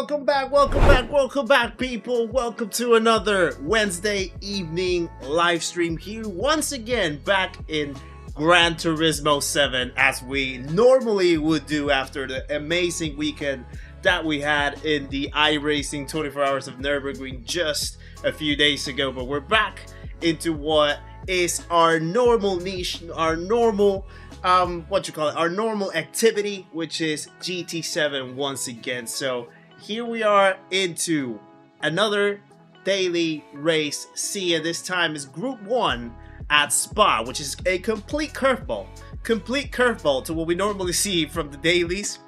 welcome back, people. Welcome to another Wednesday evening live stream here once again back in Gran Turismo 7 as we normally would do after the amazing weekend that we had in the iRacing 24 Hours of Nürburgring just a few days ago. But we're back into what is our normal niche, our normal our normal activity, which is GT7 once again. So here we are into another daily race. See, and this time is Group 1 at Spa, which is a complete curveball to what we normally see from the dailies,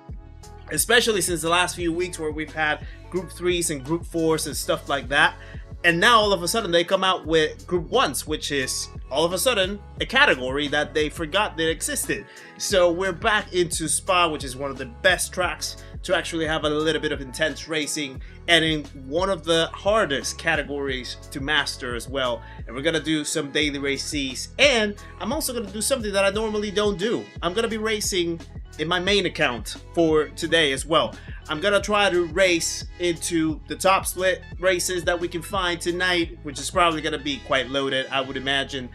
especially since the last few weeks where we've had Group 3s and Group 4s and stuff like that. And now all of a sudden they come out with Group 1s, which is all of a sudden a category that they forgot that existed. So we're back into Spa, which is one of the best tracks to actually have a little bit of intense racing, and in one of the hardest categories to master as well. And we're gonna do some daily races, and I'm also gonna do something that I normally don't do. I'm gonna be racing in my main account for today as well. I'm gonna try to race into the top split races that we can find tonight, which is probably gonna be quite loaded, I would imagine.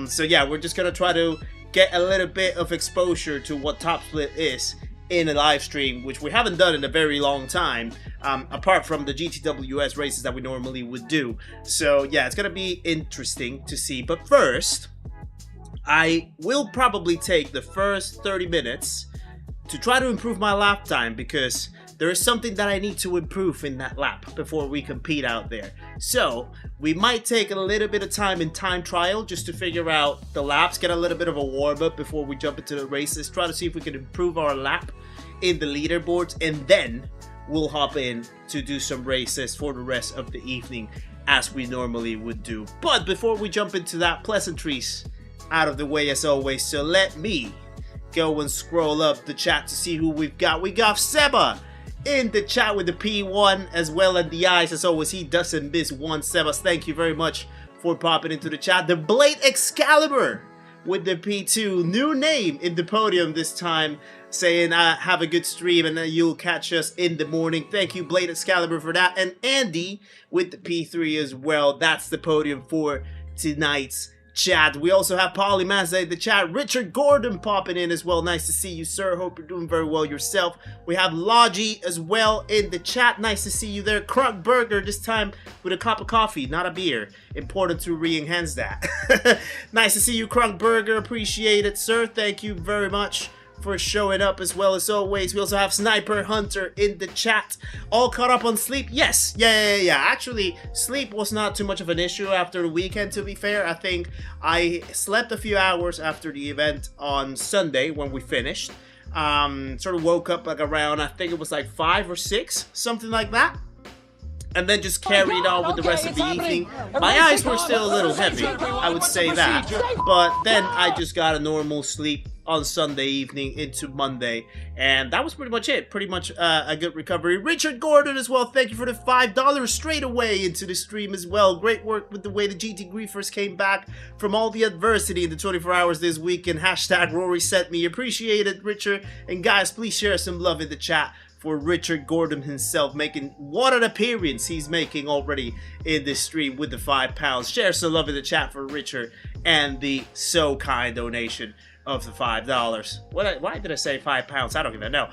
So yeah, we're just gonna try to get a little bit of exposure to what top split is in a live stream, which we haven't done in a very long time, apart from the GTWS races that we normally would do. So yeah, it's gonna be interesting to see. But first, I will probably take the first 30 minutes to try to improve my lap time, because there is something that I need to improve in that lap before we compete out there. So we might take a little bit of time in time trial just to figure out the laps, get a little bit of a warm up before we jump into the races, try to see if we can improve our lap in the leaderboards, and then we'll hop in to do some races for the rest of the evening as we normally would do. But before we jump into that, pleasantries out of the way as always, so let me go and scroll up the chat to see who we've got. We got Seba in the chat with the P1 as well, and the eyes as always. He doesn't miss one. Sebas, thank you very much for popping into the chat. The Blade Excalibur with the P2, new name in the podium this time, saying have a good stream and you'll catch us in the morning. Thank you, Blade Excalibur, for that. And Andy with the P3 as well. That's the podium for tonight's chat. We also have Polymazza in the chat. Richard Gordon popping in as well. Nice to see you, sir. Hope you're doing very well yourself. We have Logi as well in the chat. Nice to see you there. Crunk Burger, this time with a cup of coffee, not a beer. Important to re-enhance that. Nice to see you, Crunk Burger. Appreciate it, sir. Thank you very much for showing up as well as always. We also have Sniper Hunter in the chat. All caught up on sleep? Yes. Yeah. Actually, sleep was not too much of an issue after the weekend, to be fair. I think I slept a few hours after the event on Sunday when we finished. Sort of woke up like around, I think it was like 5 or 6, something like that. And then just carried on with the rest of the evening. My eyes were still a little heavy, I would say that. But then I just got a normal sleep on Sunday evening into Monday, and that was pretty much it. Pretty much a good recovery. Richard Gordon as well, thank you for the $5 straight away into the stream as well. Great work with the way the GT Griefers came back from all the adversity in the 24 hours this week, and hashtag Rory sent me. Appreciate it, Richard. And guys, please share some love in the chat for Richard Gordon himself, making what an appearance he's making already in this stream with the £5. Share some love in the chat for Richard and the so kind donation of the $5. Why did I say £5? I don't even know.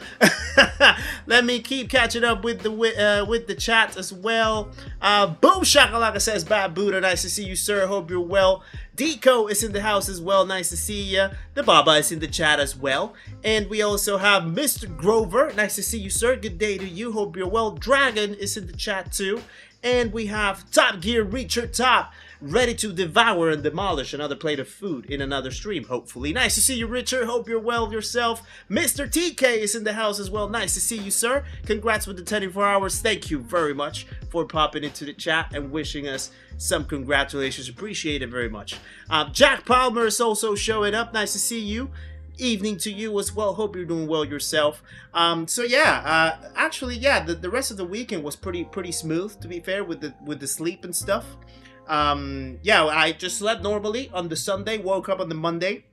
Let me keep catching up with the chat as well. Boom Shakalaka says, Bad Buddha, nice to see you, sir. Hope you're well. Deco is in the house as well. Nice to see you. The Baba is in the chat as well. And we also have Mr. Grover. Nice to see you, sir. Good day to you. Hope you're well. Dragon is in the chat too. And we have Top Gear Reacher Top, ready to devour and demolish another plate of food in another stream, hopefully. Nice to see you, Richard. Hope you're well yourself. Mr. TK is in the house as well. Nice to see you, sir. Congrats with the 24 hours. Thank you very much for popping into the chat and wishing us some congratulations. Appreciate it very much. Jack Palmer is also showing up. Nice to see you. Evening to you as well. Hope you're doing well yourself. So yeah, actually, yeah, the rest of the weekend was pretty smooth, to be fair, with the sleep and stuff. Yeah, I just slept normally on the Sunday, woke up on the Monday.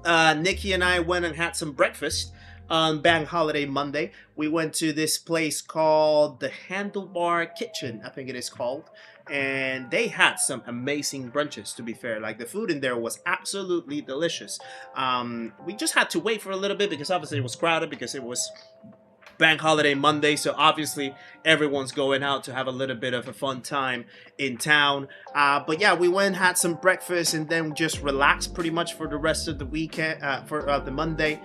Nikki and I went and had some breakfast on Bank Holiday Monday. We went to this place called the Handlebar Kitchen, I think it is called. And they had some amazing brunches, to be fair. Like, the food in there was absolutely delicious. We just had to wait for a little bit because obviously it was crowded because it was Bank Holiday Monday, so obviously everyone's going out to have a little bit of a fun time in town. But yeah, we went, had some breakfast, and then just relaxed pretty much for the rest of the weekend, for the Monday,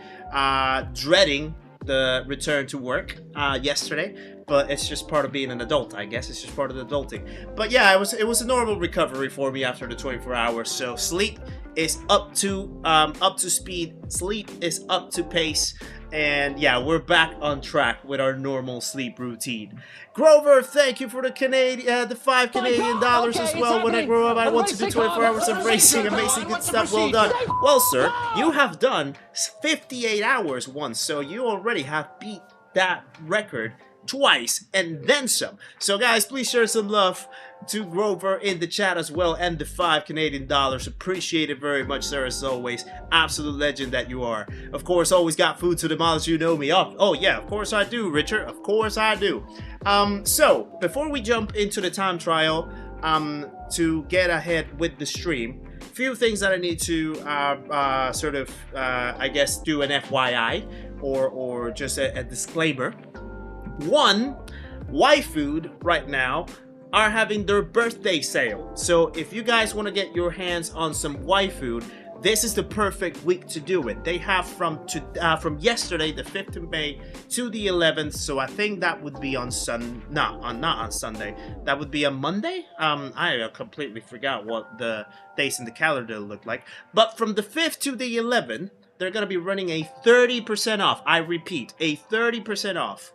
dreading the return to work yesterday. But it's just part of being an adult, I guess. It's just part of the adulting. But yeah, it was a normal recovery for me after the 24 hours. So sleep is up to speed. Sleep is up to pace. And yeah, we're back on track with our normal sleep routine. Grover, thank you for the the $5 Canadian as well. When I grow up, I want to do 24 hours of racing. Amazing, good stuff. Well done. Well, sir, you have done 58 hours once, so you already have beat that record twice and then some. So guys, please share some love to Grover in the chat as well, and the $5 Canadian. Appreciate it very much, sir, as always. Absolute legend that you are. Of course, always got food to the miles, you know me. Oh yeah, of course I do, Richard. Of course I do. So before we jump into the time trial, to get ahead with the stream, few things that I need to sort of I guess do an FYI or just a disclaimer. One, YFood right now are having their birthday sale. So if you guys want to get your hands on some YFood, this is the perfect week to do it. They have from yesterday, the 5th of May, to the 11th. So I think that would be on not on Sunday. That would be on Monday. I completely forgot what the dates in the calendar look like. But from the 5th to the 11th, they're gonna be running a 30% off. I repeat, a 30% off.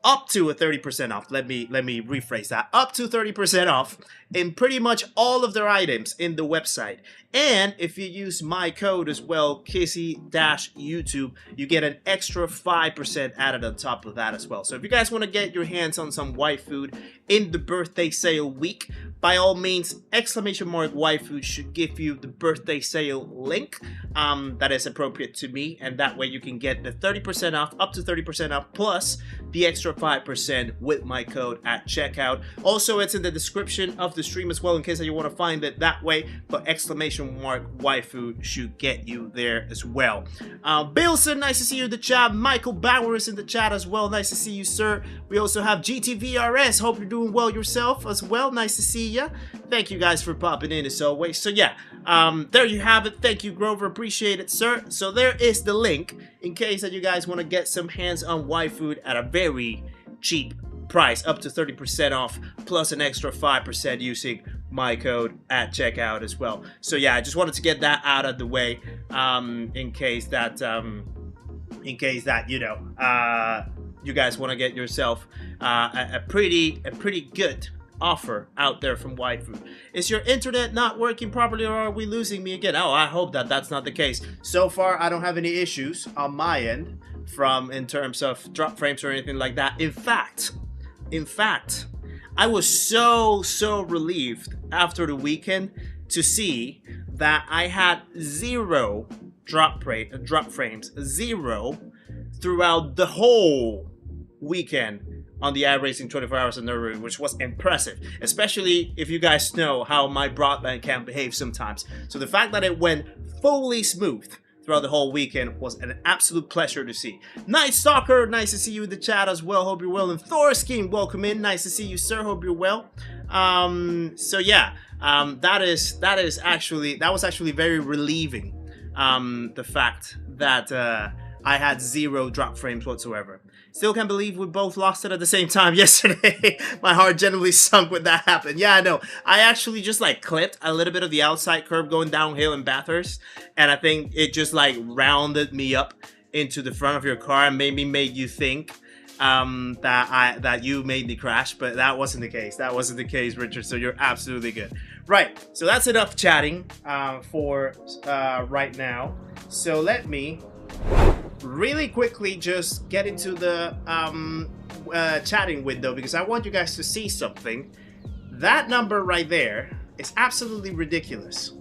Up to a 30% off. Let me rephrase that. Up to 30% off in pretty much all of their items in the website. And if you use my code as well, Kizzi-YouTube, you get an extra 5% added on top of that as well. So if you guys want to get your hands on some YFood in the birthday sale week, by all means, !YFood should give you the birthday sale link that is appropriate to me, and that way you can get the 30% off, up to 30% off, plus the extra 5% with my code at checkout. Also, it's in the description of the stream as well in case that you want to find it that way, but !YFood should get you there as well. Billson, nice to see you in the chat. Michael Bauer is in the chat as well. Nice to see you, sir. We also have GTVRS. Hope you're doing well yourself as well. Nice to see you. Thank you guys for popping in as always. So yeah, there you have it. Thank you, Grover. Appreciate it, sir. So there is the link in case that you guys want to get some hands on YFood at a very cheap price, up to 30% off, plus an extra 5% using my code at checkout as well. So yeah, I just wanted to get that out of the way, in case that you know, you guys want to get yourself a pretty good offer out there from YFood. Is your internet not working properly, or are we losing me again? Oh, I hope that that's not the case. So far, I don't have any issues on my end in terms of drop frames or anything like that. In fact, I was so relieved after the weekend to see that I had 0 drop frames, 0 throughout the whole weekend on the iRacing 24 Hours of Enduro, which was impressive, especially if you guys know how my broadband can behave sometimes. So the fact that it went fully smooth throughout the whole weekend was an absolute pleasure to see. Night Stalker, nice to see you in the chat as well. Hope you're well. And Thorskin, welcome in. Nice to see you, sir. Hope you're well. So yeah, that was actually very relieving. The fact that I had 0 drop frames whatsoever. Still can't believe we both lost it at the same time yesterday. My heart genuinely sunk when that happened. Yeah, I know. I actually just like clipped a little bit of the outside curve going downhill in Bathurst, and I think it just like rounded me up into the front of your car and maybe made you think that you made me crash, but that wasn't the case. That wasn't the case, Richard. So you're absolutely good. Right. So that's enough chatting for right now. So let me really quickly just get into the chatting window, because I want you guys to see something. That number right there is absolutely ridiculous,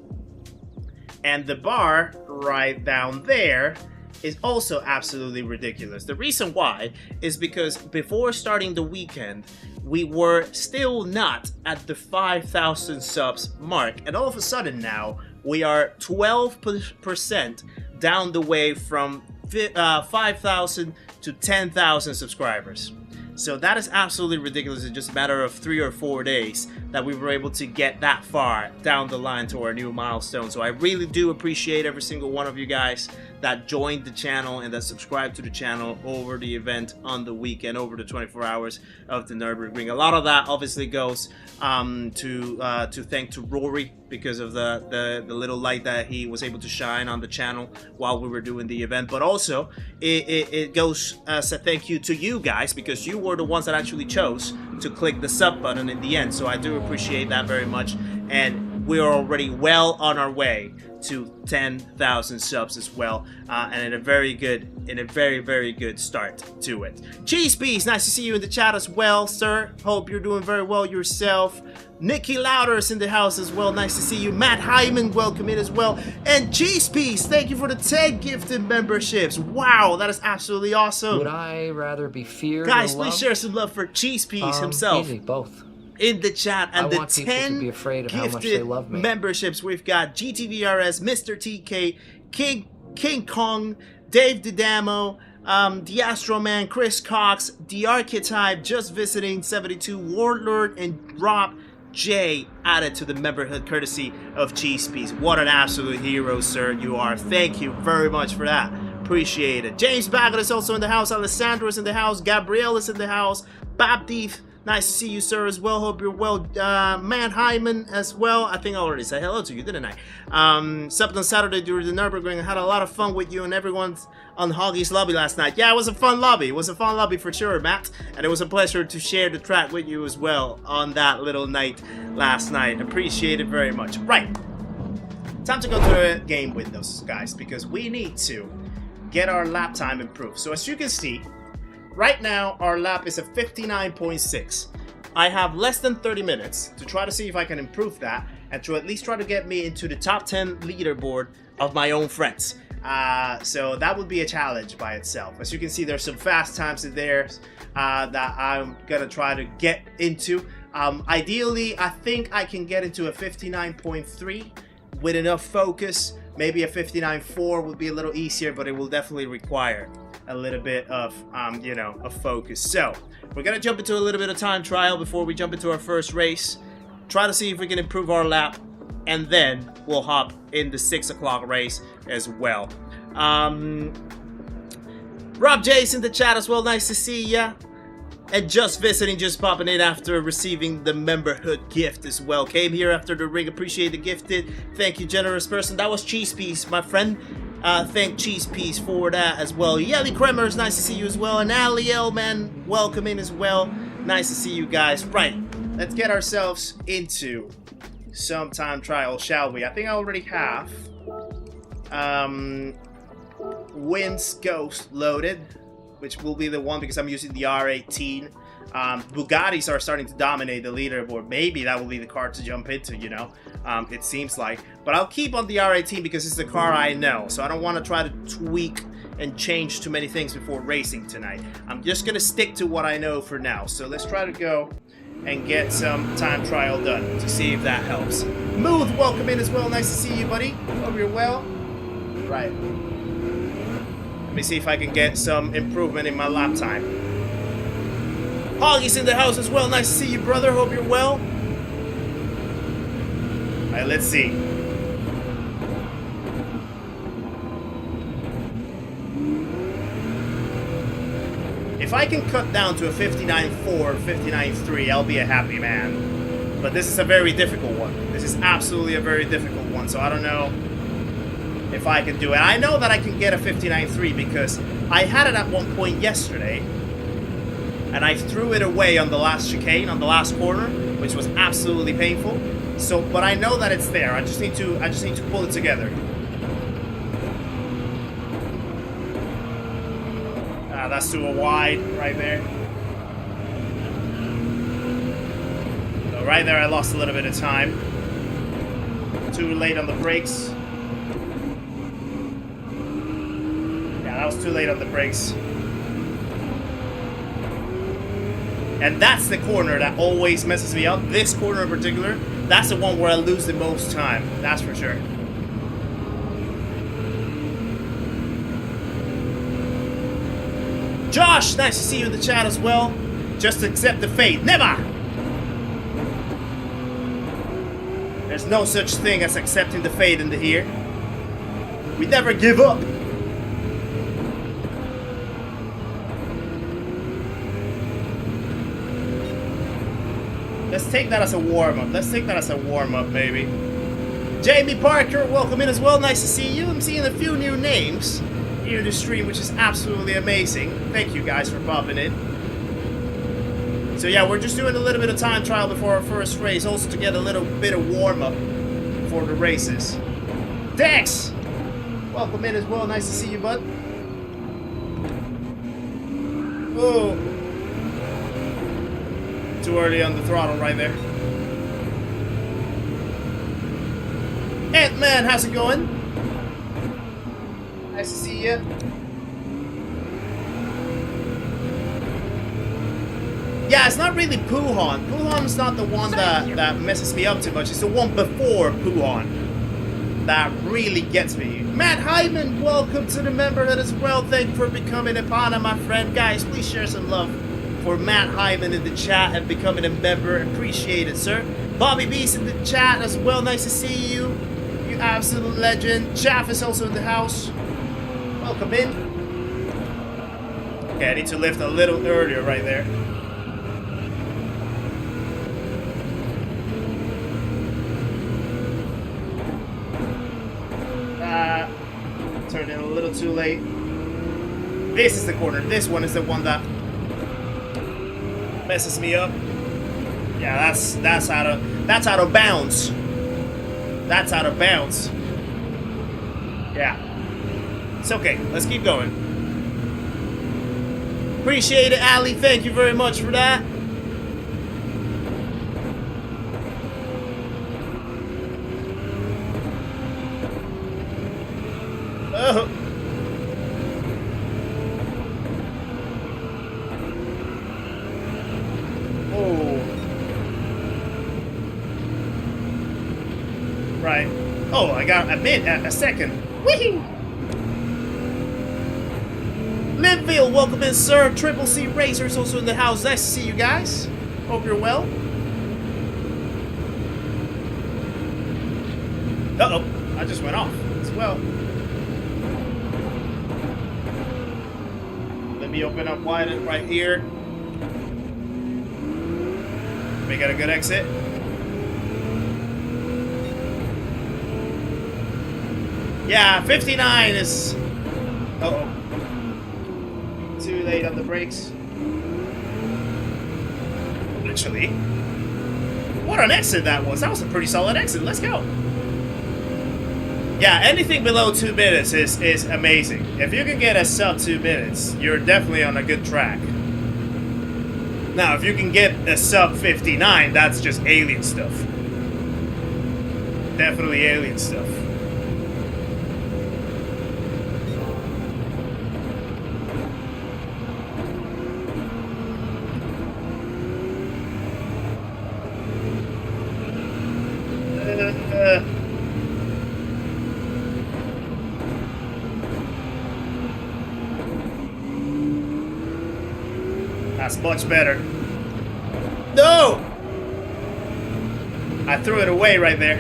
and the bar right down there is also absolutely ridiculous. The reason why is because before starting the weekend, we were still not at the 5,000 subs mark, and all of a sudden now we are 12% down the way from 5,000 to 10,000 subscribers. So that is absolutely ridiculous in just a matter of 3 or 4 days that we were able to get that far down the line to our new milestone. So I really do appreciate every single one of you guys that joined the channel and that subscribed to the channel over the event on the weekend, over the 24 hours of the Nürburgring. A lot of that obviously goes to thank to Rory because of the little light that he was able to shine on the channel while we were doing the event, but also it goes as a thank you to you guys because you were the ones that actually chose to click the sub button in the end. So I do appreciate that very much, and we're already well on our way to 10,000 subs as well, and in a very very good start to it. Cheese Piece, nice to see you in the chat as well, sir. Hope you're doing very well yourself. Nikki Louder is in the house as well. Nice to see you. Matt Hyman, welcome in as well. And Cheese Piece, thank you for the 10 gifted memberships. Wow, that is absolutely awesome. Would I rather be feared Guys, or please loved? share some love for Cheese Piece himself. Easy, both. In the chat, and the 10 to be afraid of how much they love me. memberships we've got: GTVRS, Mr. TK, King Kong, Dave Didamo, the Astro Man, Chris Cox, the Archetype, Just Visiting 72, Warlord, and Rob J added to the memberhood courtesy of Cheese Piece. What an absolute hero, sir, you are. Thank you very much for that. Appreciate it. James Baggett is also in the house. Alessandro is in the house. Gabrielle is in the house. Baptiste, nice to see you, sir, as well. Hope you're well. Man Hyman as well. I think I already said hello to you, didn't I? Slept on Saturday during the Nürburgring. I had a lot of fun with you and everyone's on Hoggy's lobby last night. Yeah, it was a fun lobby. It was a fun lobby for sure, Matt. And it was a pleasure to share the track with you as well on that little night last night. Appreciate it very much. Right. Time to go to the game windows, guys, because we need to get our lap time improved. So as you can see, right now, our lap is a 59.6. I have less than 30 minutes to try to see if I can improve that and to at least try to get me into the top 10 leaderboard of my own friends. So that would be a challenge by itself. As you can see, there's some fast times in there that I'm gonna try to get into. Ideally, I think I can get into a 59.3 with enough focus. Maybe a 59.4 would be a little easier, but it will definitely require a little bit of, you know, a focus. So we're gonna jump into a little bit of time trial before we jump into our first race. Try to see if we can improve our lap, and then we'll hop in the 6 o'clock race as well. Rob J's in the chat as well. Nice to see ya. And Just Visiting, just popping in after receiving the memberhood gift as well. Came here after the ring. Appreciate the gifted. Thank you, generous person. That was Cheese Piece, my friend. Thank Cheese Piece for that as well. Yelly Kremers, nice to see you as well. And Aliel, man, welcome in as well. Nice to see you guys. Right, let's get ourselves into some time trial, shall we? I think I already have Wins Ghost loaded, which will be the one because I'm using the R18. Bugattis are starting to dominate the leaderboard. Maybe that will be the car to jump into, you know, it seems like. But I'll keep on the R18 because it's the car I know, so I don't want to try to tweak and change too many things before racing tonight. I'm just going to stick to what I know for now. So let's try to go and get some time trial done to see if that helps. Mooth, welcome in as well. Nice to see you, buddy. Hope you're well. Right. Let me see if I can get some improvement in my lap time. Hoggy's in the house as well. Nice to see you, brother. Hope you're well. All right, let's see. If I can cut down to a 59.4, 59.3, I'll be a happy man. But this is a very difficult one. This is absolutely a very difficult one, so I don't know if I can do it. I know that I can get a 59.3 because I had it at one point yesterday and I threw it away on the last chicane, on the last corner, which was absolutely painful. So, but I know that it's there. I just need to pull it together. That's too wide right there. So right there I lost a little bit of time. Too late on the brakes. Yeah, I was too late on the brakes. And that's the corner that always messes me up. This corner in particular, that's the one where I lose the most time. That's for sure. Josh, nice to see you in the chat as well. Just accept the fate. Never! There's no such thing as accepting the fate in the here. We never give up. Let's take that as a warm-up. Let's take that as a warm-up, baby. Jamie Parker, welcome in as well. Nice to see you. I'm seeing a few new names here in the stream, which is absolutely amazing. Thank you guys for popping in. So yeah, we're just doing a little bit of time trial before our first race, also to get a little bit of warm-up for the races. Dex! Welcome in as well. Nice to see you, bud. Oh. Too early on the throttle right there. Ant-Man, how's it going? Nice to see you. Yeah, it's not really Puhan. Puhan's not the one that messes me up too much. It's the one before Puhan that really gets me. Matt Hyman, welcome to the memberhood as well. Thank you for becoming a partner, my friend. Guys, please share some love for Matt Hyman in the chat and becoming a member. Appreciate it, sir. Bobby B's in the chat as well. Nice to see you. You absolute legend. Chaff is also in the house. Welcome in. Okay, I need to lift a little earlier right there. Turned in a little too late. This is the corner. This one is the one that messes me up. Yeah, that's out of bounds. That's out of bounds. Yeah. It's okay. Let's keep going. Appreciate it, Ali. Thank you very much for that. Oh. Oh. Right. Oh, I got a second. Woohoo! Linville, welcome in, sir. Triple C Racer is also in the house. Nice to see you guys. Hope you're well. Uh-oh. I just went off as well. Let me open up wide right here. We got a good exit. Yeah, 59 is... Uh-oh. Too late on the brakes. Actually, what an exit that was. That was a pretty solid exit. Let's go. Yeah, anything below 2 minutes is amazing. If you can get a sub 2 minutes, you're definitely on a good track. Now, if you can get a sub 59, that's just alien stuff. Definitely alien stuff. That's much better. No! I threw it away right there.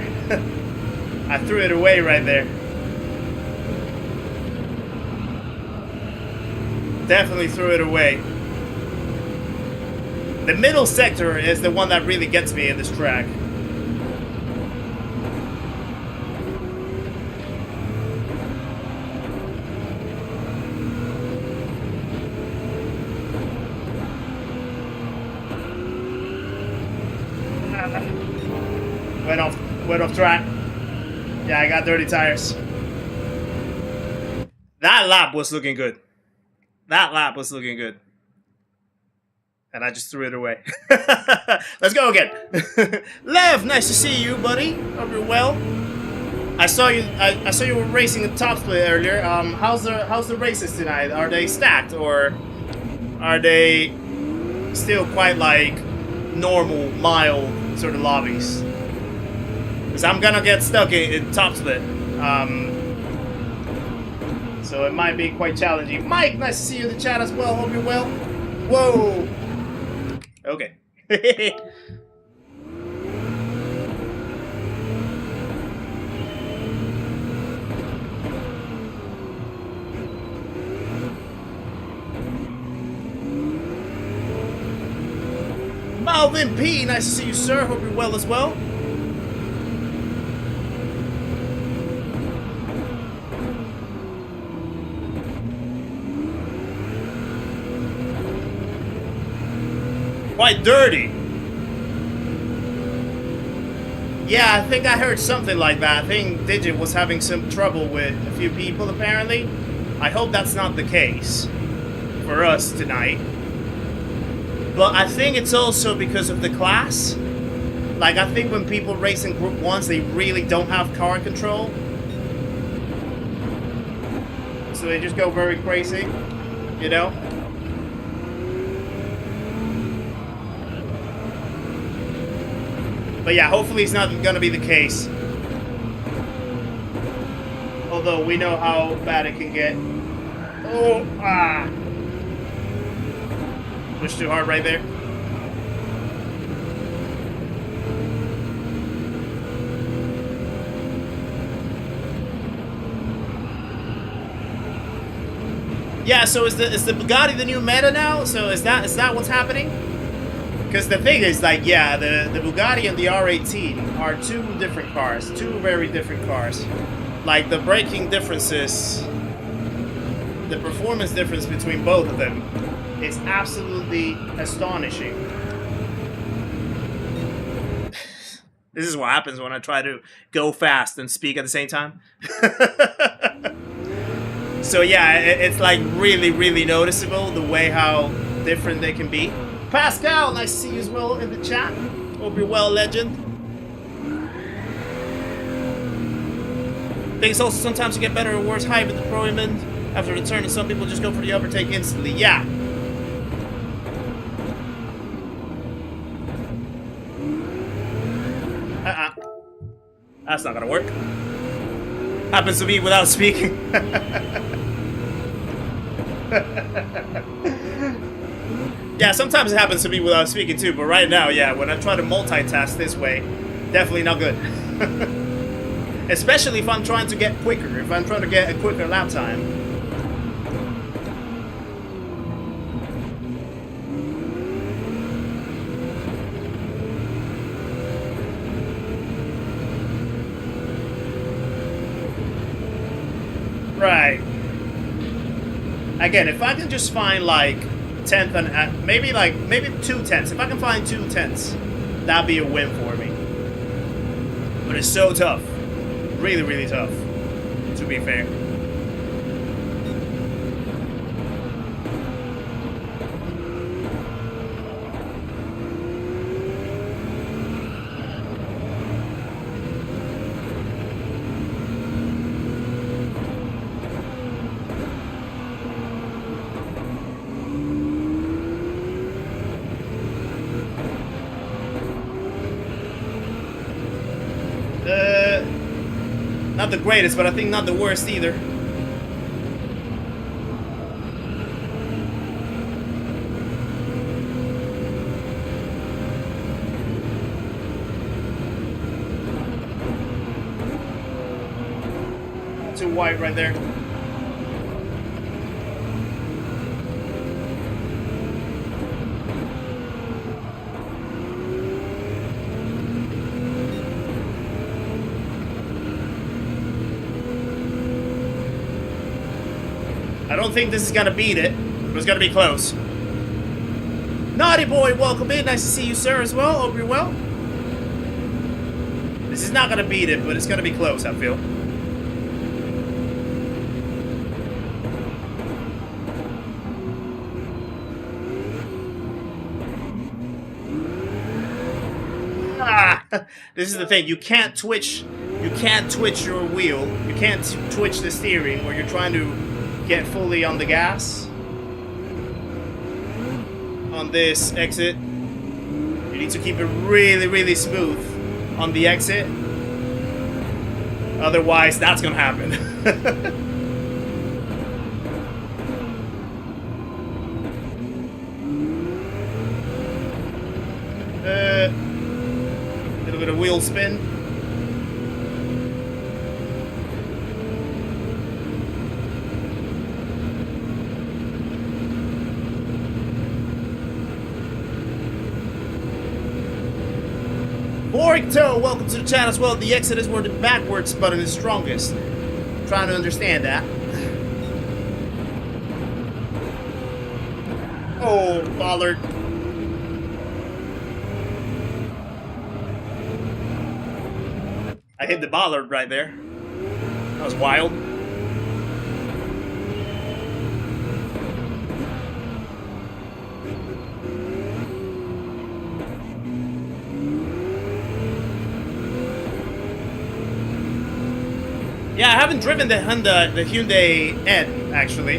I threw it away right there. Definitely threw it away. The middle sector is the one that really gets me in this track. Went off track. Yeah, I got dirty tires. That lap was looking good. That lap was looking good. And I just threw it away. Let's go again. Lev, nice to see you, buddy. Hope you're well. I saw you. I saw you were racing a top split earlier. How's the races tonight? Are they stacked or are they still quite like normal, mild sort of lobbies? Because I'm gonna get stuck in top split. So it might be quite challenging. Mike, nice to see you in the chat as well. Hope you're well. Whoa. Okay. Malvin P, nice to see you, sir. Hope you're well as well. Quite dirty. Yeah, I think I heard something like that. I think Digit was having some trouble with a few people, apparently. I hope that's not the case for us tonight. But I think it's also because of the class. Like, I think when people race in Group 1s, they really don't have car control. So they just go very crazy, you know? But yeah, hopefully it's not going to be the case. Although we know how bad it can get. Oh, ah. Push too hard right there. Yeah, so is the Bugatti the new meta now? So is that what's happening? Because the thing is, like, yeah, the Bugatti and the R18 are two different cars, two very different cars. Like, the braking differences, the performance difference between both of them is absolutely astonishing. This is what happens when I try to go fast and speak at the same time. So yeah, it's like really, really noticeable the way how different they can be. Pascal, nice to see you as well in the chat. Hope you're well, legend. Things also sometimes you get better or worse hybrid deployment after the turn, and some people just go for the overtake instantly. Yeah. That's not gonna work. Happens to me without speaking. Yeah, sometimes it happens to me without speaking too, but right now, yeah, when I try to multitask this way, definitely not good. Especially if I'm trying to get quicker, if I'm trying to get a quicker lap time. Right. Again, if I can just find like 10th and maybe 2 tenths. If I can find 2 tenths, that'd be a win for me. But it's so tough. Really, really tough, to be fair. Not the greatest, but I think not the worst either. Too wide right there. I don't think this is gonna beat it, but it's gonna be close. Naughty boy, welcome in. Nice to see you, sir, as well. Hope you're well. This is not gonna beat it, but it's gonna be close, I feel. This is the thing. You can't twitch you can't twitch your wheel. You can't twitch the steering where you're trying to get fully on the gas. On this exit. You need to keep it really, really smooth on the exit. Otherwise, that's gonna happen. Little bit of wheel spin. Boricto, welcome to the channel as well. The exit is where the backwards button is strongest. I'm trying to understand that. Oh, bollard. I hit the bollard right there. That was wild. Yeah, I haven't driven the Hyundai N, actually.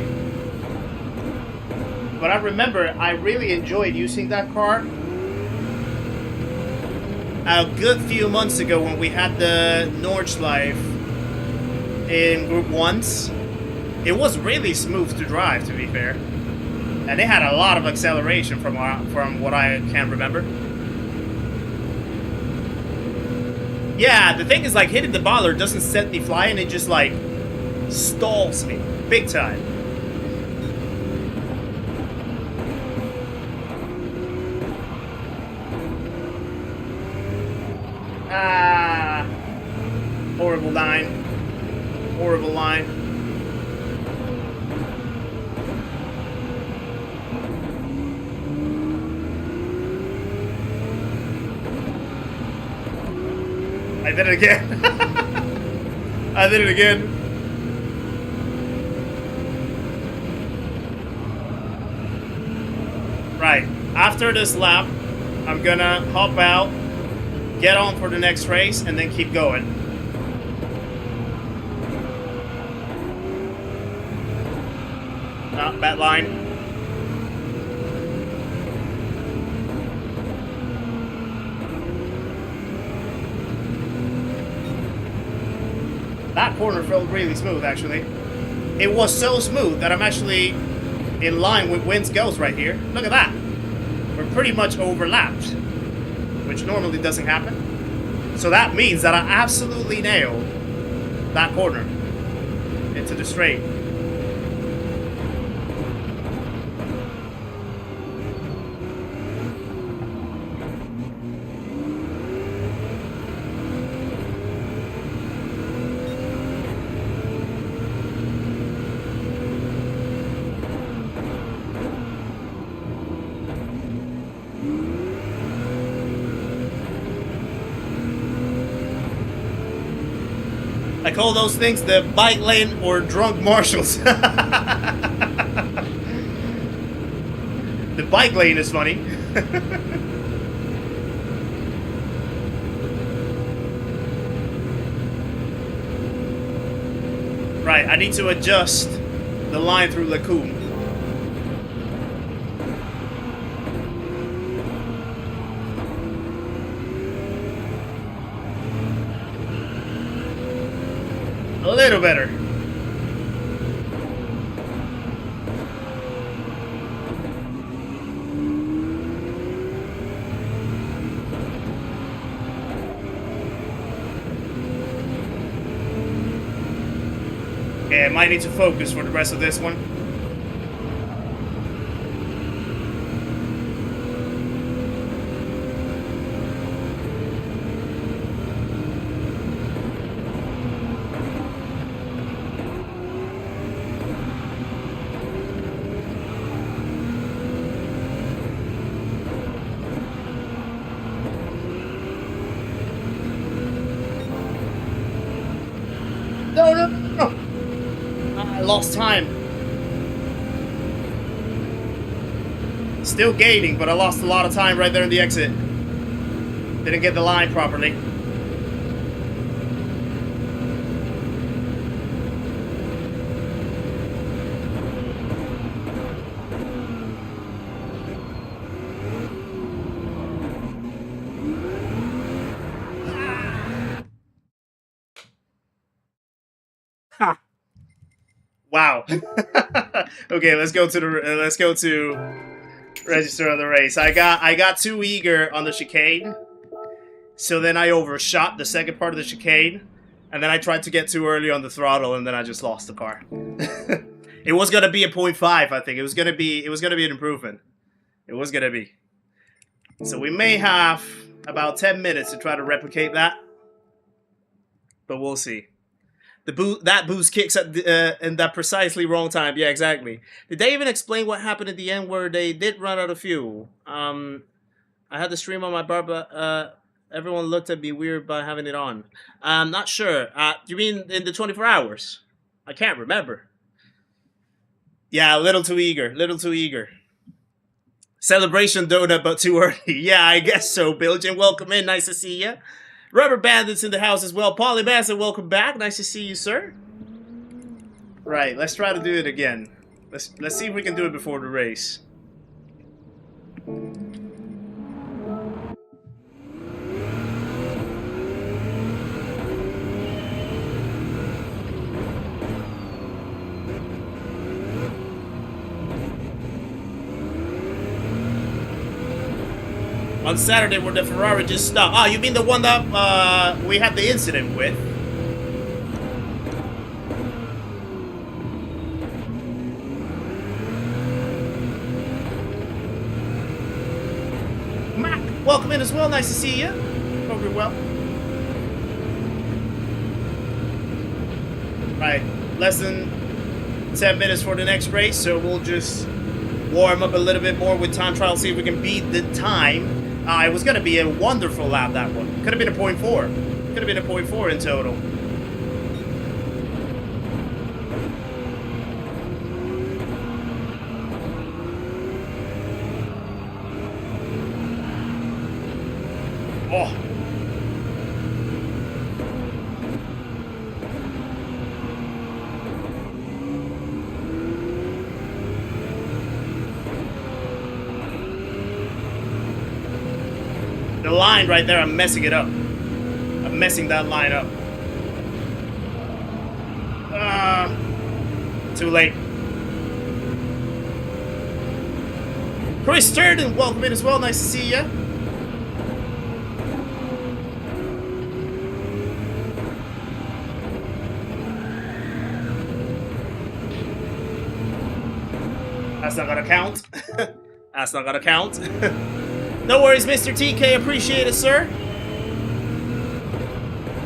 But I remember I really enjoyed using that car. A good few months ago when we had the Nordschleife in Gr.1s. It was really smooth to drive, to be fair. And it had a lot of acceleration from what I can remember. Yeah, the thing is, like, hitting the bollard doesn't set me flying, it just, like, stalls me. Big time. Ah. Horrible line. Horrible line. I did it again. I did it again. Right. After this lap, I'm gonna hop out, get on for the next race, and then keep going. Ah, bad line. That corner felt really smooth, actually. It was so smooth that I'm actually in line with Wynn's Ghost right here. Look at that. We're pretty much overlapped, which normally doesn't happen. So that means that I absolutely nailed that corner into the straight. I call those things the bike lane or drunk marshals. The bike lane is funny. Right, I need to adjust the line through Lacombe. A little better. Okay, I might need to focus for the rest of this one. No. I lost time. Still gaining, but I lost a lot of time right there in the exit. Didn't get the line properly. Ha. Wow. Okay, let's go to register on the race. I got too eager on the chicane, so then I overshot the second part of the chicane, and then I tried to get too early on the throttle, and then I just lost the car. It was gonna be a 0.5, I think. It was gonna be an improvement. It was gonna be. So we may have about 10 minutes to try to replicate that, but we'll see. That boost kicks at in that precisely wrong time. Yeah, exactly. Did they even explain what happened at the end where they did run out of fuel? I had the stream on my bar, but everyone looked at me weird by having it on. I'm not sure. You mean in the 24 hours? I can't remember. Yeah, a little too eager. Little too eager. Celebration donut, but too early. Yeah, I guess so, Bilgen. Welcome in. Nice to see you. Rubber Bandits in the house as well. Polly Bassett, welcome back. Nice to see you, sir. Right, let's try to do it again. Let's see if we can do it before the race. On Saturday, where the Ferrari just stopped. Oh, you mean the one that we had the incident with? Mac, welcome in as well. Nice to see you. Hope you're well. Right, less than 10 minutes for the next race, so we'll just warm up a little bit more with time trial, see if we can beat the time. It was going to be a wonderful lap, that one. Could have been a 0.4. Could have been a 0.4 in total. Oh. The line right there, I'm messing it up. I'm messing that line up. Too late. Chris Sturden, welcome in as well. Nice to see you. That's not gonna count. That's not gonna count. No worries, Mr. TK. Appreciate it, sir.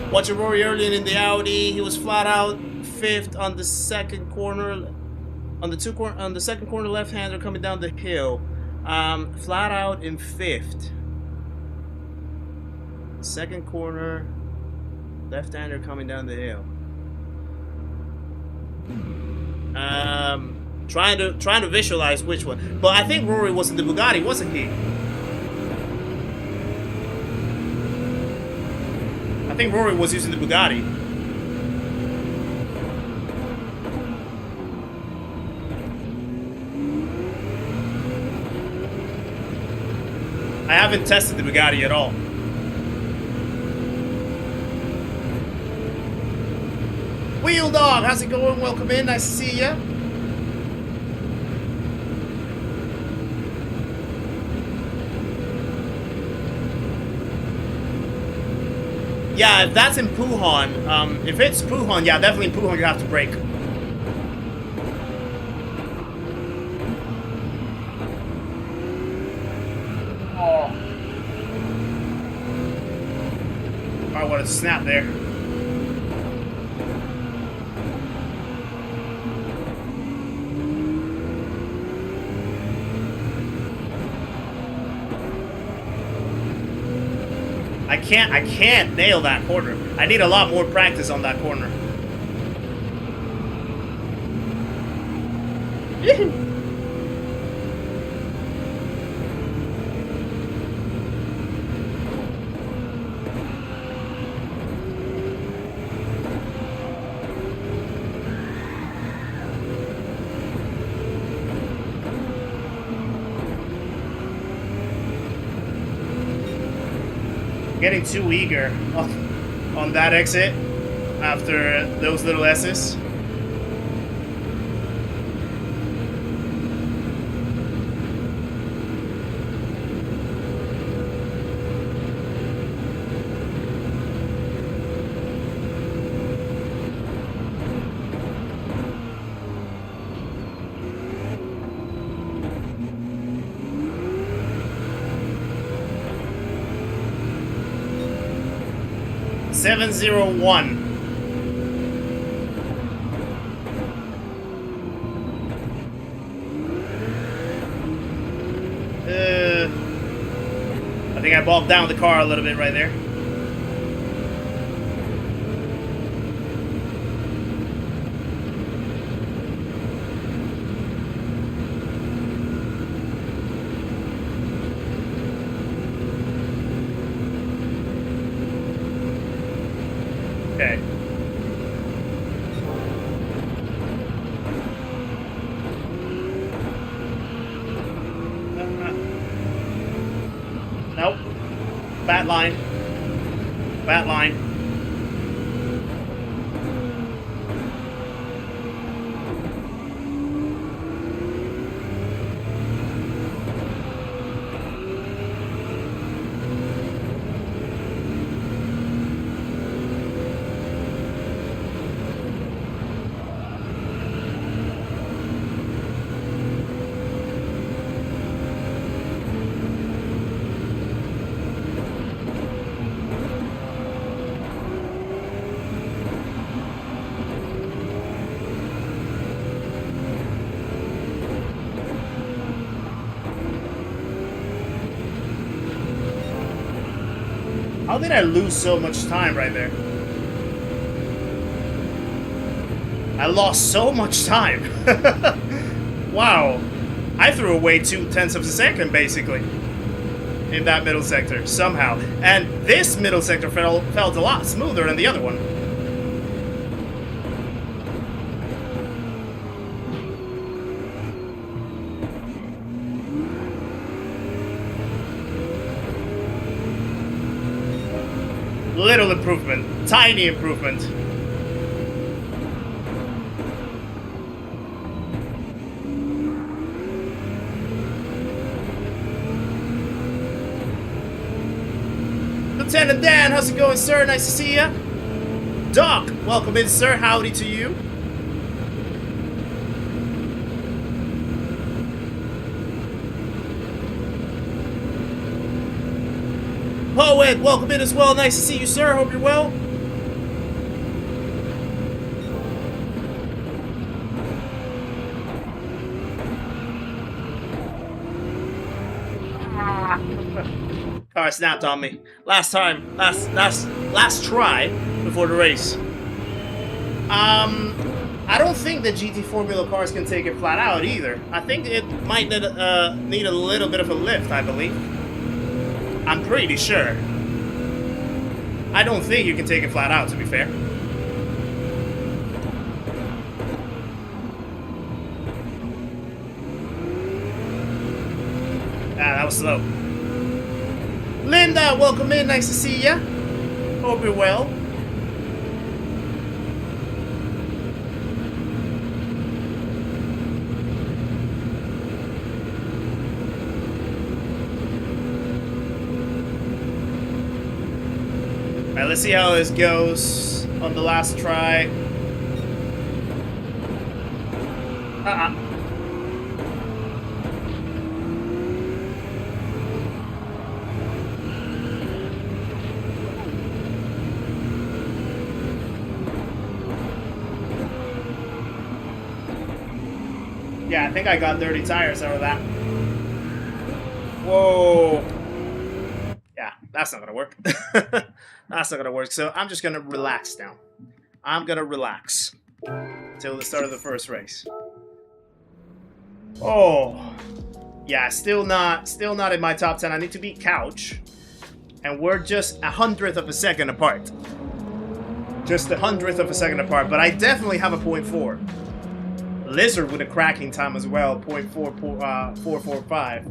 Watching Rory earlier in the Audi, he was flat out fifth on the second corner, on the second corner left-hander coming down the hill. Flat out in fifth. Second corner, left-hander coming down the hill. Trying to visualize which one, but I think Rory was in the Bugatti, wasn't he? I think Rory was using the Bugatti. I haven't tested the Bugatti at all. Wheel Dog, how's it going? Welcome in, nice to see you. Yeah, if that's in Pujon, if it's Pujon, yeah, definitely in Pujon you have to brake. Oh. I wanted to snap there. I can't nail that corner. I need a lot more practice on that corner. Getting too eager on that exit. after those little S's. $701. I think I bogged down the car a little bit right there. Okay. Nope. Bat line. Bat line. How did I lose so much time right there? I lost so much time. Wow. I threw away 0.2 of a second, basically, in that middle sector, somehow. And this middle sector felt a lot smoother than the other one. Little improvement, tiny improvement. Lieutenant Dan, how's it going, sir? Nice to see ya. Doc, welcome in, sir. Howdy to you. Poet, welcome in as well. Nice to see you, sir. Hope you're well. Car snapped on me. Last try before the race. I don't think the GT Formula cars can take it flat out either. I think it might need a little bit of a lift, I believe. I'm pretty sure. I don't think you can take it flat out, to be fair. Ah, that was slow. Linda, welcome in. Nice to see ya. Hope you're well. Alright, let's see how this goes on the last try. Yeah, I think I got dirty tires out of that. Whoa. Yeah, that's not gonna work. That's not gonna work. So I'm just gonna relax now. I'm gonna relax till the start of the first race. Oh, yeah, still not in my top 10. I need to beat Couch, and we're just 100th of a second apart. Just 100th of a second apart. But I definitely have a 0.4. Lizard with a cracking time as well, 0.445.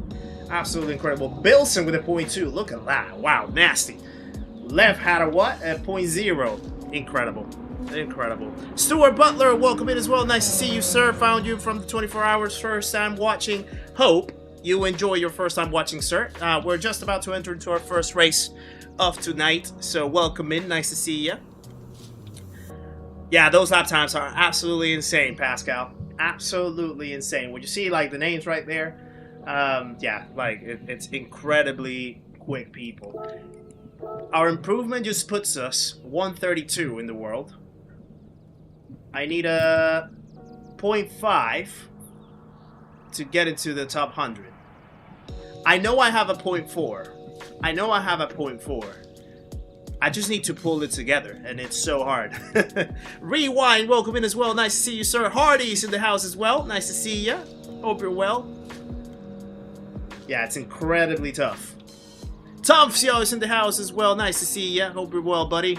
Absolutely incredible. Bilson with a 0.2. Look at that. Wow, nasty. Lev had a what? A 0.0. Incredible. Incredible. Stuart Butler, welcome in as well. Nice to see you, sir. Found you from the 24 hours first time watching. Hope you enjoy your first time watching, sir. We're just about to enter into our first race of tonight, so welcome in. Nice to see you. Yeah, those lap times are absolutely insane, Pascal. Absolutely insane. When you see like the names right there, yeah, like it's incredibly quick, people. Our improvement just puts us 132 in the world. I need a 0.5 to get into the top 100. I know I have a 0.4. I know I have a 0.4. I just need to pull it together, and it's so hard. Rewind, welcome in as well. Nice to see you, sir. Hardy's in the house as well. Nice to see you. Hope you're well. Yeah, it's incredibly tough. Tomfsio is in the house as well. Nice to see you. Hope you're well, buddy.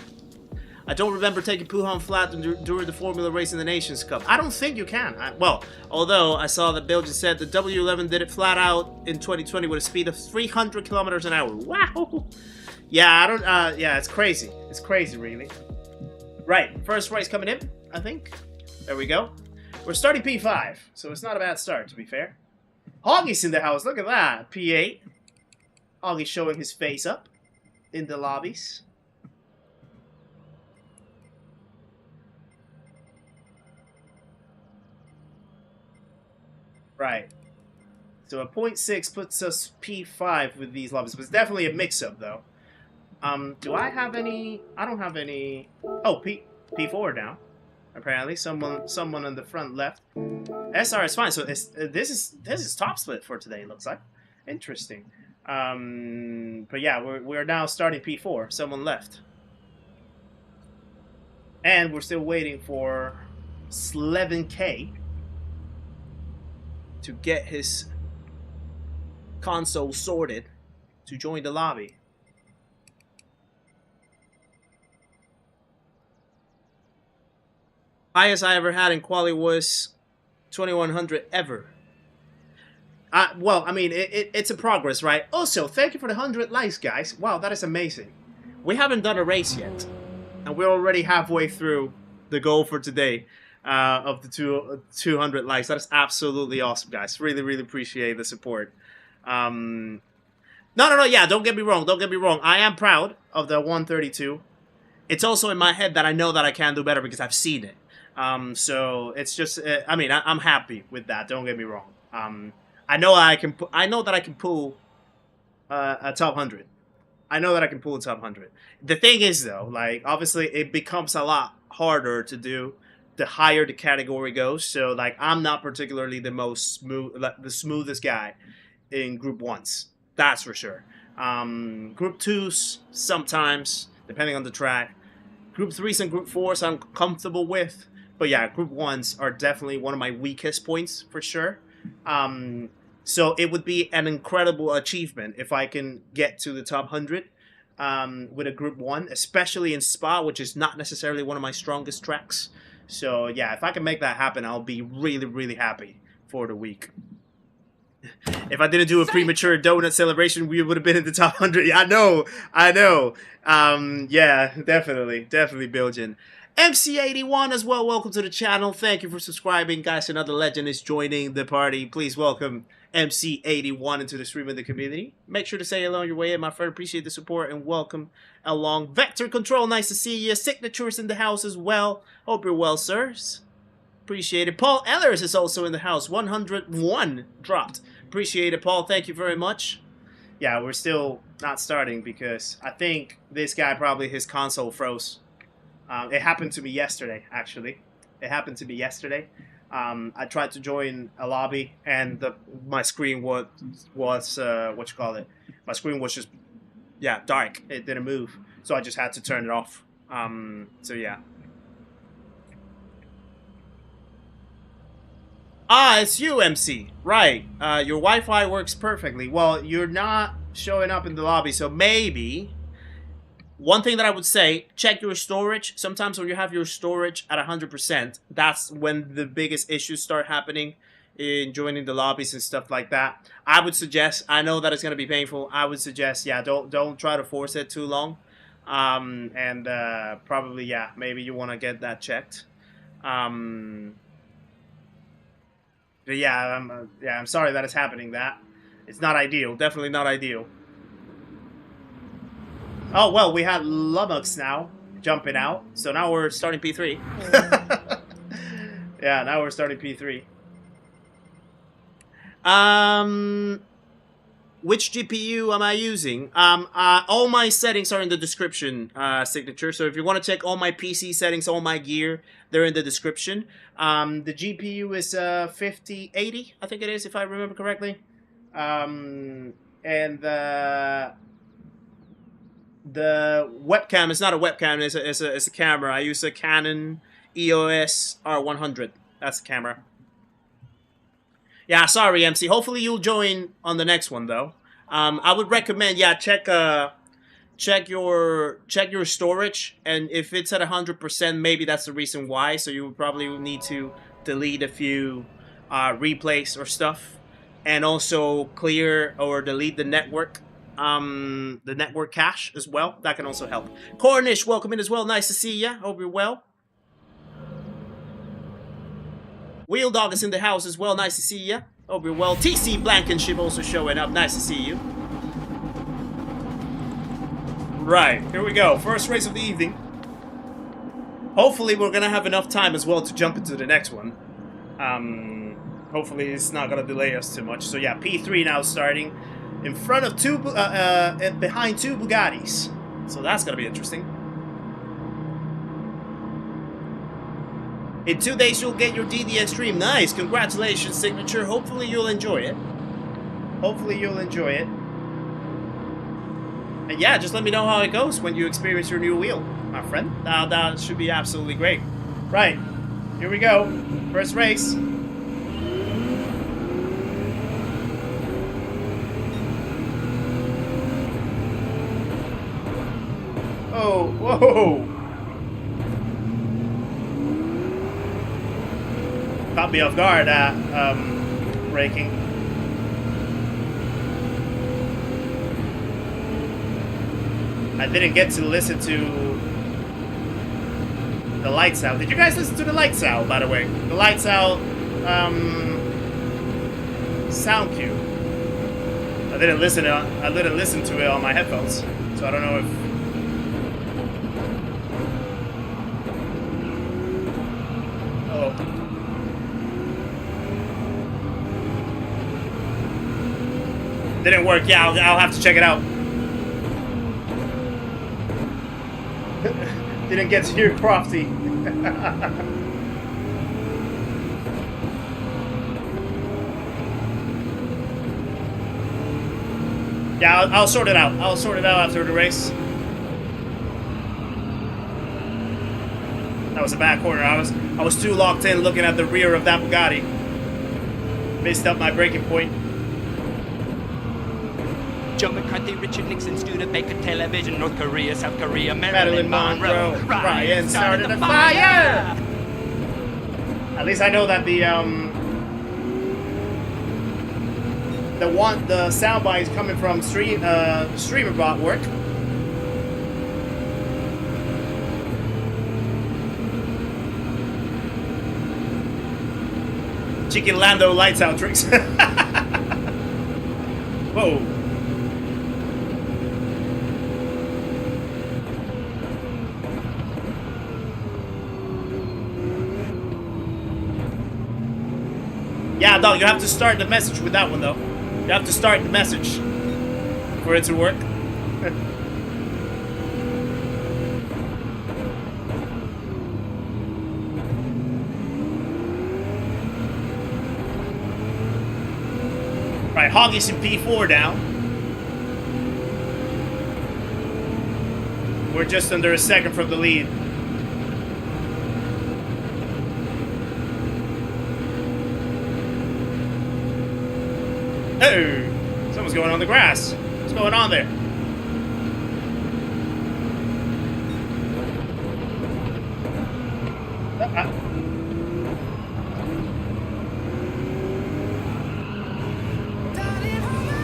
I don't remember taking Puhan flat during the Formula race in the Nations Cup. I don't think you can. Well, although I saw that Belgian said the W11 did it flat out in 2020 with a speed of 300 kilometers an hour. Wow. Yeah, I don't. Yeah, it's crazy. It's crazy, really. Right, first race coming in, I think. There we go. We're starting P5, so it's not a bad start, to be fair. Hoggy's in the house. Look at that. P8. Hoggy's showing his face up in the lobbies. Right. So a 0.6 puts us P5 with these lobbies. But it's definitely a mix-up, though. Do I have any? I don't have any. Oh, P4 now. Apparently, someone on the front left. SR is fine. So this is top split for today. It looks like interesting. But yeah, we're now starting P4. Someone left, and we're still waiting for Sleven-K to get his console sorted to join the lobby. Highest I ever had in quali was 2100 ever. Well, I mean, it's a progress, right? Also, thank you for the 100 likes, guys. Wow, that is amazing. We haven't done a race yet, and we're already halfway through the goal for today of the 200 likes. That is absolutely awesome, guys. Really, really appreciate the support. No, yeah, don't get me wrong. Don't get me wrong. I am proud of the 132. It's also in my head that I know that I can do better because I've seen it. So it's just, I mean, I'm happy with that. Don't get me wrong. I know I can. I know that I can pull a top 100. I know that I can pull a top 100. The thing is, though, like obviously it becomes a lot harder to do the higher the category goes. So like I'm not particularly the most smooth, like, the smoothest guy in Group 1s. That's for sure. Group 2s sometimes, depending on the track. Group 3s and Group 4s I'm comfortable with. But yeah, Group 1s are definitely one of my weakest points for sure. So it would be an incredible achievement if I can get to the top 100 with a Group 1, especially in Spa, which is not necessarily one of my strongest tracks. So yeah, if I can make that happen, I'll be really, really happy for the week. If I didn't do a premature donut celebration, we would have been in the top 100. Yeah, I know. Yeah, definitely Belgian. MC81 as well, welcome to the channel. Thank you for subscribing, guys. Another legend is joining the party. Please welcome MC81 into the stream and the community. Make sure to say hello on your way in, my friend. Appreciate the support and welcome along. Vector Control, nice to see you. Signatures in the house as well. Hope you're well, sirs. Appreciate it. Paul Ellers is also in the house. 101 dropped. Appreciate it, Paul. Thank you very much. Yeah, we're still not starting because I think this guy probably his console froze. It happened to me yesterday, actually. It happened to me yesterday. I tried to join a lobby, and my screen was what you call it? My screen was just, yeah, dark. It didn't move, so I just had to turn it off. So yeah. Ah, it's you, MC. Right. Your Wi-Fi works perfectly. Well, you're not showing up in the lobby, so maybe. One thing that I would say, check your storage. Sometimes when you have your storage at 100%, that's when the biggest issues start happening in joining the lobbies and stuff like that. I would suggest, I know that it's going to be painful, I would suggest, yeah, don't try to force it too long. And probably, yeah, maybe you want to get that checked. But yeah, I'm sorry that it's happening. It's not ideal. Definitely not ideal. Oh well, we had Lummox now jumping out, so now we're starting P3. Yeah, now we're starting P3. Which GPU am I using? All my settings are in the description, Signature. So if you want to check all my PC settings, all my gear, they're in the description. The GPU is 5080, I think it is, if I remember correctly. And the webcam is not a webcam; it's a camera. I use a Canon EOS R100. That's the camera. Yeah, sorry, MC. Hopefully you'll join on the next one, though. I would recommend, yeah, check your storage, and if it's at 100%, maybe that's the reason why. So you would probably need to delete a few replays or stuff, and also clear or delete the network cache as well. That can also help. Cornish, welcome in as well. Nice to see ya. Hope you're well. Wheel Dog is in the house as well. Nice to see you. Hope you're well. TC Blankenship also showing up. Nice to see you. Right, here we go. First race of the evening. Hopefully we're going to have enough time as well to jump into the next one. Hopefully it's not going to delay us too much. So yeah, P3 now starting. In front of behind two Bugattis. So that's going to be interesting. In 2 days, you'll get your DDX stream. Nice. Congratulations, Signature. Hopefully, you'll enjoy it. Hopefully, you'll enjoy it. And yeah, just let me know how it goes when you experience your new wheel, my friend. That should be absolutely great. Right. Here we go. First race. Oh, whoa. Caught me off guard braking. I didn't get to listen to the lights out. Did you guys listen to the lights out, by the way? The lights out sound cue. I didn't listen to it on my headphones, so I don't know if. Didn't work. Yeah, I'll have to check it out. Didn't get to hear Crofty. Yeah, I'll sort it out. I'll sort it out after the race. That was a bad corner. I was too locked in looking at the rear of that Bugatti. Missed up my braking point. Joe McCarthy, Richard Nixon, Studebaker, television, North Korea, South Korea, Marilyn Monroe, Ryan started a fire! At least I know that the soundbite is coming from StreamerBot work. Chicken Lando lights out tricks. Whoa. Yeah, dog, you have to start the message with that one, though. You have to start the message for it to work. Right, Hoggy's in P4 now. We're just under a second from the lead. Oh, someone's going on the grass. What's going on there?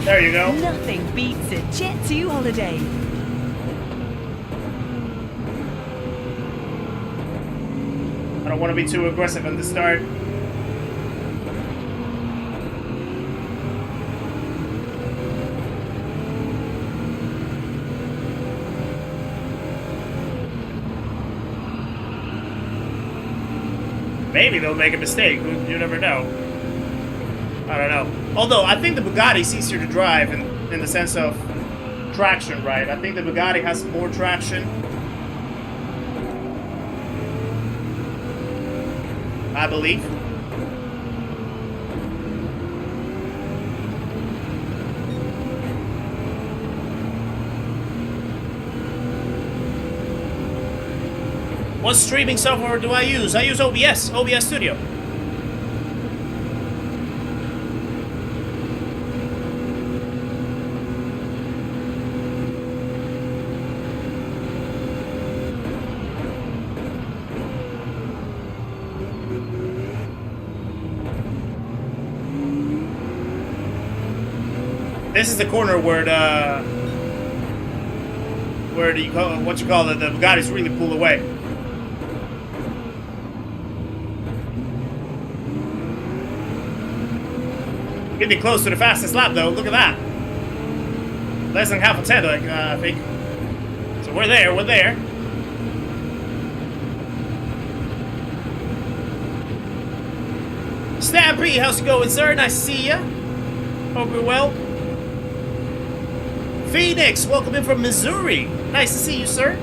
There you go. Nothing beats a Jet 2 holiday. want to be too aggressive at the start. Maybe they'll make a mistake. You never know. I don't know. Although, I think the Bugatti's easier to drive in the sense of traction, right? I think the Bugatti has more traction. I believe. What streaming software do I use? I use OBS Studio. This is the corner where the Bugattis really pull away. Getting close to the fastest lap, though. Look at that. Less than half a tenth, I think. So we're there. We're there. Stampy, how's it going, sir? Nice to see ya. Hope you're well. Phoenix, welcome in from Missouri. Nice to see you, sir.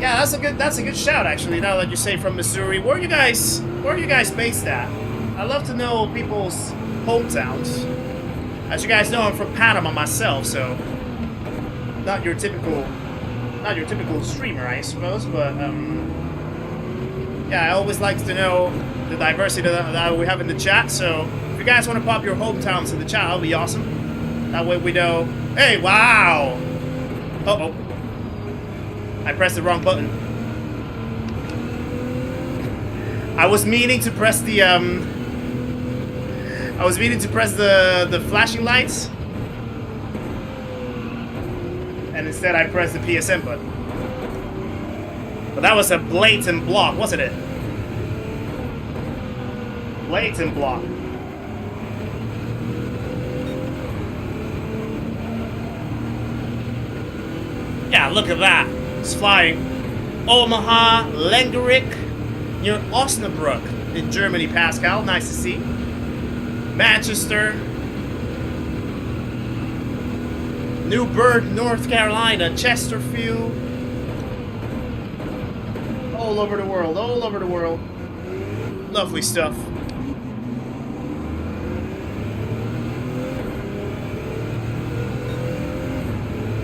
Yeah, that's a good shout, actually. Now that you say from Missouri, where are you guys based at? I love to know people's hometowns. As you guys know, I'm from Panama myself, so not your typical streamer, I suppose. But yeah, I always like to know the diversity that we have in the chat. So if you guys want to pop your hometowns in the chat, that'll be awesome. That way we know. Hey, wow! Uh-oh. I pressed the wrong button. I was meaning to press the the flashing lights. And instead I pressed the PSM button. But that was a blatant block, wasn't it? Blatant block. Yeah, look at that. It's flying. Omaha, Lengerich, near Osnabrück in Germany, Pascal. Nice to see. Manchester. Newburgh, North Carolina. Chesterfield. All over the world, all over the world. Lovely stuff.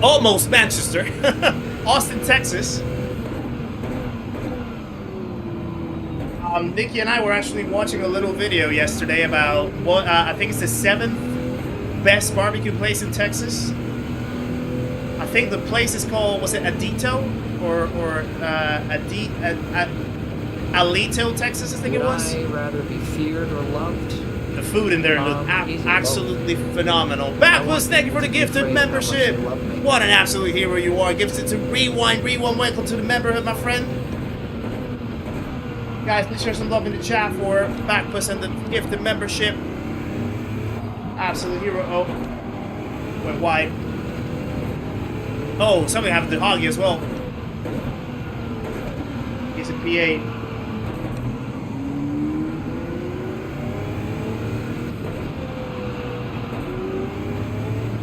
Almost Manchester. Austin, Texas. Nikki and I were actually watching a little video yesterday about what I think it's the 7th best barbecue place in Texas. I think the place is called, was it Adito or Alito, Texas? I think it was. Would I rather be feared or loved? The food in there looked absolutely phenomenal. Backlist, thank you for the gifted membership. What an absolute hero you are. Gifted to Rewind. Welcome to the memberhood, my friend. Guys, please share some love in the chat for Backpuss and the gifted membership. Absolute hero. Oh, went wide. Oh, something happened to Hoggy as well. He's a P8.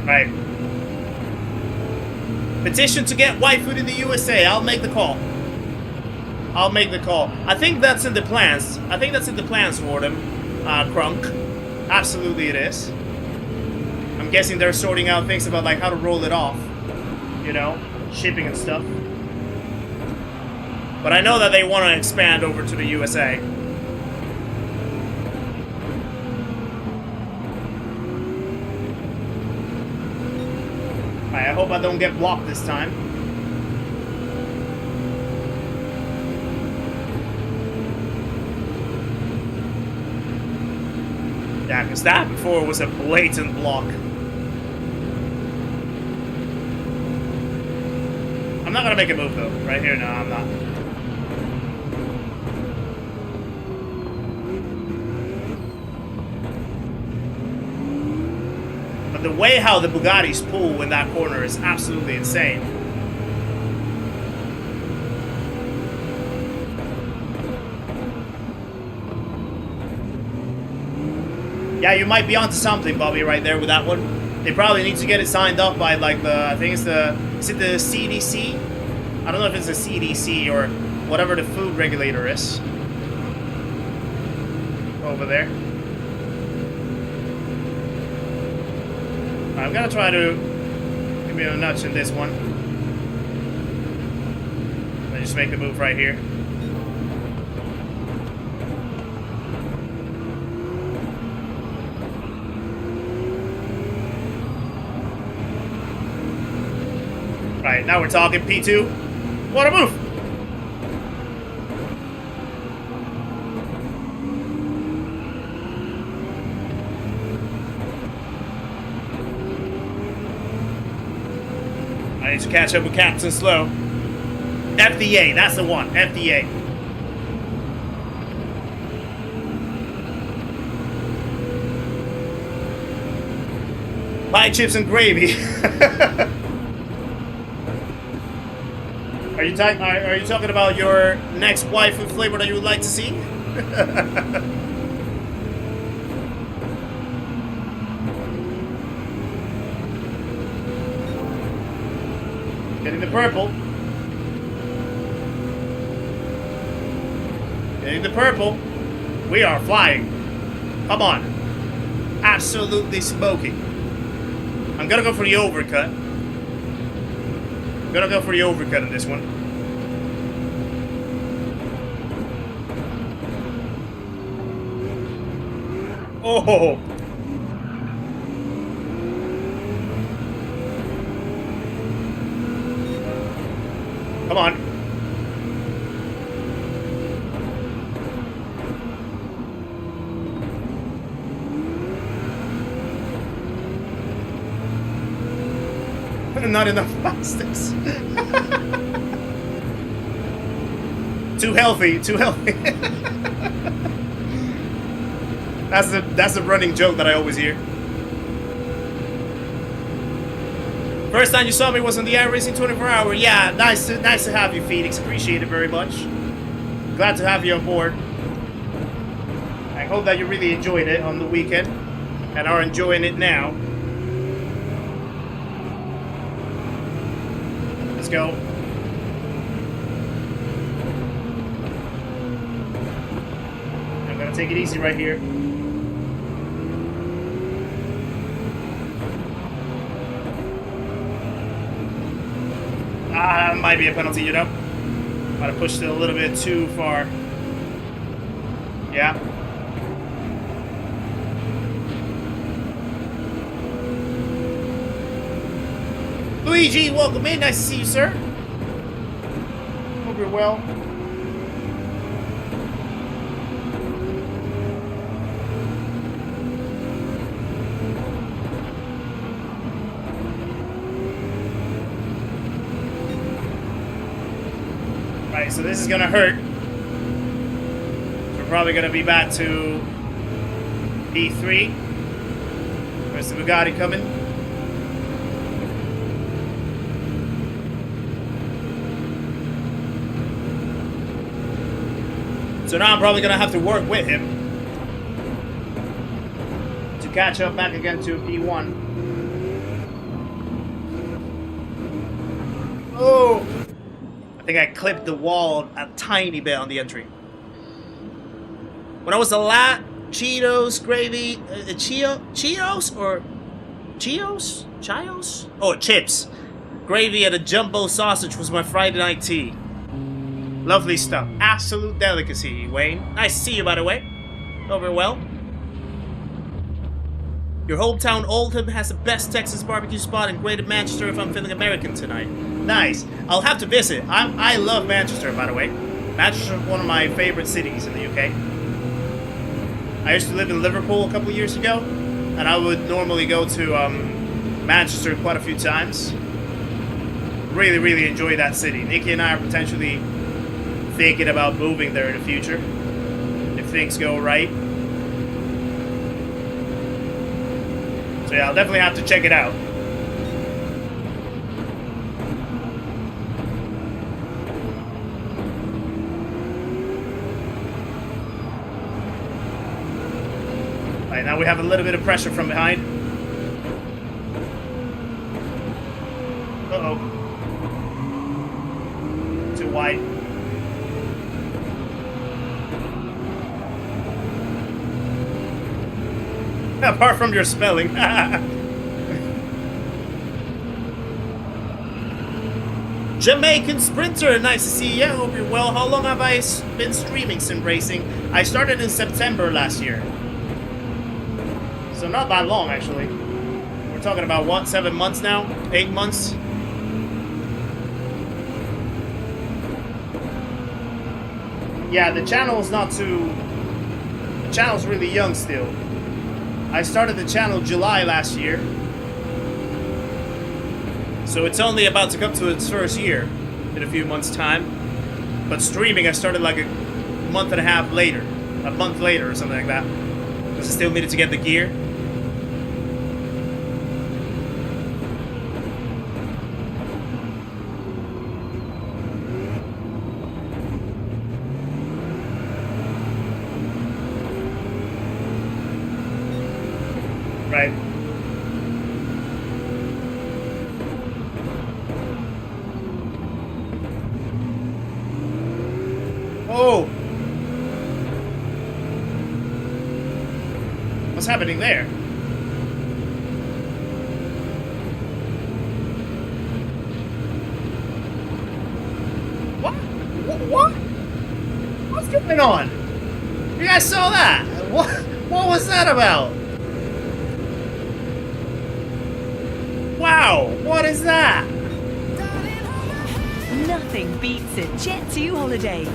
Right. Petition to get white food in the USA. I'll make the call. I'll make the call. I think that's in the plans. I think that's in the plans for them, Crunk. Absolutely it is. I'm guessing they're sorting out things about like how to roll it off. You know, shipping and stuff. But I know that they want to expand over to the USA. I hope I don't get blocked this time. Yeah, because that before was a blatant block. I'm not gonna make a move though. Right here, no, I'm not. But the way how the Bugattis pull in that corner is absolutely insane. Yeah, you might be onto something, Bobby, right there with that one. They probably need to get it signed up by, like, I think it's is it the CDC? I don't know if it's the CDC or whatever the food regulator is. Over there. I'm gonna try to give me a nudge in this one. I just make the move right here. Right, now we're talking P2. What a move! I need to catch up with Captain Slow. FDA, that's the one. FDA. Pie chips and gravy. Are you talking about your next waifu flavor that you would like to see? Getting the purple. Getting the purple. We are flying. Come on. Absolutely smoking. I'm gonna go for the overcut. I'm gonna go for the overcut in this one. Oh! Come on. Not enough plastics. Too healthy, too healthy. That's a running joke that I always hear. First time you saw me was on the iRacing 24-hour. Yeah, nice to have you, Phoenix. Appreciate it very much. Glad to have you on board. I hope that you really enjoyed it on the weekend and are enjoying it now. Let's go. I'm gonna take it easy right here. That might be a penalty, you know. Might have pushed it a little bit too far. Yeah. Luigi, welcome in. Nice to see you, sir. Hope you're well. Right, so this is gonna hurt. We're probably gonna be back to P3. Where's the Bugatti coming? So now I'm probably gonna have to work with him to catch up back again to P1. Oh! I think I clipped the wall a tiny bit on the entry. When I was a lot, Cheetos, gravy, Cheetos or Cheetos? Chios? Oh, chips. Gravy and a jumbo sausage was my Friday night tea. Lovely stuff. Absolute delicacy, Wayne. Nice to see you, by the way. Over well. Your hometown Oldham has the best Texas barbecue spot in Greater Manchester if I'm feeling American tonight. Nice. I'll have to visit. I love Manchester, by the way. Manchester is one of my favorite cities in the UK. I used to live in Liverpool a couple of years ago, and I would normally go to Manchester quite a few times. really, really enjoy that city. Nikki and I are potentially thinking about moving there in the future if things go right. So yeah, I'll definitely have to check it out. Alright, now we have a little bit of pressure from behind. Uh-oh. Too wide. Apart from your spelling. Jamaican Sprinter, nice to see you. Hope you're well. How long have I been streaming sim racing? I started in September last year. So not that long, actually. We're talking about, what, 7 months now? 8 months? Yeah, the channel's not too... The channel's really young still. I started the channel July last year. So it's only about to come to its first year in a few months' time. But streaming, I started like a month and a half later. A month later or something like that. Because I still needed to get the gear. Right. Oh! What's happening there? What? What? What's going on? You guys saw that? What was that about? Wow, what is that? Nothing beats a Jet 2 holiday.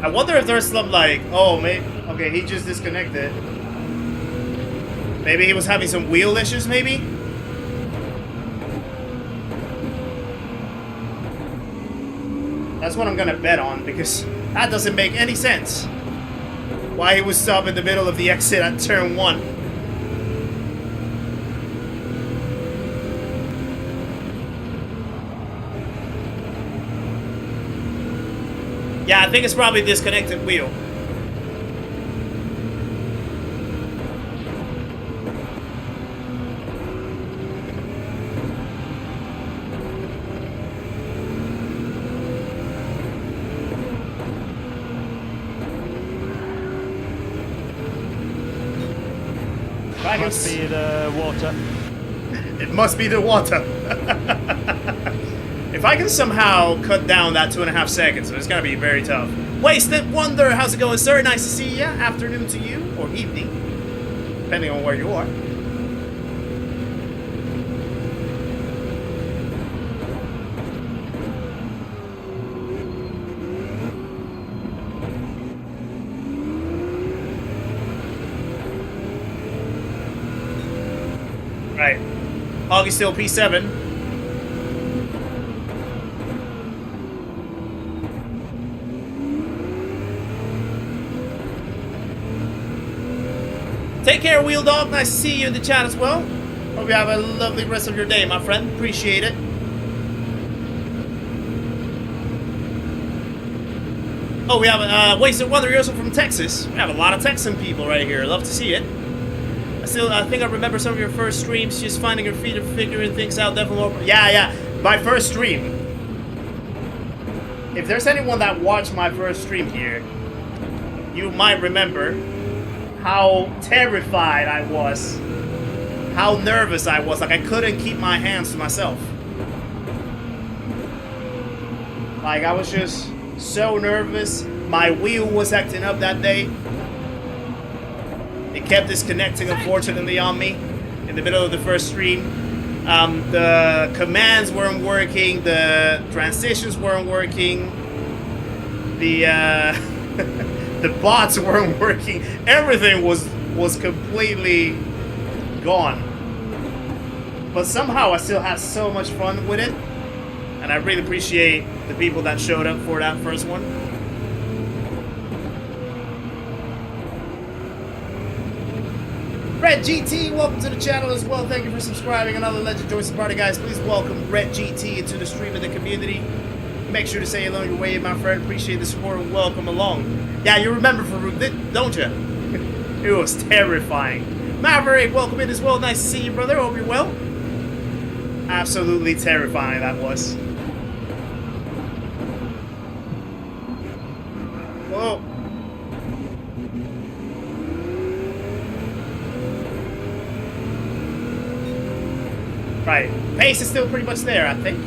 I wonder if there's some like, oh, maybe, okay, he just disconnected. Maybe he was having some wheel issues, maybe? That's what I'm gonna bet on, because that doesn't make any sense. Why he would stop in the middle of the exit at turn 1. Yeah, I think it's probably disconnected wheel. Must be the water. It must be the water. If I can somehow cut down that 2.5 seconds, it's gonna be very tough. Wasted Wonder, how's it going, sir? Nice to see ya. Afternoon to you, or evening, depending on where you are. Right. Hog is still P7. Take care, Wheel Dog. Nice to see you in the chat as well. Hope you have a lovely rest of your day, my friend. Appreciate it. Oh, we have a Wasted Wonder. You're also from Texas. We have a lot of Texan people right here. Love to see it. I think I remember some of your first streams, just finding your feet and figuring things out. Definitely more. Yeah. My first stream. If there's anyone that watched my first stream here, you might remember how terrified I was, how nervous I was. Like, I couldn't keep my hands to myself. Like, I was just so nervous. My wheel was acting up that day. It kept disconnecting, unfortunately, on me in the middle of the first stream. The commands weren't working, the transitions weren't working, the the bots weren't working. Everything was completely gone. But somehow I still had so much fun with it. And I really appreciate the people that showed up for that first one. Red GT, welcome to the channel as well. Thank you for subscribing. Another legend joins the party, guys. Please welcome Red GT into the stream of the community. Make sure to say hello your way, my friend. Appreciate the support and welcome along. Yeah, you remember Farouk, don't you? It was terrifying. Maverick, welcome in as well. Nice to see you, brother. Hope you're well. Absolutely terrifying that was. Whoa. Right, pace is still pretty much there, I think.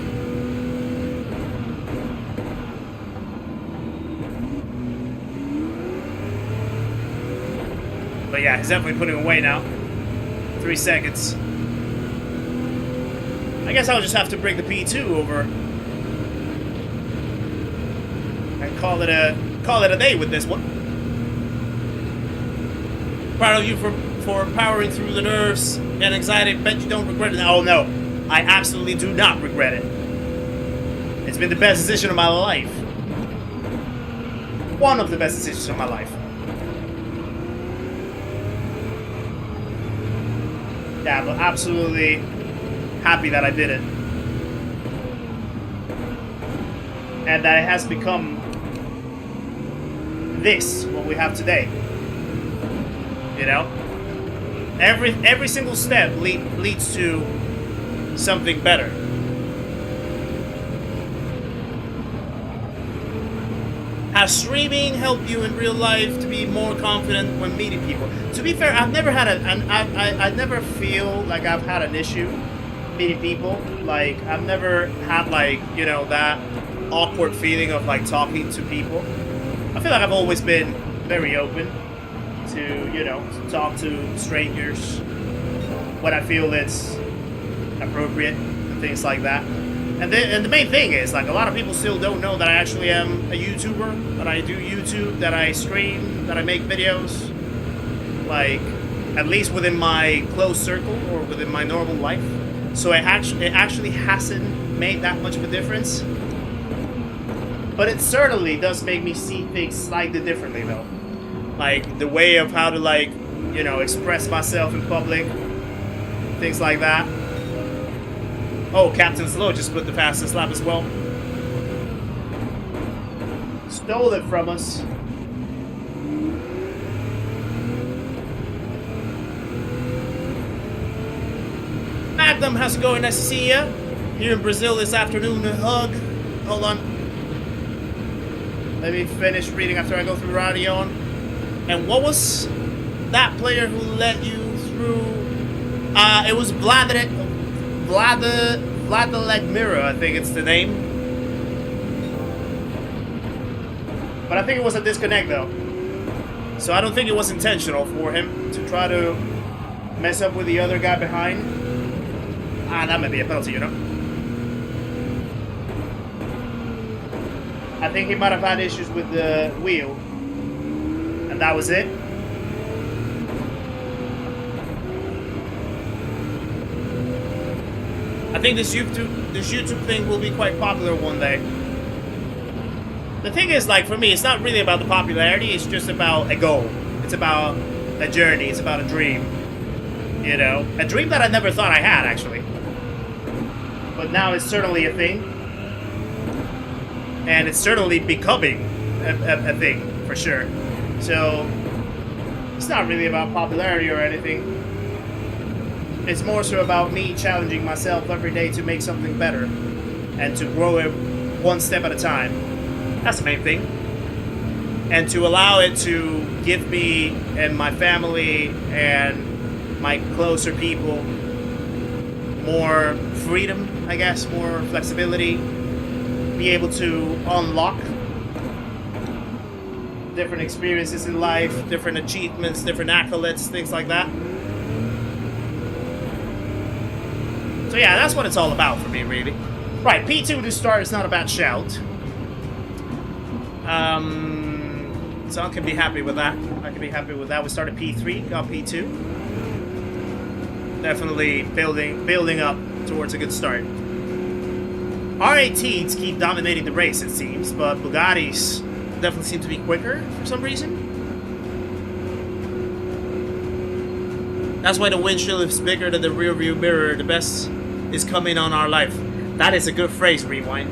But yeah, he's definitely putting away now. 3 seconds. I guess I'll just have to bring the P2 over and call it a day with this one. Proud of you for powering through the nerves and anxiety. Bet you don't regret it. Oh no, I absolutely do not regret it. It's been the best decision of my life. One of the best decisions of my life. Yeah, but absolutely happy that I did it. And that it has become this, what we have today. You know? Every single step leads to something better. Has streaming helped you in real life to be more confident when meeting people? To be fair, I've never had I never feel like I've had an issue meeting people. Like, I've never had, like, you know, that awkward feeling of, like, talking to people. I feel like I've always been very open to, you know, to talk to strangers when I feel it's appropriate and things like that. And the main thing is, like, a lot of people still don't know that I actually am a YouTuber, that I do YouTube, that I stream, that I make videos. Like, at least within my close circle or within my normal life. So it actually hasn't made that much of a difference. But it certainly does make me see things slightly differently, though. Like, the way of how to, like, you know, express myself in public. Things like that. Oh, Captain Slow just put the fastest lap as well. Stole it from us. Magnum, how's it going? Nice to see ya. Here in Brazil this afternoon. A hug. Hold on. Let me finish reading after I go through Radion. And what was that player who let you through? It was Vladimir, I think it's the name. But I think it was a disconnect though. So I don't think it was intentional for him to try to mess up with the other guy behind. That might be a penalty, you know. I think he might have had issues with the wheel. And that was it. I think this YouTube thing will be quite popular one day. The thing is, like, for me, it's not really about the popularity, it's just about a goal. It's about a journey, it's about a dream. You know? A dream that I never thought I had, actually. But now it's certainly a thing. And it's certainly becoming a thing, for sure. So, it's not really about popularity or anything. It's more so about me challenging myself every day to make something better. And to grow it one step at a time. That's the main thing. And to allow it to give me and my family and my closer people more freedom, I guess, more flexibility. Be able to unlock different experiences in life, different achievements, different accolades, things like that. So yeah, that's what it's all about for me, really. Right, P2 to start is not a bad shout. So I can be happy with that. I can be happy with that. We started P3, got P2. Definitely building up towards a good start. R18s keep dominating the race, it seems, but Bugattis definitely seem to be quicker for some reason. That's why the windshield is bigger than the rear view mirror. The best is coming on our life. That is a good phrase, Rewind.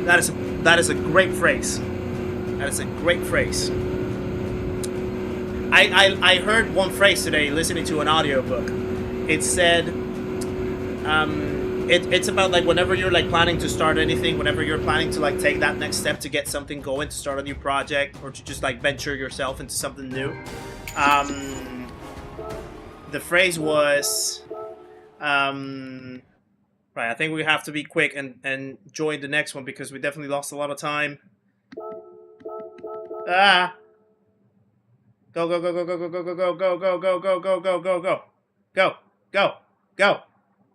That is a great phrase. That is a great phrase. I heard one phrase today listening to an audiobook. It said, it's about like whenever you're like planning to start anything, whenever you're planning to like take that next step to get something going, to start a new project, or to just like venture yourself into something new. The phrase was, right, I think we have to be quick and join the next one because we definitely lost a lot of time. Ah! Go, go, go, go, go, go, go, go, go, go, go, go, go, go, go, go, go. Go, go, go,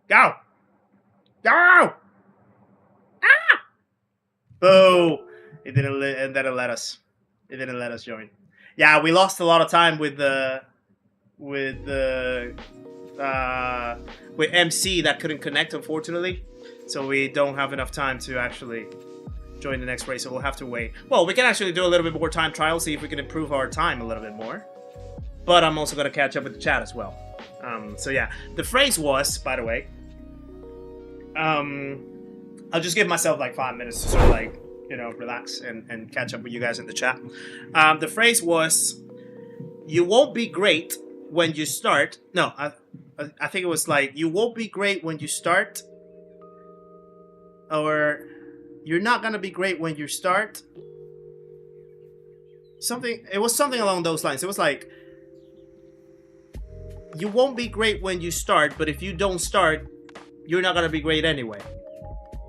go! Go! Ah! Boo! It didn't let us. It didn't let us join. Yeah, we lost a lot of time with MC that couldn't connect, unfortunately. So we don't have enough time to actually join the next race, so we'll have to wait. Well, we can actually do a little bit more time trial, see if we can improve our time a little bit more. But I'm also going to catch up with the chat as well. So yeah, the phrase was, by the way, I'll just give myself like 5 minutes to sort of like, you know, relax and catch up with you guys in the chat. The phrase was, you won't be great when you start. No, I think it was like, you won't be great when you start. Or, you're not going to be great when you start. It was something along those lines. It was like, you won't be great when you start, but if you don't start, you're not going to be great anyway.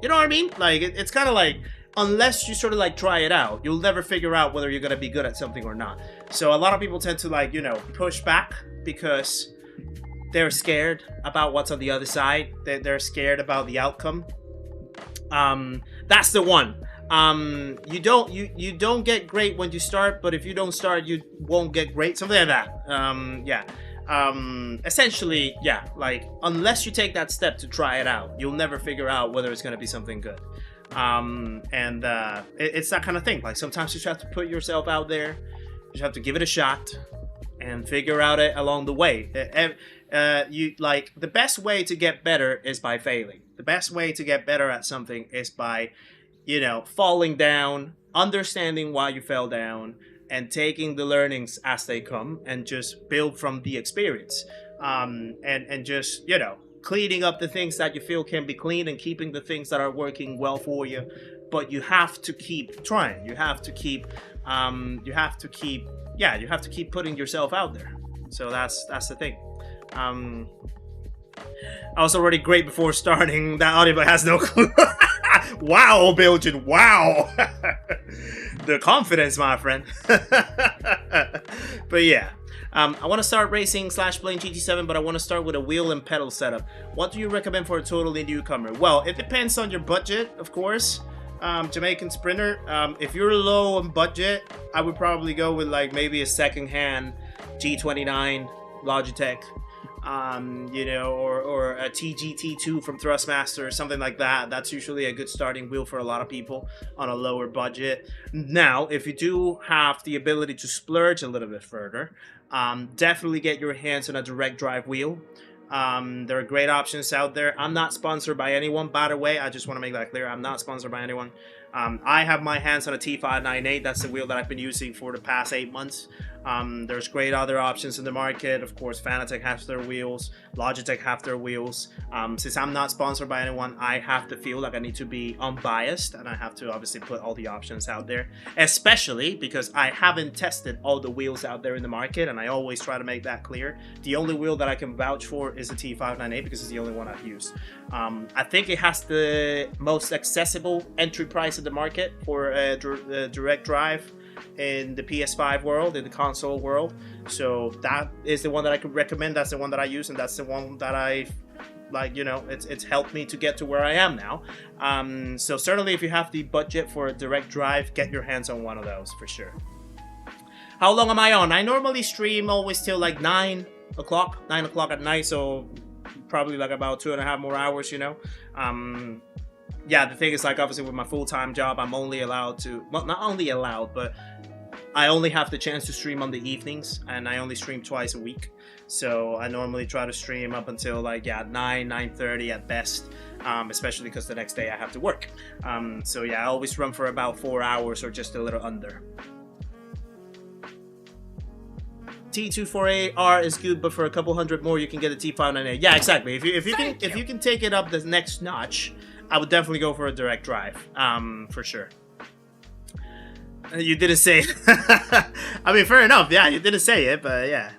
You know what I mean? Like, it's kind of like, unless you sort of like try it out, you'll never figure out whether you're going to be good at something or not. So a lot of people tend to like, you know, push back because they're scared about what's on the other side. They're scared about the outcome. That's the one. You don't get great when you start, but if you don't start, you won't get great. Something like that. Yeah. Essentially, yeah, like, unless you take that step to try it out, you'll never figure out whether it's going to be something good. It's that kind of thing. Like, sometimes you just have to put yourself out there, you just have to give it a shot and figure out it along the way. The best way to get better is by failing. The best way to get better at something is by, you know, falling down, understanding why you fell down, and taking the learnings as they come and just build from the experience. And just, you know, cleaning up the things that you feel can be cleaned and keeping the things that are working well for you. But you have to keep trying. You have to keep putting yourself out there. So that's the thing. I was already great before starting. That audio has no clue. Wow, Belgian, wow. The confidence, my friend. But yeah, I want to start racing / playing GT7, but I want to start with a wheel and pedal setup. What do you recommend for a totally newcomer? Well, it depends on your budget, of course. Jamaican Sprinter, if you're low on budget, I would probably go with like maybe a second-hand G29 Logitech. You know, or a TGT2 from Thrustmaster or something like that. That's usually a good starting wheel for a lot of people on a lower budget. Now, if you do have the ability to splurge a little bit further, definitely get your hands on a direct drive wheel. There are great options out there. I'm not sponsored by anyone, by the way. I just want to make that clear. I'm not sponsored by anyone. I have my hands on a T598. That's the wheel that I've been using for the past 8 months. There's great other options in the market. Of course, Fanatec has their wheels, Logitech have their wheels. Since I'm not sponsored by anyone, I have to feel like I need to be unbiased, and I have to obviously put all the options out there, especially because I haven't tested all the wheels out there in the market, and I always try to make that clear. The only wheel that I can vouch for is the T598 because it's the only one I've used. I think it has the most accessible entry price in the market for a direct drive in the PS5 world, in the console world. So that is the one that I could recommend. That's the one that I use, and that's the one that I like, you know, it's helped me to get to where I am now. So certainly if you have the budget for a direct drive, get your hands on one of those for sure. How long am I on? I normally stream always till like 9 o'clock at night, so probably like about 2.5 more hours, you know. Yeah, the thing is, like, obviously with my full-time job, I'm only allowed to, well, not only allowed, but I only have the chance to stream on the evenings, and I only stream twice a week. So I normally try to stream up until like, yeah, 9:30 at best, especially because the next day I have to work. So yeah, I always run for about 4 hours or just a little under. T248R is good, but for a couple hundred more, you can get a T598. Yeah, exactly. If you can take it up the next notch, I would definitely go for a direct drive, for sure. You didn't say it. I mean, fair enough. Yeah, you didn't say it, but yeah.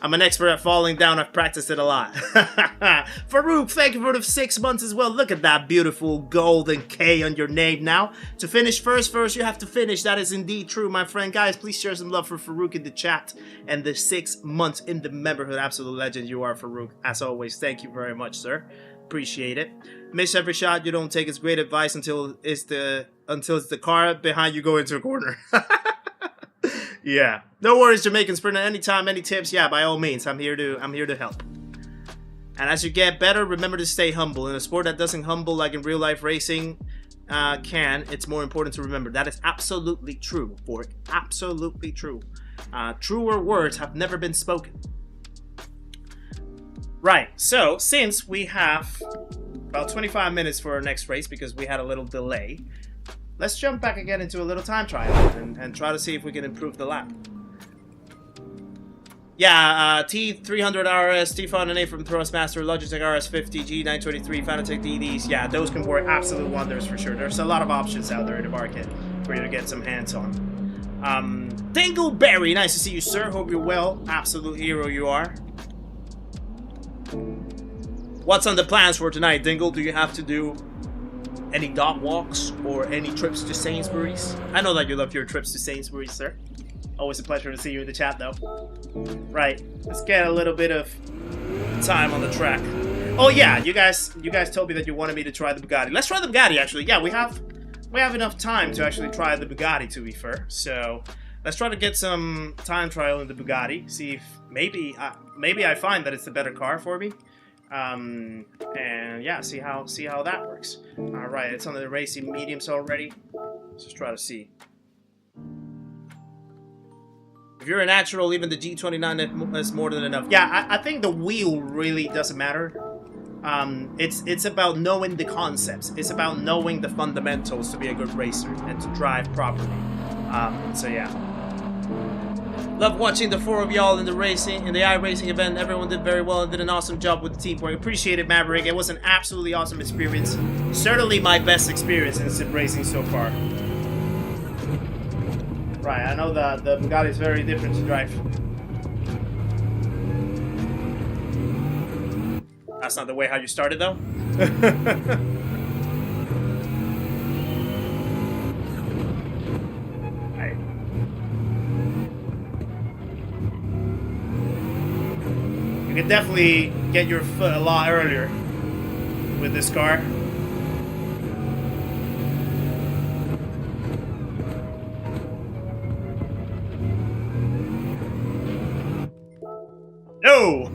I'm an expert at falling down. I've practiced it a lot. Farouk, thank you for the 6 months as well. Look at that beautiful golden K on your name now. To finish first, you have to finish. That is indeed true, my friend. Guys, please share some love for Farouk in the chat. And the 6 months in the memberhood. Absolute legend you are, Farouk. As always, thank you very much, sir. Appreciate it. Miss every shot you don't take is great advice until it's the car behind you go into a corner. Yeah. No worries, Jamaican Sprinter. Anytime, any tips, yeah, by all means. I'm here to help. And as you get better, remember to stay humble. In a sport that doesn't humble like in real life racing it's more important to remember. That is absolutely true, Borg. Absolutely true. Truer words have never been spoken. Right, so since we have about 25 minutes for our next race because we had a little delay, let's jump back again into a little time trial and try to see if we can improve the lap. Yeah, T300RS, T508 from Thrustmaster, Logitech RS50, G923, Fanatec DDs. Yeah, those can work absolute wonders for sure. There's a lot of options out there in the market for you to get some hands on. Dingleberry, nice to see you, sir. Hope you're well. Absolute hero you are. What's on the plans for tonight, Dingle? Do you have to do any dog walks or any trips to Sainsbury's? I know that you love your trips to Sainsbury's, sir. Always a pleasure to see you in the chat, though. Right, let's get a little bit of time on the track. Oh yeah, you guys told me that you wanted me to try the Bugatti. Let's try the Bugatti, actually. Yeah, we have enough time to actually try the Bugatti, to be fair. So let's try to get some time trial in the Bugatti. See if maybe I find that it's the better car for me. And yeah, see how that works. All right, it's on the racing mediums already. Let's just try to see. If you're a natural, even the G29 is more than enough. Yeah, I think the wheel really doesn't matter. It's about knowing the concepts. It's about knowing the fundamentals to be a good racer and to drive properly. So yeah. Love watching the 4 of y'all in the iRacing event. Everyone did very well and did an awesome job with the teamwork. Appreciate it, Maverick. It was an absolutely awesome experience. Certainly my best experience in sim racing so far. Right, I know that the Bugatti is very different to drive. That's not the way how you started, though. Right. You can definitely get your foot a lot earlier with this car. No!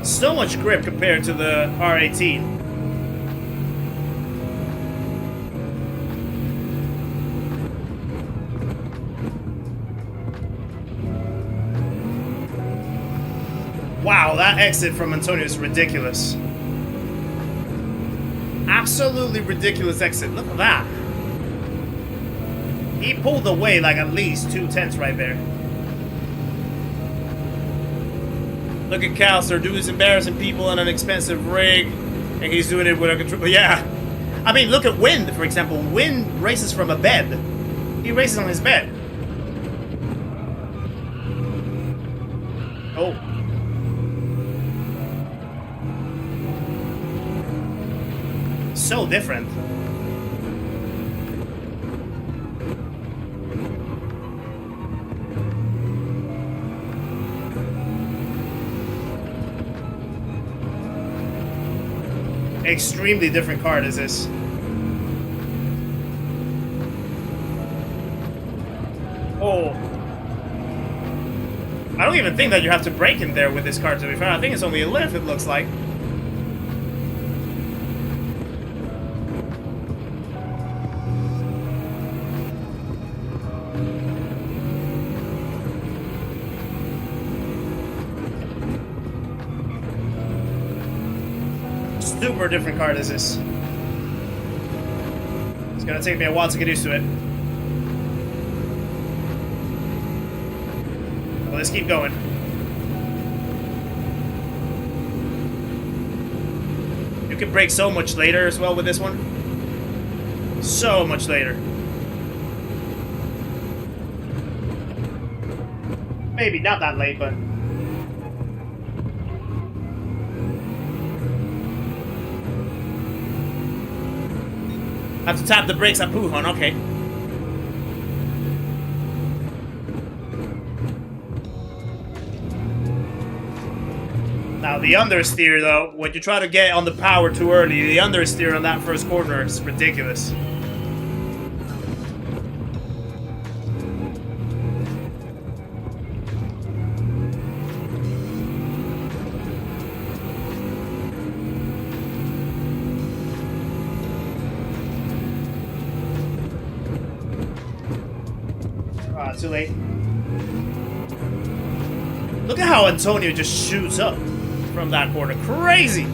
So much grip compared to the R18. Wow, that exit from Antonio is ridiculous. Absolutely ridiculous exit. Look at that. He pulled away like at least 2 tenths right there. Look at Calcer, dude is embarrassing people on an expensive rig, and he's doing it with a control. Yeah. I mean, look at Wind, for example. Wind races from a bed. He races on his bed. Oh. So different. Extremely different car this is. I don't even think that you have to brake in there with this car, to be fair. I think it's only a lift, it looks like. Super different car this is. It's gonna take me a while to get used to it. But let's keep going. You can brake so much later as well with this one. So much later. Maybe not that late, but... I have to tap the brakes at Pujon, okay. Now the understeer though, when you try to get on the power too early, the understeer on that first corner is ridiculous. Too late. Look at how Antonio just shoots up from that corner. Crazy!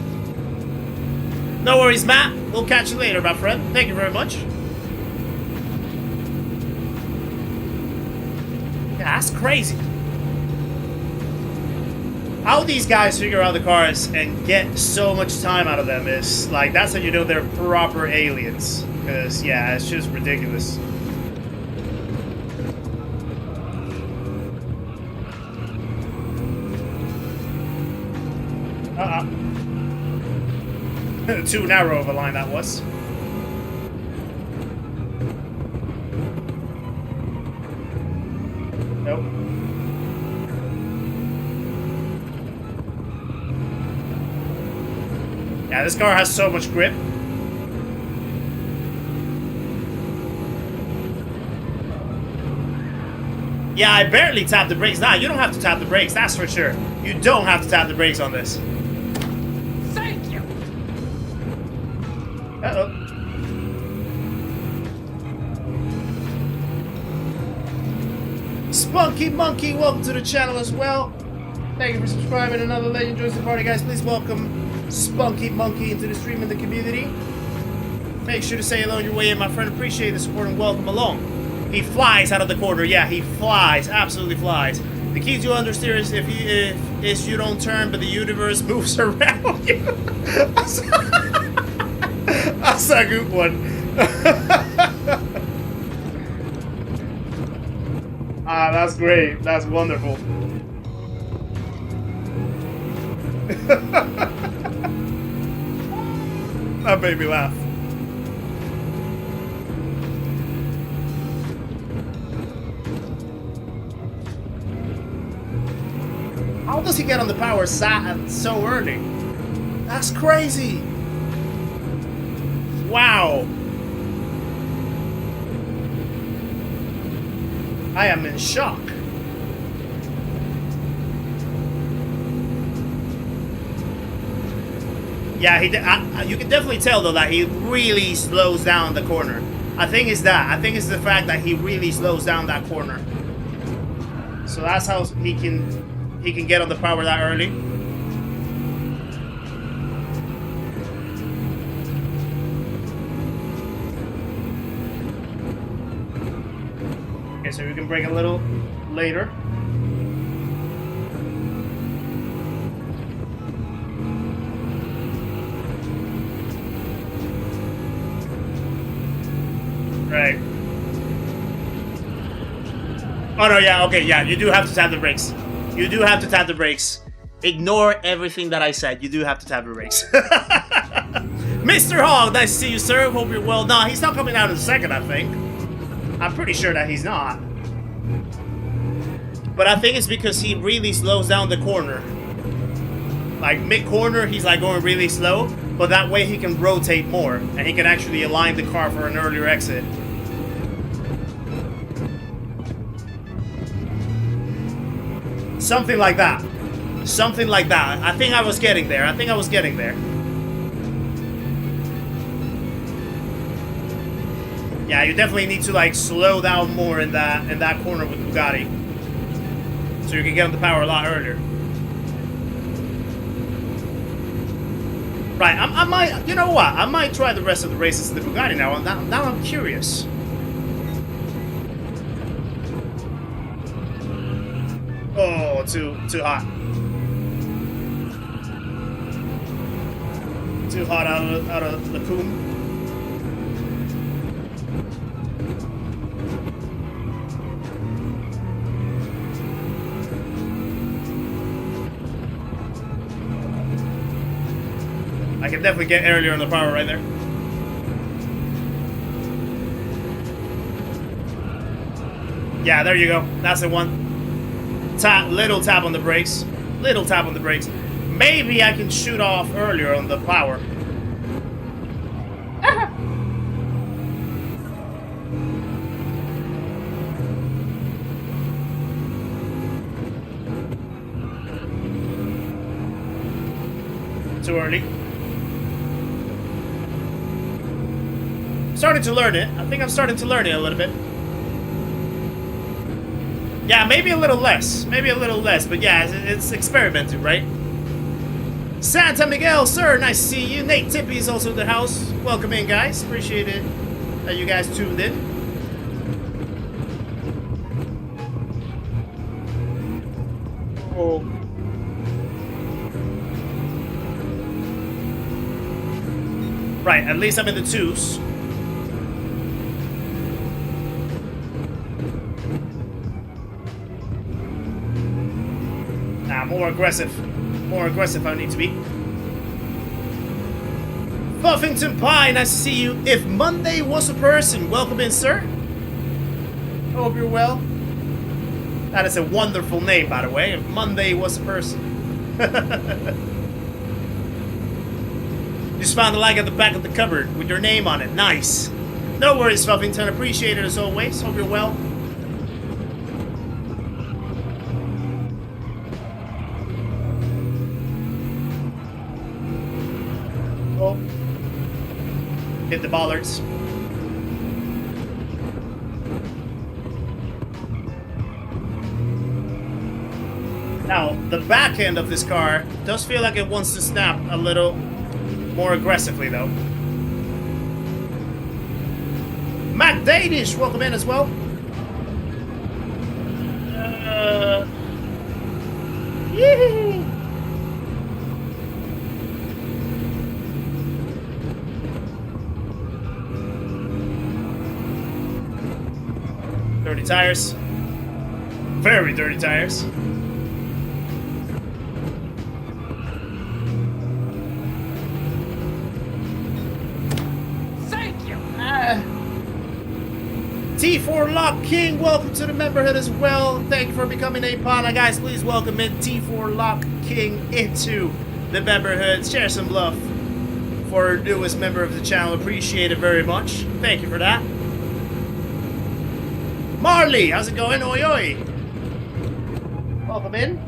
No worries, Matt. We'll catch you later, my friend. Thank you very much. Yeah, that's crazy. How these guys figure out the cars and get so much time out of them is, like, that's how you know they're proper aliens. Because, yeah, it's just ridiculous. Too narrow of a line that was. Nope. Yeah, this car has so much grip. Yeah, I barely tapped the brakes. Nah, you don't have to tap the brakes, that's for sure. You don't have to tap the brakes on this. Uh-oh. Spunky Monkey, welcome to the channel as well. Thank you for subscribing. Another legend joins the party, guys. Please welcome Spunky Monkey into the stream and the community. Make sure to say hello on your way in, my friend. Appreciate the support and welcome along. He flies out of the corner. Yeah, he flies. Absolutely flies. The key to understeer is if you don't turn, but the universe moves around you. That's a good one. Ah, that's great. That's wonderful. That made me laugh. How does he get on the power so early? That's crazy. Wow. I am in shock. Yeah, you can definitely tell though that he really slows down the corner. I think it's that. I think it's the fact that he really slows down that corner. So that's how he can get on the power that early. Okay, so we can brake a little later. Right. Oh no, yeah, okay, yeah, you do have to tap the brakes. You do have to tap the brakes. Ignore everything that I said. You do have to tap the brakes. Mr. Hogg, nice to see you, sir. Hope you're well. Nah, he's not coming out in a second, I think. I'm pretty sure that he's not. But I think it's because he really slows down the corner. Like, mid-corner, he's like going really slow. But that way he can rotate more. And he can actually align the car for an earlier exit. Something like that. Something like that. I think I was getting there. I think I was getting there. Yeah, you definitely need to like slow down more in that corner with Bugatti, so you can get on the power a lot earlier. Right, I might, you know what? I might try the rest of the races in the Bugatti now. Now I'm curious. Oh, too hot. Too hot out of the poom. I can definitely get earlier on the power right there. Yeah, there you go. That's the one. Little tap on the brakes. Little tap on the brakes. Maybe I can shoot off earlier on the power. Too early. Starting to learn it. I think I'm starting to learn it a little bit. Yeah, maybe a little less. Maybe a little less. But yeah, it's experimenting, right? Santa Miguel, sir. Nice to see you. Nate Tippy is also in the house. Welcome in, guys. Appreciate it that you guys tuned in. Oh. Right, at least I'm in the twos. More aggressive. More aggressive I need to be. Buffington Pie, nice to see you. If Monday was a person, welcome in, sir. Hope you're well. That is a wonderful name, by the way. If Monday was a person. Just found a like at the back of the cupboard with your name on it. Nice. No worries, Buffington. Appreciate it as always. Hope you're well. Hit the bollards. Now, the back end of this car does feel like it wants to snap a little more aggressively, though. Mac Danish, welcome in as well. Yee! 30 tires. Very dirty tires. Thank you. T4 Lock King, welcome to the memberhood as well. Thank you for becoming a partner. Guys, please welcome in T4 Lock King into the memberhood. Share some love for our newest member of the channel. Appreciate it very much. Thank you for that. Marley, how's it going? Oi, oi. Welcome in.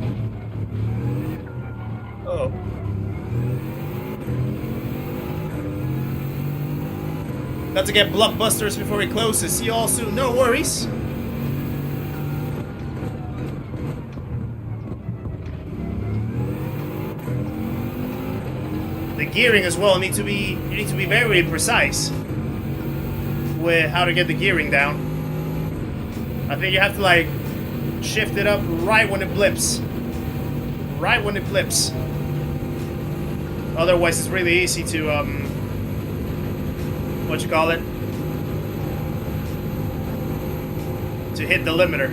Oh. Got to get blockbusters before he closes. See you all soon. No worries. The gearing as well you need to be very precise with how to get the gearing down. I think you have to like shift it up right when it blips. Right when it blips. Otherwise it's really easy to what you call it? To hit the limiter.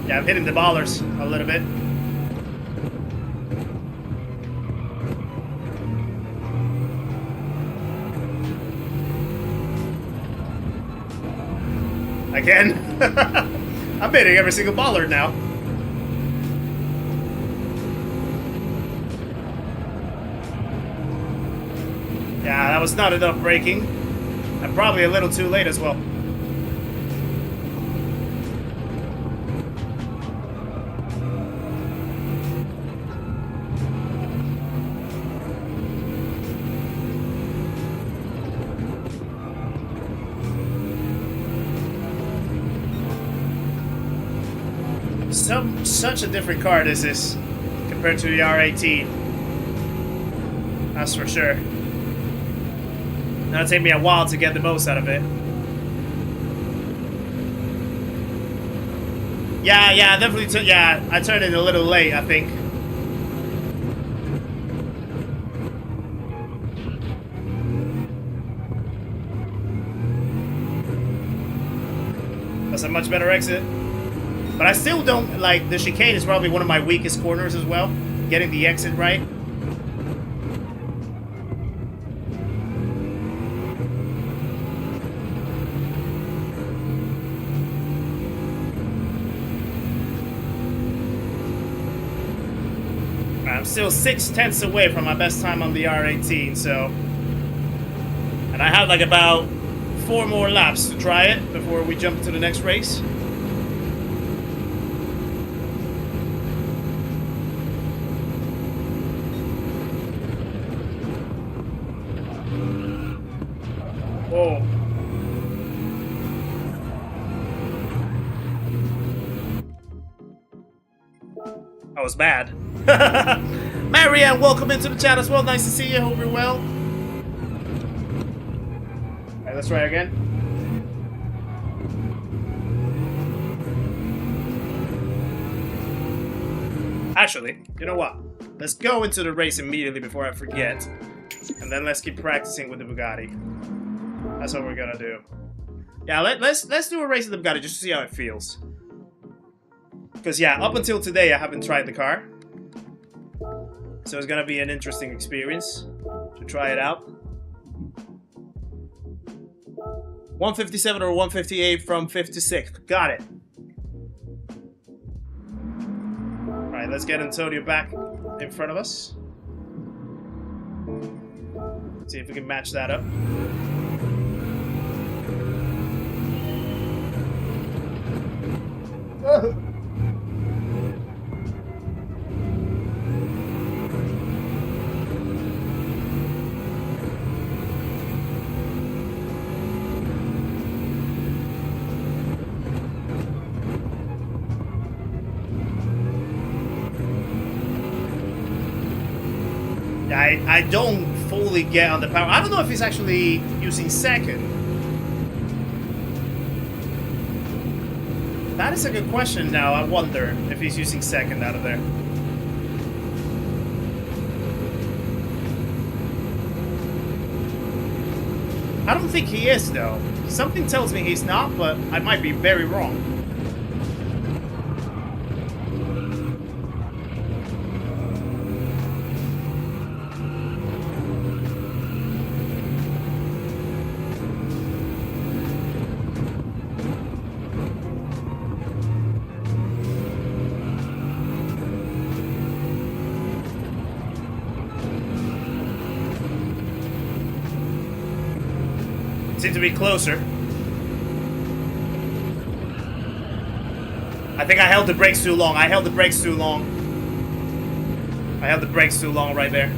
Yeah, I'm hitting the ballers a little bit. Again? I'm hitting every single baller now. Yeah, that was not enough braking. And probably a little too late as well. Such a different car this is compared to the R18. That's for sure. It'll take me a while to get the most out of it. Yeah, definitely. Yeah, I turned it a little late, I think. That's a much better exit. But I still don't, like, the chicane is probably one of my weakest corners as well. Getting the exit right. I'm still 6/10 away from my best time on the R18, so... And I have, like, about 4 more laps to try it before we jump to the next race. Whoa. That was bad. Marianne, welcome into the chat as well. Nice to see you. Hope you're well. Alright, let's try again. Actually, you know what? Let's go into the race immediately before I forget. And then let's keep practicing with the Bugatti. That's what we're gonna do. Yeah, let's do a race with the Bugatti just to see how it feels. Because yeah, up until today I haven't tried the car. So it's gonna be an interesting experience to try it out. 157 or 158 from 56. Got it. Alright, let's get Antonio back in front of us. See if we can match that up. I don't fully get on the power. I don't know if he's actually using second. That is a good question now. I wonder if he's using second out of there. I don't think he is, though. Something tells me he's not, but I might be very wrong. Seem to be closer. I think I held the brakes too long. I held the brakes too long right there.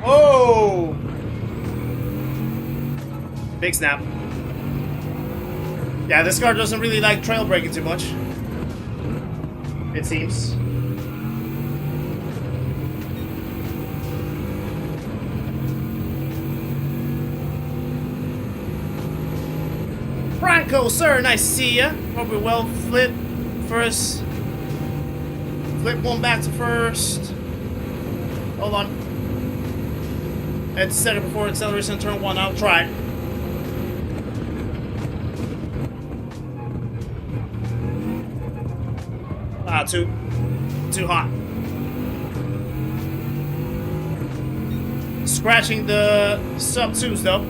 Oh! Big snap. Yeah, this car doesn't really like trail braking too much. It seems. CORSAIR, nice to see ya. Hope you're well. Flip first. Flip one back to first. Hold on. Head set it before acceleration, turn one out. Try it. Ah, too hot. Scratching the sub 2s though.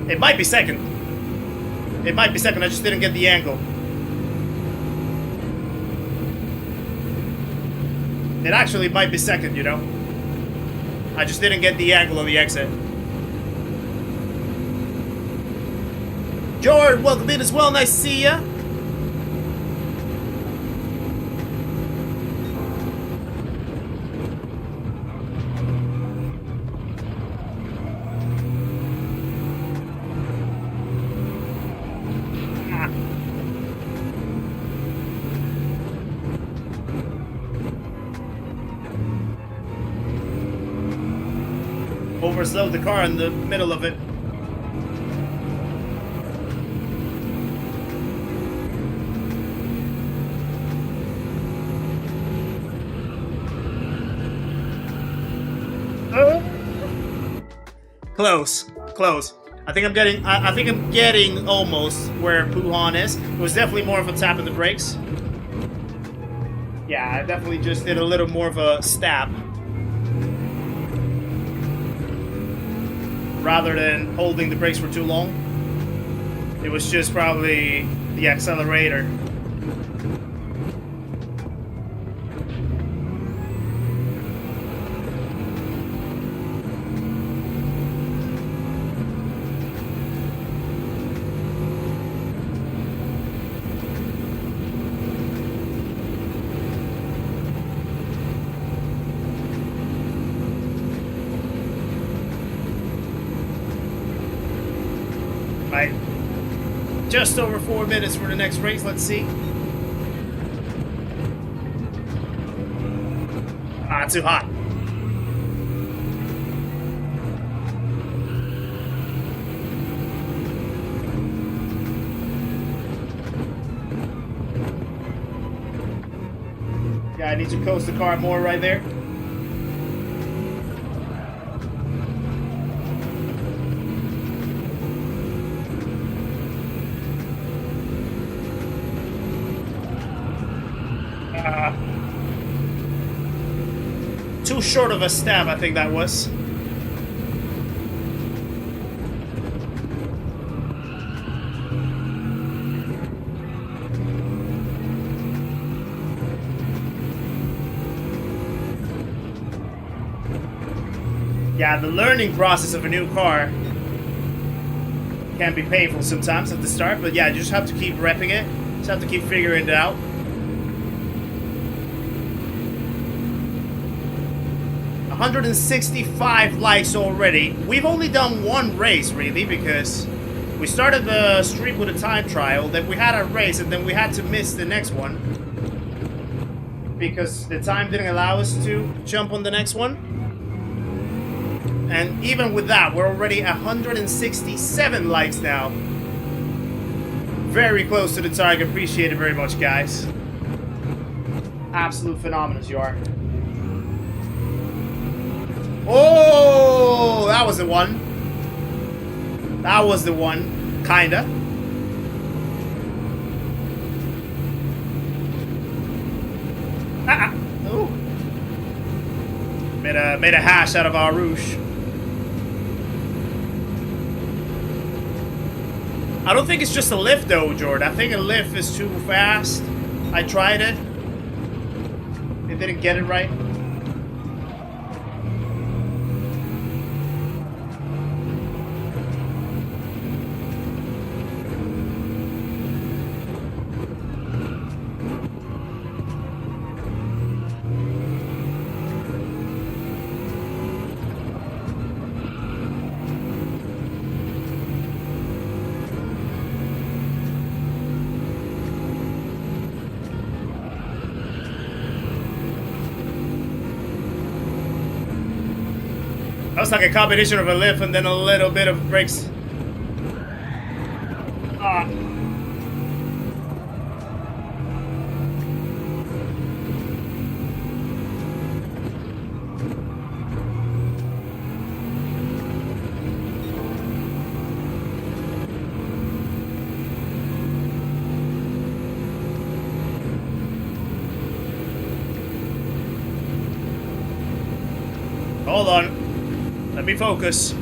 It might be second. It might be second, I just didn't get the angle. It actually might be second, you know? I just didn't get the angle on the exit. George, welcome in as well. Nice to see ya. Overslowed the car in the middle of it. Close. I think I'm getting almost where Puhan is. It was definitely more of a tap in the brakes. Yeah, I definitely just did a little more of a stab. Rather than holding the brakes for too long. It was just probably the accelerator. Just over 4 minutes for the next race. Let's see. Ah, too hot. Yeah, I need to coast the car more right there. Too short of a stab, I think that was. Yeah, the learning process of a new car can be painful sometimes at the start, but yeah, you just have to keep repping it. Just have to keep figuring it out. $165 likes already. We've only done one race, really, because we started the stream with a time trial, then we had a race, and then we had to miss the next one because the time didn't allow us to jump on the next one. And even with that, we're already 167 likes now. Very close to the target. Appreciate it very much, guys. Absolute phenomenals you are. Oh, that was the one. That was the one, kinda. Oh. Made a hash out of AORUS. I don't think it's just a lift though, Jordan. I think a lift is too fast. I tried it. It didn't get it right. That was like a combination of a lift and then a little bit of brakes. Ah. Hold on. Let me focus.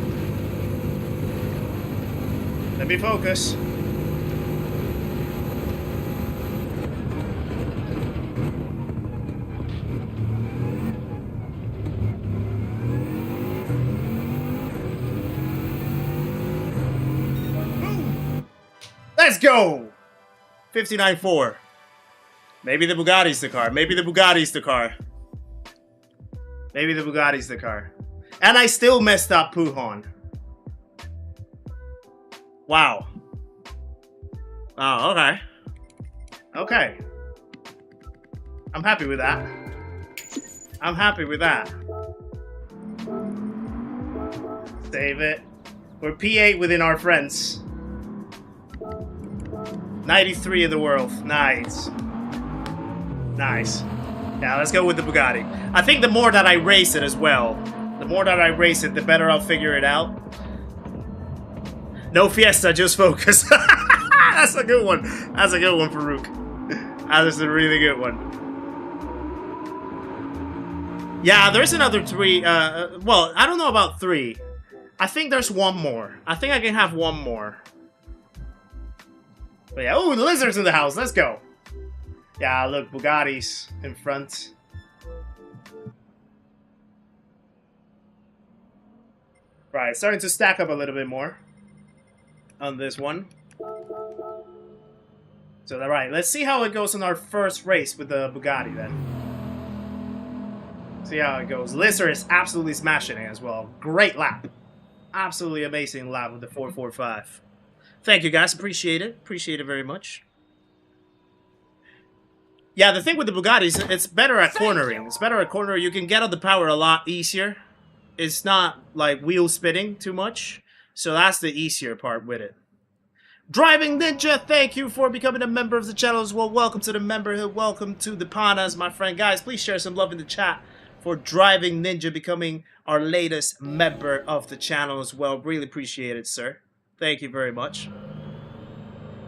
Let me focus. Let's go! 59.4. Maybe the Bugatti's the car. Maybe the Bugatti's the car. Maybe the Bugatti's the car. And I still messed up Pujon. Wow. Oh, okay. Okay. I'm happy with that. I'm happy with that. Save it. We're P8 within our friends. 93 in the world. Nice. Nice. Yeah, let's go with the Bugatti. I think the more that I race it as well, the more that I race it, the better I'll figure it out. No Fiesta, just Focus. That's a good one. That's a good one, Farouk. That is a really good one. Yeah, there's another 3. Well, I don't know about 3. I think there's one more. I think I can have one more. But yeah, oh, the Lizard's in the house. Let's go. Yeah, look, Bugatti's in front. Right, starting to stack up a little bit more on this one. So, alright, let's see how it goes in our first race with the Bugatti then. See how it goes. Lizard is absolutely smashing it as well. Great lap. Absolutely amazing lap with the 445. Thank you guys, appreciate it. Appreciate it very much. Yeah, the thing with the Bugatti is it's better at cornering. It's better at cornering. You can get out the power a lot easier. It's not like wheel spinning too much. So that's the easier part with it. Driving Ninja, thank you for becoming a member of the channel as well. Welcome to the memberhood. Welcome to the Panas, my friend. Guys, please share some love in the chat for Driving Ninja becoming our latest member of the channel as well. Really appreciate it, sir. Thank you very much.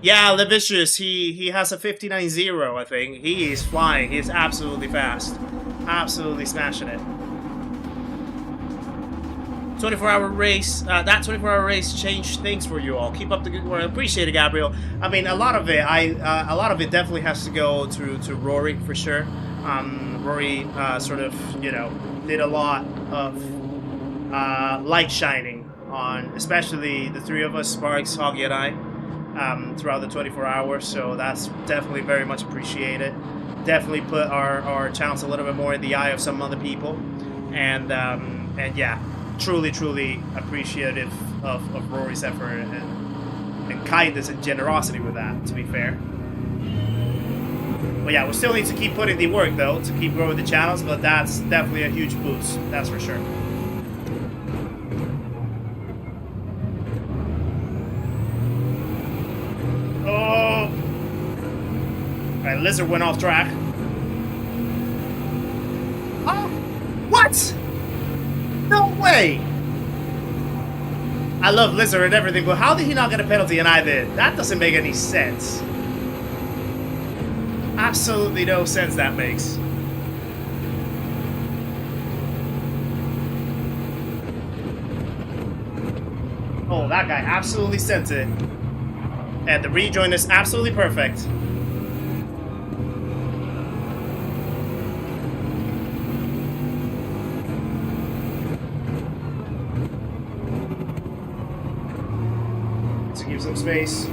Yeah, Levicious, he has a 59.0, I think. He is flying. He is absolutely fast. Absolutely smashing it. 24-hour race. That 24-hour race changed things for you all. Keep up the good work. I appreciate it, Gabriel. I mean, a lot of it definitely has to go to Rory for sure. Rory sort of, you know, did a lot of light shining on, especially the three of us, Sparks, Hoggy, and I, throughout the 24 hours. So that's definitely very much appreciated. Definitely put our channels a little bit more in the eye of some other people, and yeah. Truly appreciative of Rory's effort and kindness and generosity with that, to be fair. But yeah, we still need to keep putting the work, though, to keep growing the channels, but that's definitely a huge boost, that's for sure. Oh! Alright, Lizard went off track. Oh! What?! No way! I love Lizard and everything, but how did he not get a penalty and I did? That doesn't make any sense. Absolutely no sense that makes. Oh, that guy absolutely sent it. And the rejoin is absolutely perfect. Give some space.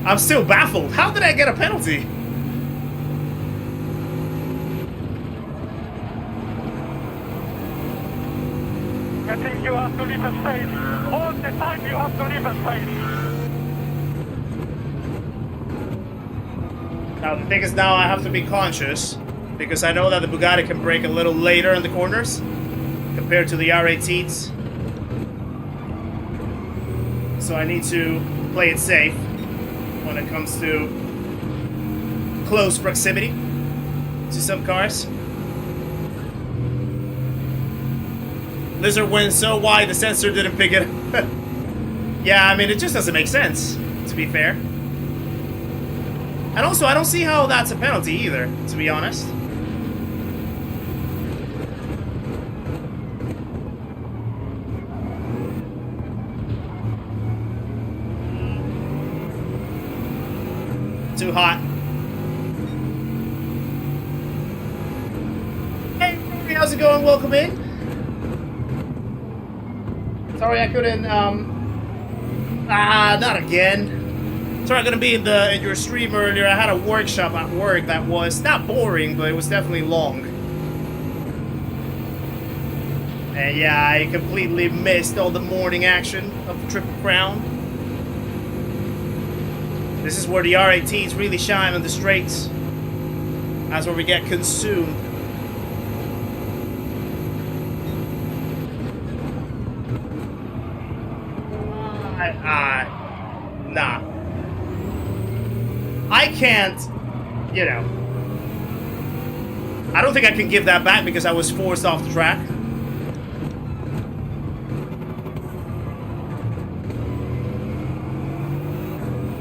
I'm still baffled. How did I get a penalty? I think you have to leave a space. All the time you have to leave a space. Now the thing is, now I have to be conscious, because I know that the Bugatti can brake a little later in the corners compared to the R18s. So I need to play it safe when it comes to close proximity to some cars. Lizard went so wide the sensor didn't pick it up. Yeah, I mean, it just doesn't make sense, to be fair. And also, I don't see how that's a penalty either, to be honest. Too hot. Hey, how's it going? Welcome in. Sorry I couldn't, not again. Sorry I couldn't be in your stream earlier. I had a workshop at work that was not boring, but it was definitely long. And yeah, I completely missed all the morning action of the Triple Crown. This is where the R18s really shine on the straights. That's where we get consumed. Nah. I can't, you know. I don't think I can give that back because I was forced off the track.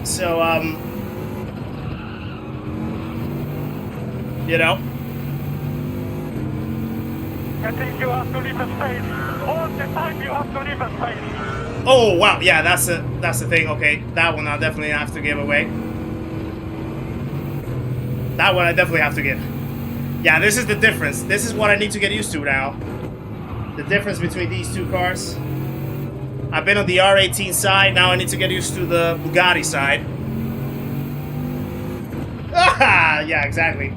So, you know. I think you have to leave a space. All the time you have to leave a space. Oh wow, yeah, that's the thing. Okay, that one I definitely have to give away. That one I definitely have to give. Yeah, this is the difference. This is what I need to get used to now. The difference between these two cars. I've been on the R18 side, now I need to get used to the Bugatti side. Ah, yeah, exactly.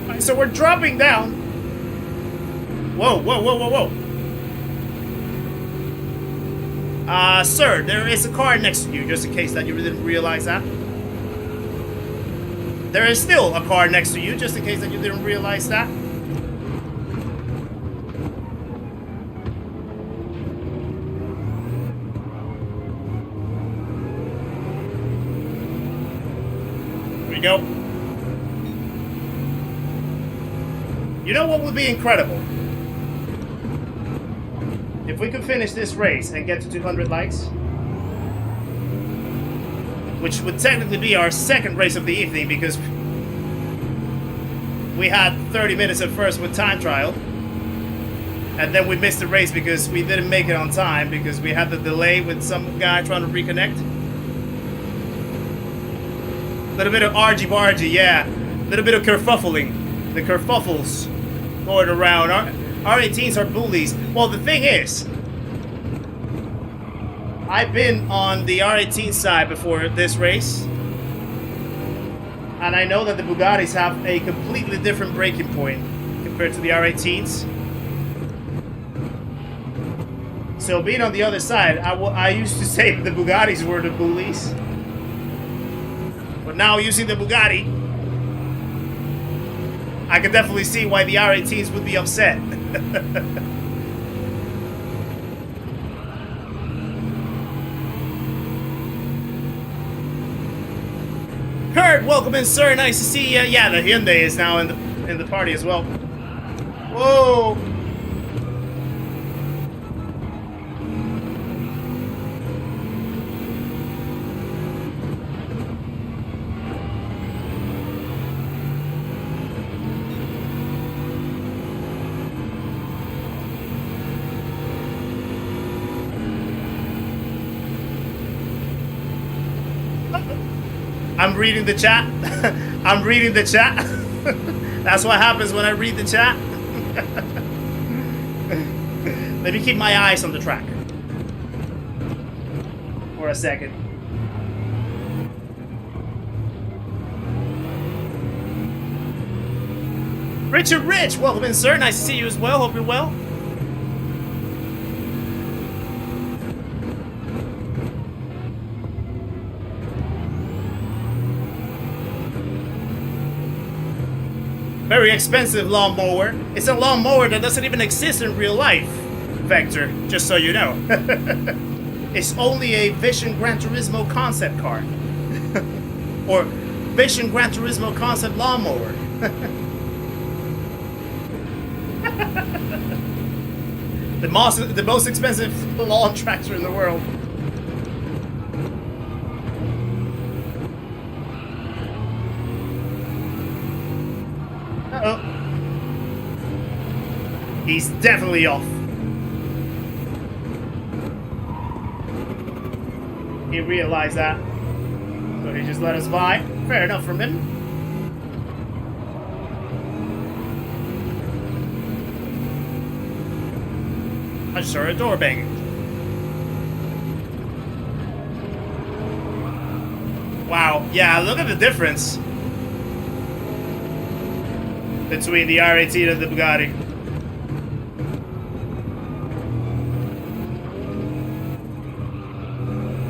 Alright, so we're dropping down. Whoa, whoa, whoa, whoa, whoa. Sir, there is a car next to you, just in case that you didn't realize that. There is still a car next to you, just in case that you didn't realize that. Here we go. You know what would be incredible? If we could finish this race and get to 200 likes, which would technically be our second race of the evening because we had 30 minutes at first with time trial, and then we missed the race because we didn't make it on time because we had the delay with some guy trying to reconnect. A little bit of argy-bargy, yeah. A little bit of kerfuffling. The kerfuffles going around. R18s are bullies. Well, the thing is, I've been on the R18 side before this race, and I know that the Bugattis have a completely different braking point compared to the R18s. So being on the other side, I used to say that the Bugattis were the bullies, but now using the Bugatti, I can definitely see why the R18s would be upset. Kurt, welcome in, sir. Nice to see you. Yeah, the Hyundai is now in the party as well. Whoa! I'm reading the chat. I'm reading the chat. That's what happens when I read the chat. Let me keep my eyes on the track for a second. Richard Rich, welcome in, sir. Nice to see you as well. Hope you're well. Very expensive lawnmower. It's a lawnmower that doesn't even exist in real life, Vector, just so you know. It's only a Vision Gran Turismo concept car. Or Vision Gran Turismo concept lawnmower. The most expensive lawn tractor in the world. Uh-oh. He's definitely off. He realized that. So he just let us by. Fair enough from him. I just heard a door banging. Wow, yeah, look at the difference between the R18 and the Bugatti.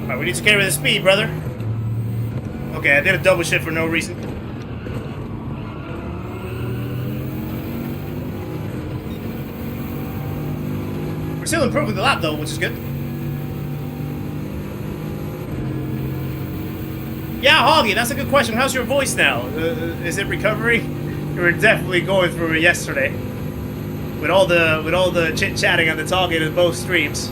Alright, we need to carry the speed, brother. Okay, I did a double shift for no reason. We're still improving the lap though, which is good. Yeah, Hoggy, that's a good question. How's your voice now? Is it recovering? You were definitely going through it yesterday, with all the chit chatting and the talking in both streams.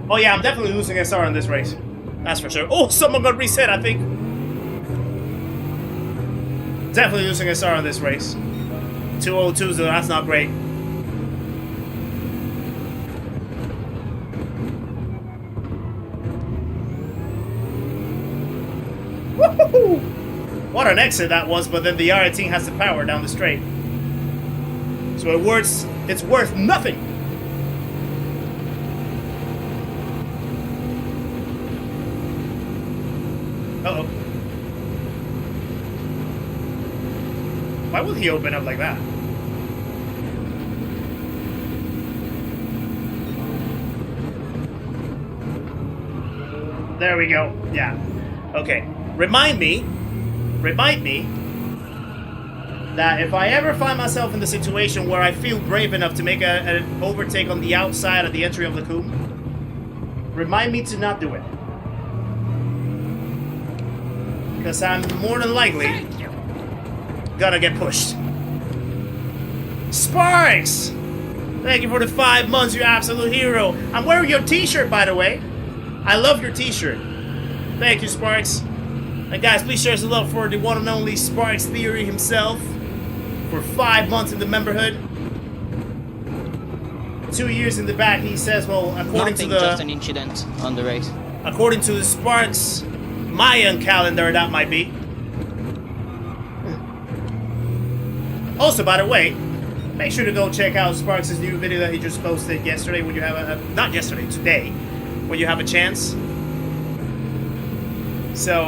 Oh yeah, I'm definitely losing SR in this race. That's for sure. Oh, someone got reset, I think. Definitely losing SR in this race. 202, so that's not great. Woohoo! What an exit that was, but then the R18 has the power down the straight. So it's worth nothing. Uh-oh. Why would he open up like that? There we go. Yeah. Okay. Remind me that if I ever find myself in the situation where I feel brave enough to make an overtake on the outside of the entry of the coombe, remind me to not do it. Because I'm more than likely gonna get pushed. Sparks! Thank you for the 5 months, you absolute hero. I'm wearing your t-shirt, by the way. I love your t-shirt. Thank you, Sparks. And guys, please share some love for the one and only Sparks Theory himself. For 5 months in the memberhood. 2 years in the back, he says, well, according to the... just an incident on the race. According to the Sparks Mayan calendar, that might be. Also, by the way, make sure to go check out Sparks' new video that he just posted yesterday when you have a... Not yesterday, today. When you have a chance. So,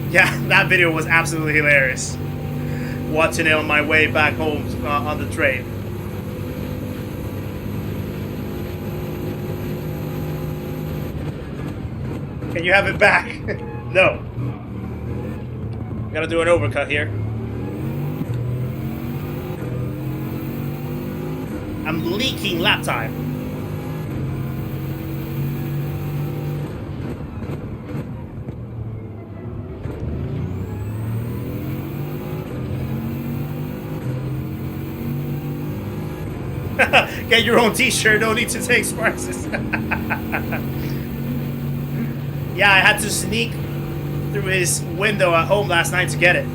yeah, that video was absolutely hilarious. Watching it on my way back home on the train. Can you have it back? No. Gotta do an overcut here. I'm leaking lap time. Get your own t-shirt, no need to take Sparks'. Yeah, I had to sneak through his window at home last night to get it.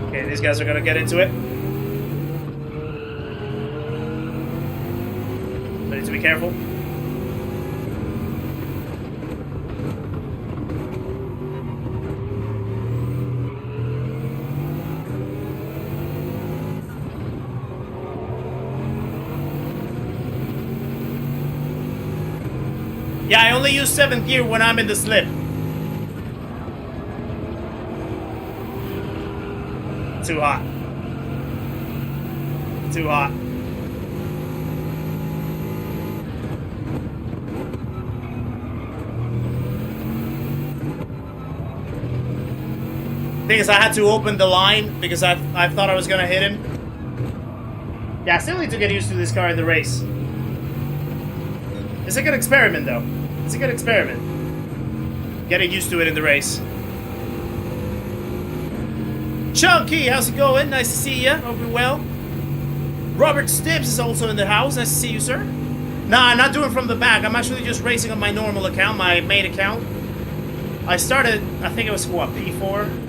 Okay, these guys are gonna get into it. To be careful. Yeah, I only use 7th gear when I'm in the slip. Too hot. Too hot. Thing is, I had to open the line because I thought I was gonna hit him. Yeah, I still need to get used to this car in the race. It's a good experiment, though. It's a good experiment. Getting used to it in the race. Chunky, how's it going? Nice to see you. Hope you're well. Robert Stibbs is also in the house. Nice to see you, sir. Nah, I'm not doing from the back. I'm actually just racing on my normal account, my main account. I started, I think it was, what, P4?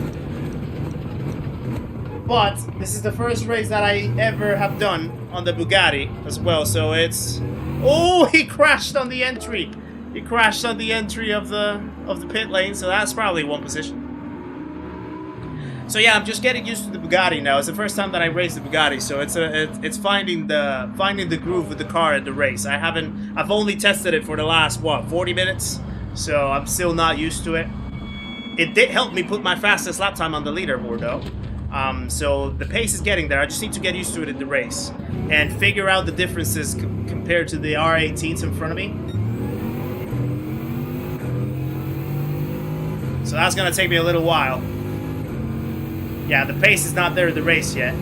But this is the first race that I ever have done on the Bugatti as well, so it's... Oh, he crashed on the entry. He crashed on the entry of the pit lane, so that's probably one position. So yeah, I'm just getting used to the Bugatti now. It's the first time that I race the Bugatti, so it's finding the groove with the car at the race. I've only tested it for the last, what, 40 minutes? So I'm still not used to it. It did help me put my fastest lap time on the leaderboard though. So the pace is getting there. I just need to get used to it in the race and figure out the differences compared to the R18s in front of me. So that's gonna take me a little while. Yeah, the pace is not there in the race yet,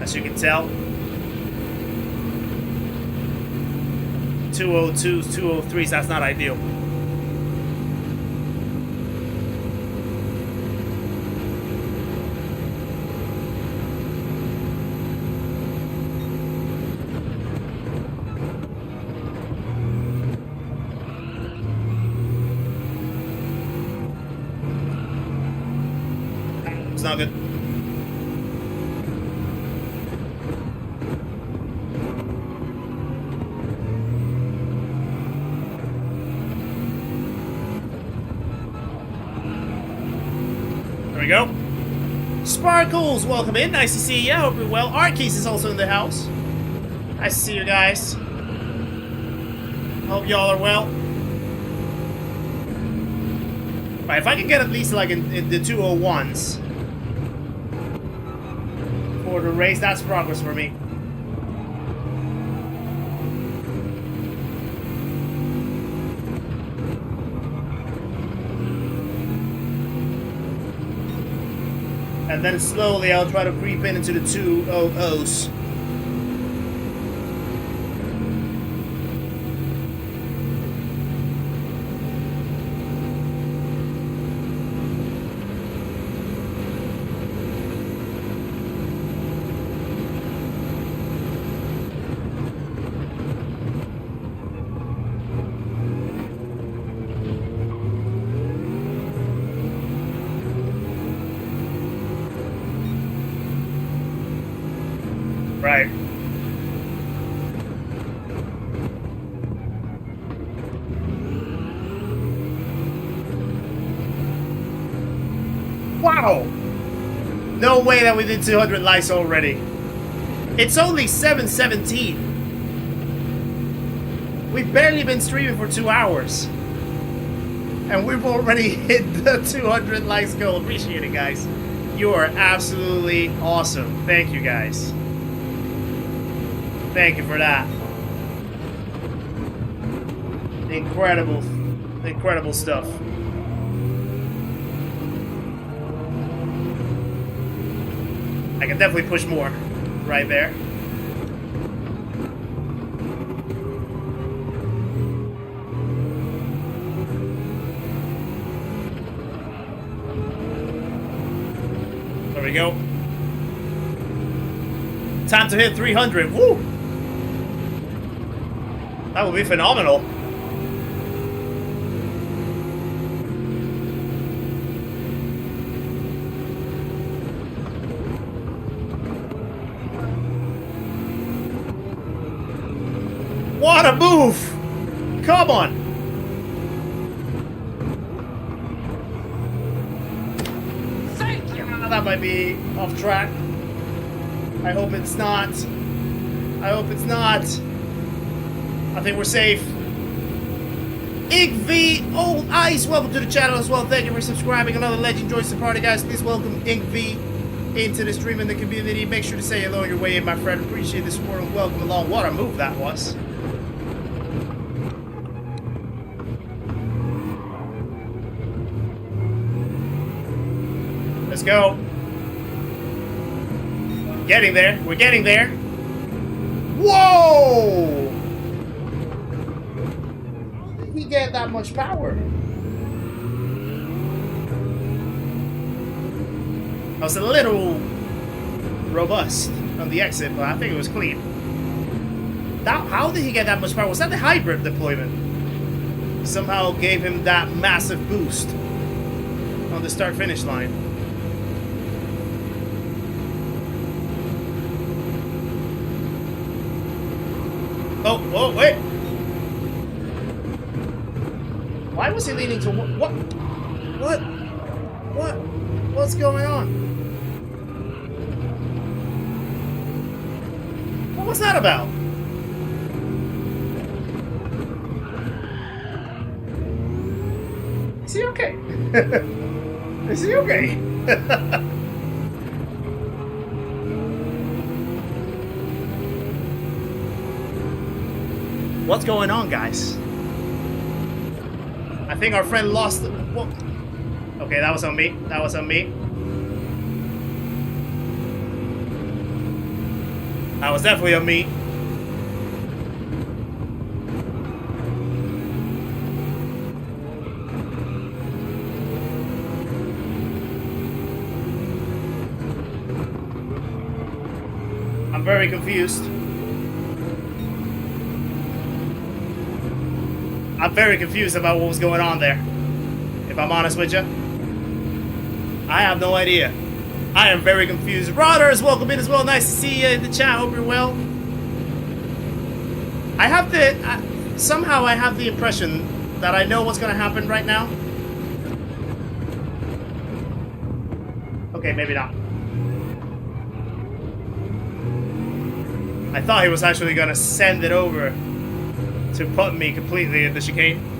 as you can tell. 202s, 203s, that's not ideal. Not good. There we go. Sparkles, welcome in. Nice to see you. Hope you're well. Arkeys is also in the house. Nice to see you guys. Hope y'all are well. Right, if I can get at least like in the 201s. For the race, that's progress for me. And then slowly I'll try to creep into the 200s. Right. Wow! No way that we did 200 likes already. It's only 7:17. We've barely been streaming for 2 hours. And we've already hit the 200 likes goal. Appreciate it, guys. You are absolutely awesome. Thank you, guys. Thank you for that. Incredible, incredible stuff. I can definitely push more right there. There we go. Time to hit 300. Woo! That would be phenomenal. What a move! Come on! Thank you! That might be off track. I hope it's not. I hope it's not. I think we're safe. Igv Old Ice, welcome to the channel as well. Thank you for subscribing. Another legend joins the party, guys. Please welcome Igv into the stream and the community. Make sure to say hello on your way in, my friend. Appreciate the support and welcome along. What a move that was. Let's go. Getting there. We're getting there. Whoa! How did he get that much power? I was a little robust on the exit, but I think it was clean. How did he get that much power? Was that the hybrid deployment? Somehow gave him that massive boost on the start-finish line. Oh, wait. Why was he leaning to what? What's going on? What was that about? Is he okay? Is he okay? What's going on, guys? I think our friend lost the... Whoa. Okay, that was on me. That was on me. That was definitely on me. I'm very confused. I'm very confused about what was going on there, if I'm honest with you. I have no idea. I am very confused. Rodders, welcome in as well. Nice to see you in the chat. Hope you're well. I have the... somehow I have the impression that I know what's going to happen right now. Okay, maybe not. I thought he was actually going to send it over to put me completely in the chicane.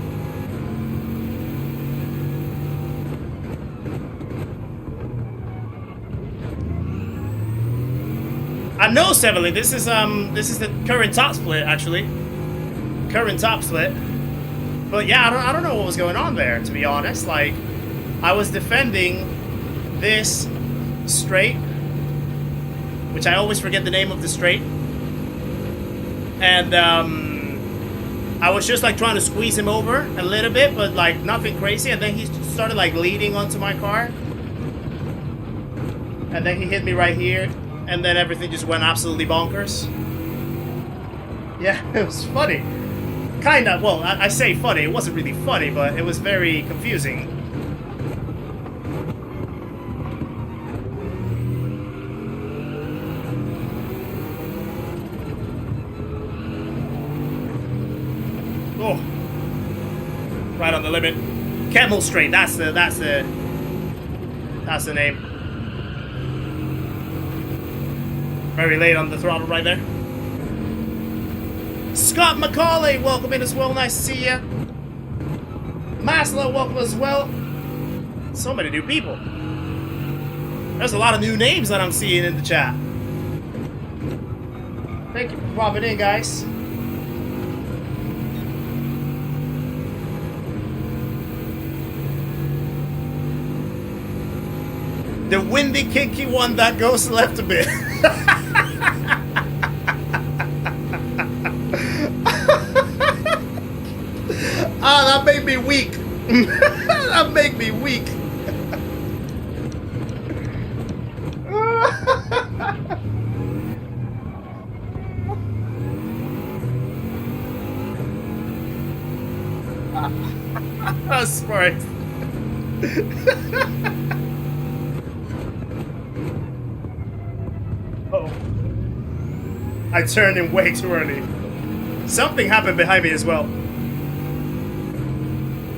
I know, Severly, this is the current top split, actually. Current top split. But yeah, I don't know what was going on there, to be honest. Like, I was defending this straight, which I always forget the name of the straight. And I was just like trying to squeeze him over a little bit, but like nothing crazy. And then he started like leading onto my car. And then he hit me right here. And then everything just went absolutely bonkers. Yeah, it was funny. Kind of, well, I say funny. It wasn't really funny, but it was very confusing. Oh, right on the limit. Camel Straight. That's the name. Very late on the throttle right there. Scott McCauley, welcome in as well. Nice to see you. Maslow, welcome as well. So many new people. There's a lot of new names that I'm seeing in the chat. Thank you for popping in, guys. The windy, kinky one that goes left a bit. Ah, that made me weak. That made me weak. That's smart. Oh, I turned in way too early. Something happened behind me as well.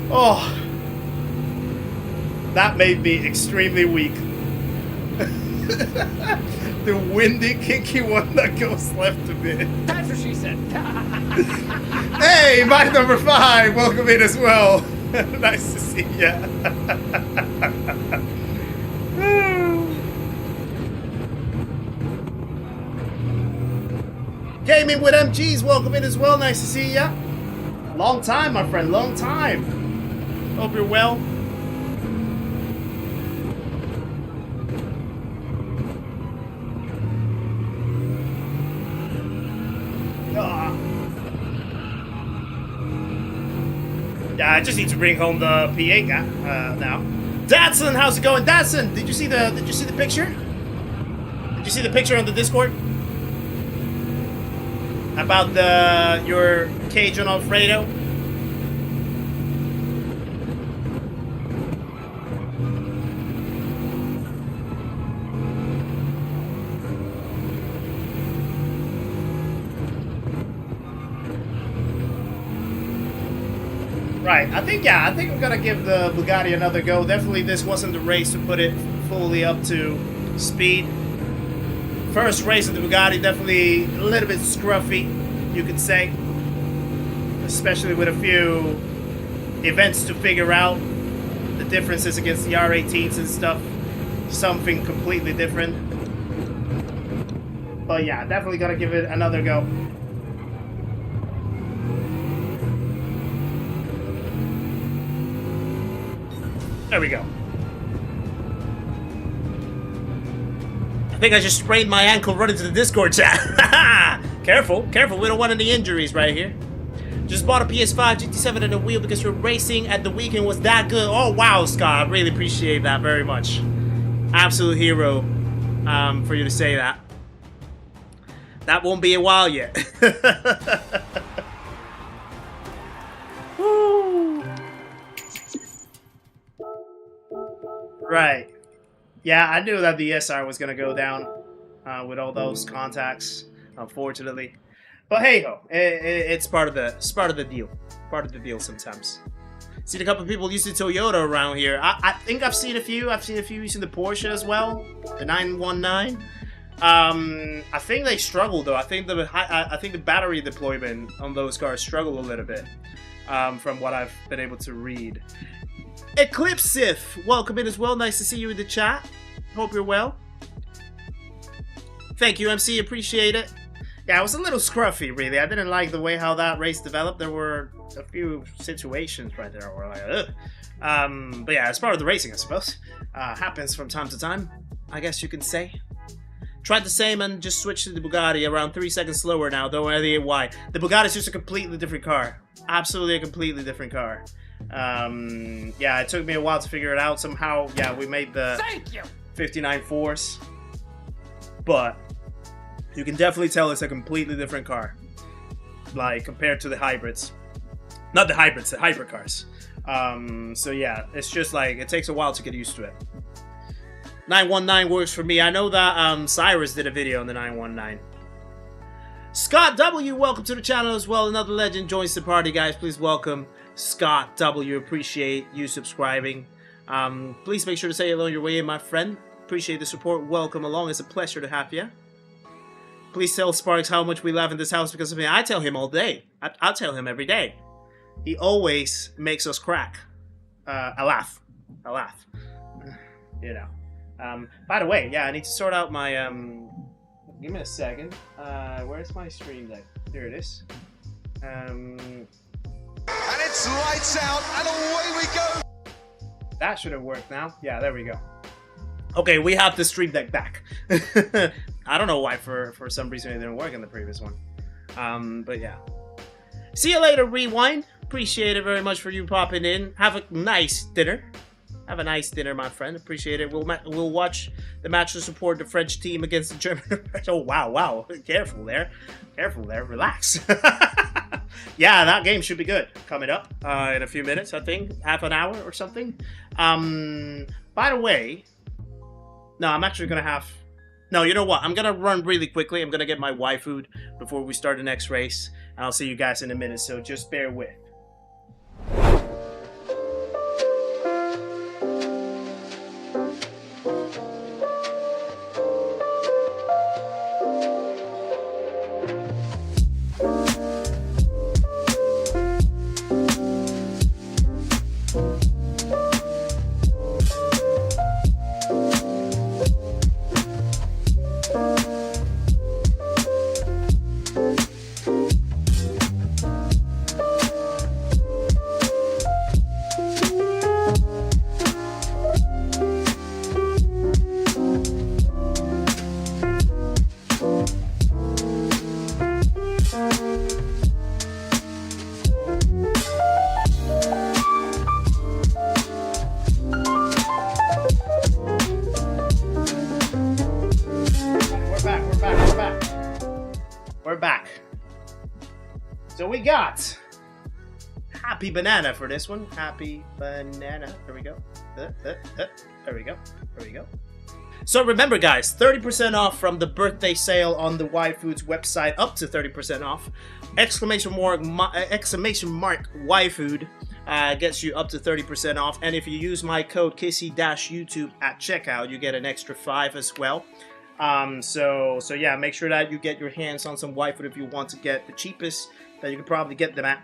Oh, that made me extremely weak. The windy, kinky one that goes left a bit. That's what she said. Hey, Mike number 5, welcome in as well. Nice to see ya. Gaming with MGs, welcome in as well. Nice to see ya. Long time, my friend, long time. Hope you're well. Yeah, I just need to bring home the P8 now. Datsun, how's it going? Datsun, did you see the picture? Did you see the picture on the Discord? About your cage on Alfredo? Right, I think I'm gonna give the Bugatti another go. Definitely this wasn't the race to put it fully up to speed. First race of the Bugatti, definitely a little bit scruffy, you could say. Especially with a few events to figure out. The differences against the R18s and stuff. Something completely different. But yeah, definitely gotta give it another go. There we go. I think I just sprained my ankle running to the Discord chat. Careful, careful, we don't want any injuries right here. Just bought a PS5 GT7 and a wheel because your racing at the weekend was that good. Oh wow, Scott, I really appreciate that very much. Absolute hero for you to say that. That won't be a while yet. Woo. Right. Yeah, I knew that the SR was gonna go down with all those contacts, unfortunately. But hey ho, it's part of the deal. Part of the deal sometimes. Seen a couple of people using Toyota around here. I think I've seen a few. I've seen a few using the Porsche as well, the 919. I think they struggle though. I think the battery deployment on those cars struggle a little bit, from what I've been able to read. Eclipsif, welcome in as well. Nice to see you in the chat. Hope you're well. Thank you, MC. Appreciate it. Yeah, it was a little scruffy, really. I didn't like the way how that race developed. There were a few situations right there where like, ugh. But yeah, it's part of the racing, I suppose. Happens from time to time, I guess you can say. Tried the same and just switched to the Bugatti around 3 seconds slower now. Don't idea why. The Bugatti's just a completely different car. Absolutely a completely different car. Yeah, it took me a while to figure it out. Somehow, yeah, we made the 59 Force. But you can definitely tell it's a completely different car. Like, compared to the hybrids. Not the hybrids, the hybrid cars. So yeah, it's just like, it takes a while to get used to it. 919 works for me. I know that Cyrus did a video on the 919. Scott W, welcome to the channel as well. Another legend joins the party, guys. Please welcome Scott W. Appreciate you subscribing. Please make sure to say hello on your way in, my friend. Appreciate the support. Welcome along. It's a pleasure to have you. Please tell Sparks how much we laugh in this house because of me. I tell him all day. I tell him every day. He always makes us crack. I laugh. I laugh. You know. By the way, yeah, I need to sort out my, give me a second. Where's my stream deck? Here it is. And it's lights out, and away we go! That should have worked now. Yeah, there we go. Okay, we have the stream deck back. I don't know why, for some reason it didn't work in the previous one. But yeah. See you later, Rewind. Appreciate it very much for you popping in. Have a nice dinner. Have a nice dinner, my friend. Appreciate it. We'll watch the match to support the French team against the German. Oh, wow, wow. Careful there. Careful there. Relax. Yeah, that game should be good. Coming up in a few minutes, I think. Half an hour or something. By the way, no, I'm actually going to have... No, you know what? I'm going to run really quickly. I'm going to get my waifu before we start the next race. And I'll see you guys in a minute, so just bear with. Got Happy Banana for this one. Happy Banana. There we go. There we go. There we go. So remember, guys, 30% off from the birthday sale on the Waifu's website, up to 30% off. Exclamation mark Waifu Gets you up to 30% off. And if you use my code Kizzi-YouTube at checkout, you get an extra 5 as well. So yeah, make sure that you get your hands on some white food if you want to get the cheapest that you can probably get them at.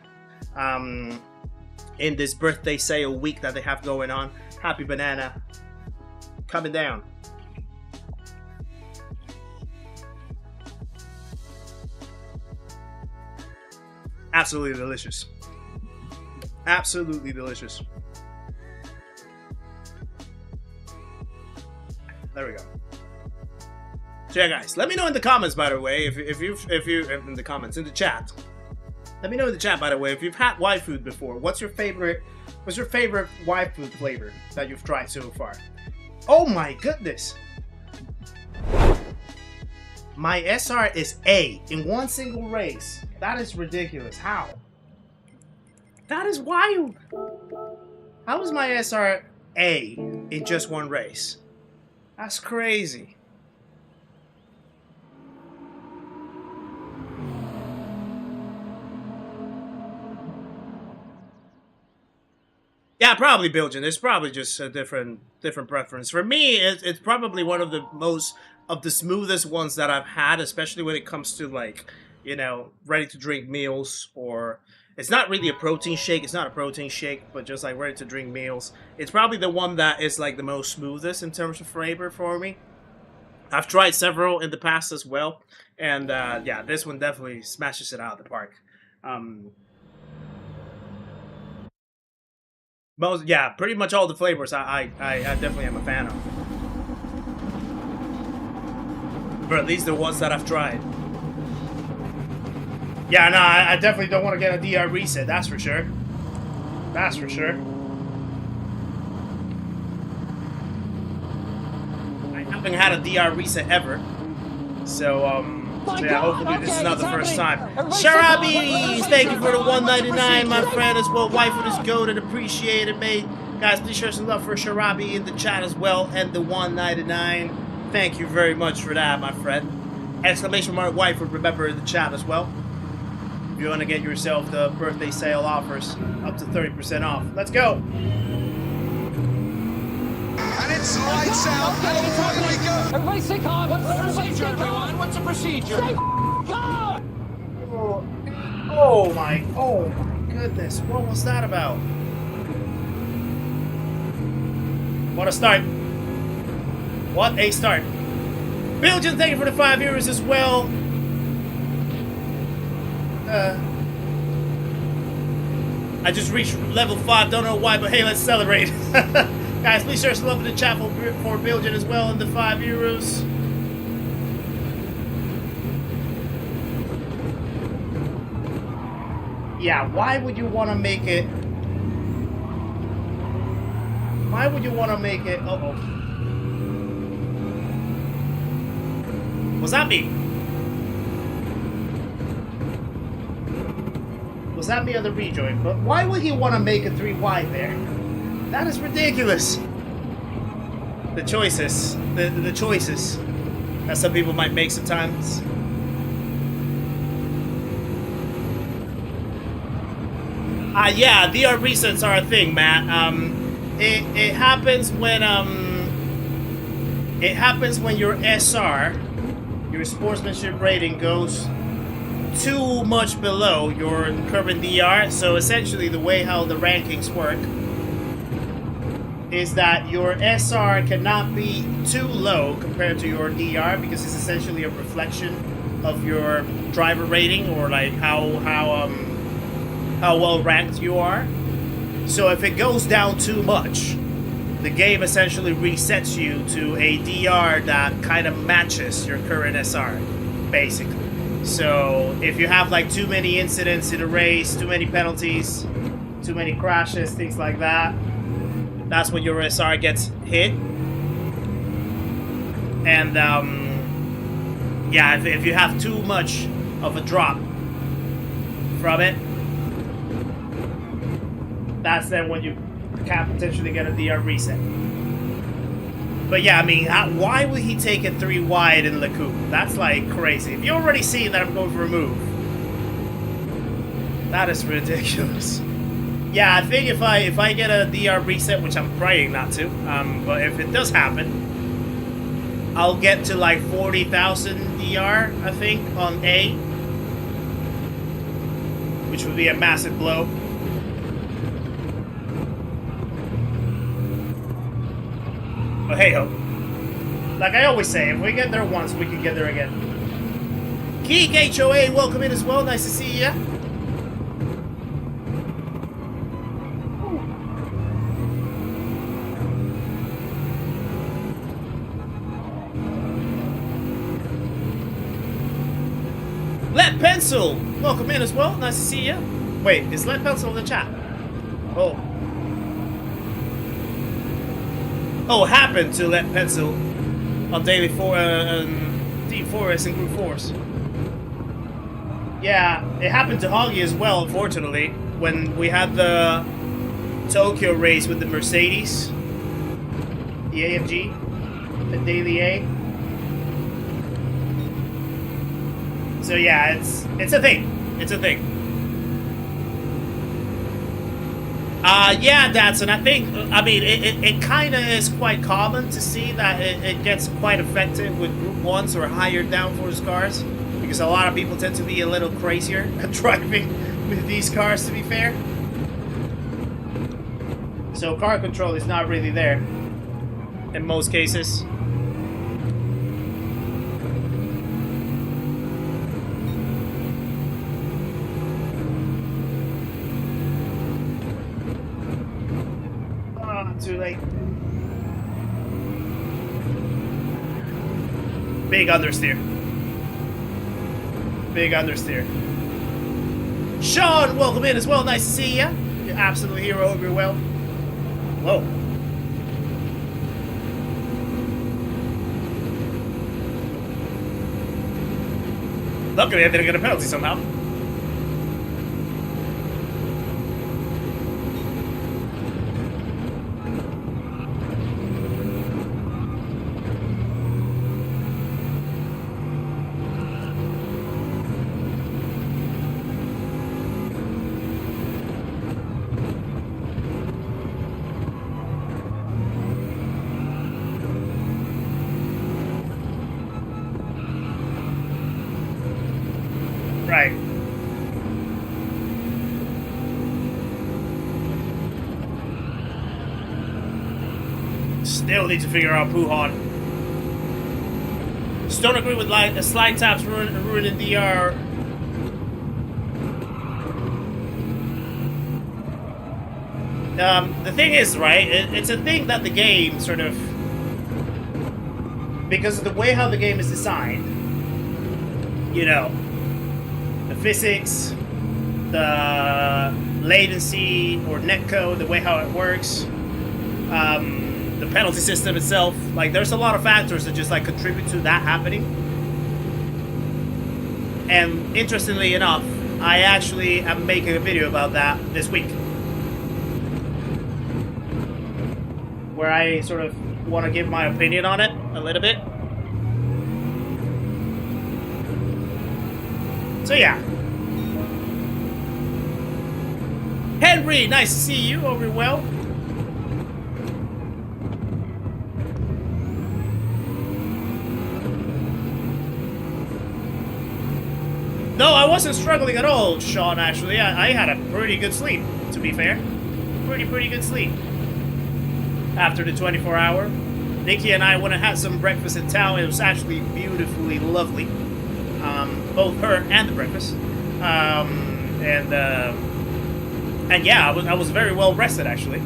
In this birthday sale week that they have going on. Happy banana coming down. Absolutely delicious. Absolutely delicious. There we go. So yeah, guys, let me know in the comments, by the way, if you in the comments, in the chat. Let me know in the chat, by the way, if you've had white food before. What's your favorite white food flavor that you've tried so far? Oh my goodness. My SR is A in one single race. That is ridiculous. How? That is wild. How is my SR A in just one race? That's crazy. Yeah, probably Belgian. It's probably just a different preference. For me, it's probably one of the smoothest ones that I've had, especially when it comes to, like, you know, ready to drink meals, or it's not really a protein shake. It's not a protein shake, but just like ready to drink meals. It's probably the one that is like the most smoothest in terms of flavor for me. I've tried several in the past as well, and yeah, this one definitely smashes it out of the park. Yeah, pretty much all the flavors I definitely am a fan of. Or at least the ones that I've tried. Yeah, no, I definitely don't want to get a DR reset, that's for sure. That's for sure. I haven't had a DR reset ever. So, yeah, hopefully this is not the first time. Sharabi, thank you for the $1.99, my friend, as well. Wife of this goat, and appreciate it, mate. Guys, please share some love for Sharabi in the chat as well, and the $1.99. Thank you very much for that, my friend. Exclamation mark wife would remember in the chat as well. If you want to get yourself the birthday sale offers, up to 30% off. Let's go. And it's lights out, and away we go. Everybody stay calm. What's the procedure, everyone? What's the procedure? Stay calm. Oh my goodness. What was that about? What a start. What a start. Belgian, thank you for the €5 as well. I just reached level 5, don't know why, but hey, let's celebrate. Guys, please share some love in the chat for Belgian as well, and the €5. Yeah, why would you want to make it? Why would you want to make it? Uh-oh. Was that me? Was that me on the rejoin? But why would you want to make a 3 wide there? That is ridiculous. The choices. The choices that some people might make sometimes. Yeah, DR resets are a thing, Matt. It happens when your SR, your sportsmanship rating, goes too much below your current DR. So essentially, the way how the rankings work is that your SR cannot be too low compared to your DR, because it's essentially a reflection of your driver rating, or like how well ranked you are. So if it goes down too much, the game essentially resets you to a DR that kind of matches your current SR, basically. So if you have like too many incidents in a race, too many penalties, too many crashes, things like that, that's when your SR gets hit. And yeah, if you have too much of a drop from it, that's then when you can potentially get a DR reset. But yeah, I mean, why would he take it 3 wide in Le Coupe? That's like crazy. If you already see that I'm going for a move, that is ridiculous. Yeah, I think if I get a DR reset, which I'm praying not to, but if it does happen, I'll get to like 40,000 DR, I think, on A, which would be a massive blow. But hey ho, like I always say, if we get there once, we can get there again. Geek HOA, welcome in as well. Nice to see ya. Lead Pencil, welcome in as well. Nice to see you. Wait, is Lead Pencil in the chat? Oh. Oh, happened to Lead Pencil on Daily GeForCe and Gr.1. Yeah, it happened to Hoggy as well, unfortunately, when we had the Tokyo race with the Mercedes, the AMG, the Daily A. So yeah, it's a thing. It's a thing. Yeah, Datsun, I mean, it kind of is quite common to see that it gets quite affected with Group 1s or higher downforce cars, because a lot of people tend to be a little crazier at driving with these cars, to be fair. So car control is not really there in most cases. Too late. Big understeer. Big understeer. Sean, welcome in as well. Nice to see ya. You're absolute hero. Hope you're well. Whoa. Luckily, I didn't get a penalty somehow. Right. Still need to figure out Puhan. Just don't agree with slide taps ruining DR. The thing is, right, it's a thing that the game sort of, because of the way how the game is designed, you know, the physics, the latency or netcode, the way how it works, the penalty system itself, like there's a lot of factors that just like contribute to that happening. And interestingly enough, I actually am making a video about that this week, where I sort of want to give my opinion on it a little bit. So yeah. Henry, nice to see you. Hope you're well. No, I wasn't struggling at all, Sean, actually. I had a pretty good sleep, to be fair. Pretty good sleep. After the 24-hour. Nikki and I went and had some breakfast in town. It was actually beautifully lovely. Both her and the breakfast. And yeah, I was very well rested, actually.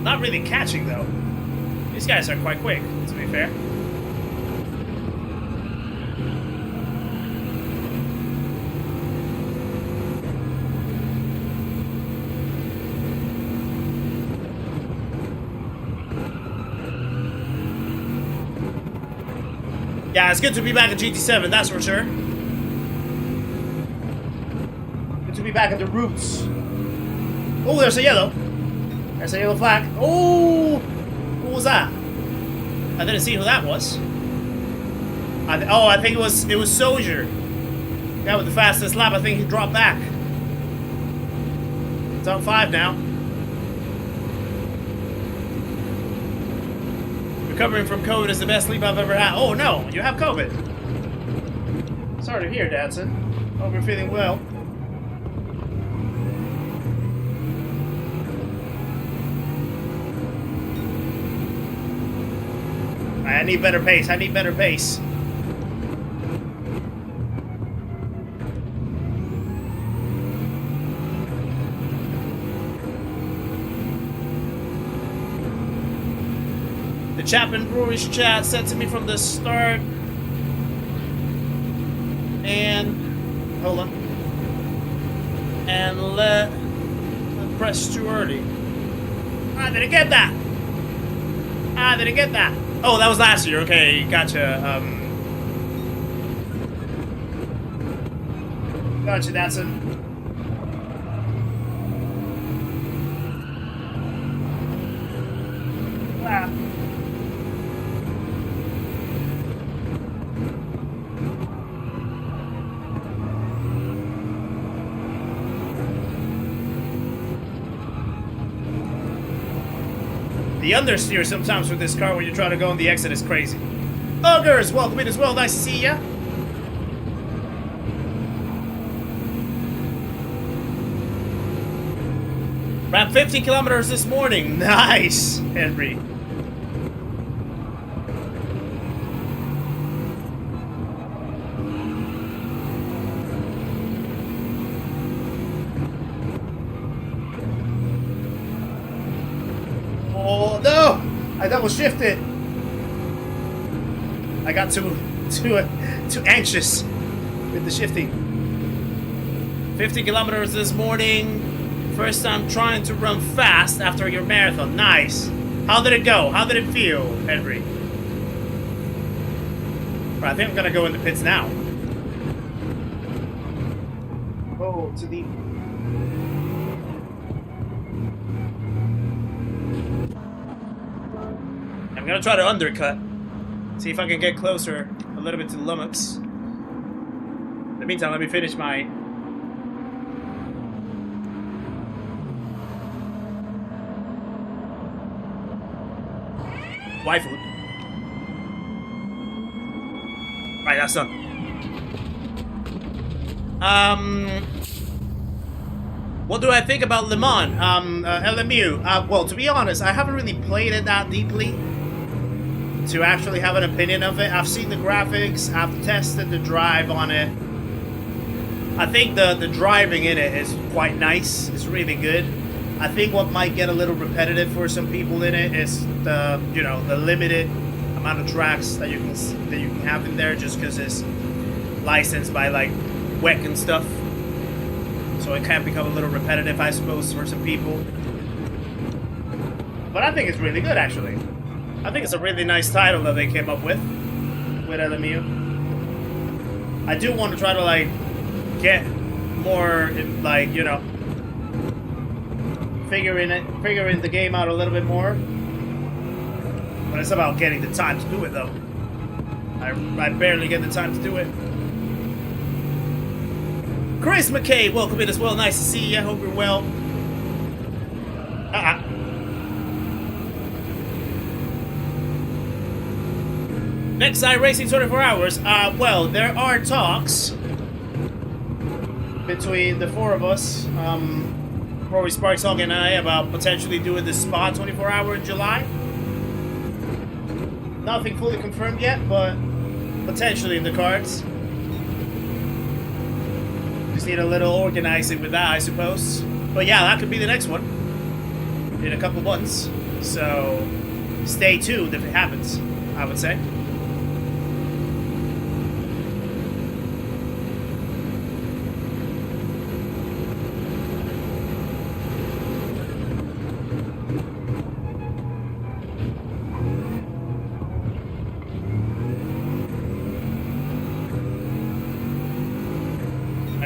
Not really catching, though. These guys are quite quick, to be fair. Yeah, it's good to be back at GT7, that's for sure. Good to be back at the roots. Oh, there's a yellow. There's a yellow flag. Oh, who was that? I didn't see who that was. I think it was Soldier. Yeah, with the fastest lap. I think he dropped back. Top 5 now. Recovering from COVID is the best sleep I've ever had. Oh no, you have COVID. Sorry to hear, Dadson. Hope you're feeling well. I need better pace. I need better pace. The Chapman Brewery's chat said to me from the start. And hold on. And let press too early. I didn't get that. I didn't get that. Oh, that was last year. Okay, gotcha. Gotcha, Datsun. Ah. The understeer sometimes with this car when you try to go on the exit is crazy. Ogres, welcome in as well. Nice to see ya. Ran 50 kilometers this morning. Nice, Henry. Oh no! I double shifted. I got too anxious with the shifting. 50 kilometers this morning. First time trying to run fast after your marathon. Nice. How did it go? How did it feel, Henry? Right, I think I'm gonna go in the pits now. Oh, too deep. I'm gonna try to undercut. See if I can get closer a little bit to the Lummox. In the meantime, let me finish my... Y-food. Right, that's done. What do I think about Le Mans? LMU? Well, to be honest, I haven't really played it that deeply to actually have an opinion of it. I've seen the graphics, I've tested the drive on it. I think the driving in it is quite nice. It's really good. I think what might get a little repetitive for some people in it is the the limited amount of tracks that you can have in there, just because it's licensed by like WEC and stuff. So it can become a little repetitive, I suppose, for some people. But I think it's really good, actually. I think it's a really nice title that they came up with LMU. I do want to try to like get more like figuring the game out a little bit more. But it's about getting the time to do it, though. I barely get the time to do it. Chris McKay, welcome in as well. Nice to see you. I hope you're well. Next side racing 24 hours. Well, there are talks between the four of us, Rory Sparks, Hog, and I, about potentially doing the Spa 24 hour in July. Nothing fully confirmed yet, but potentially in the cards. Just need a little organizing with that, I suppose. But yeah, that could be the next one in a couple months. So stay tuned if it happens, I would say.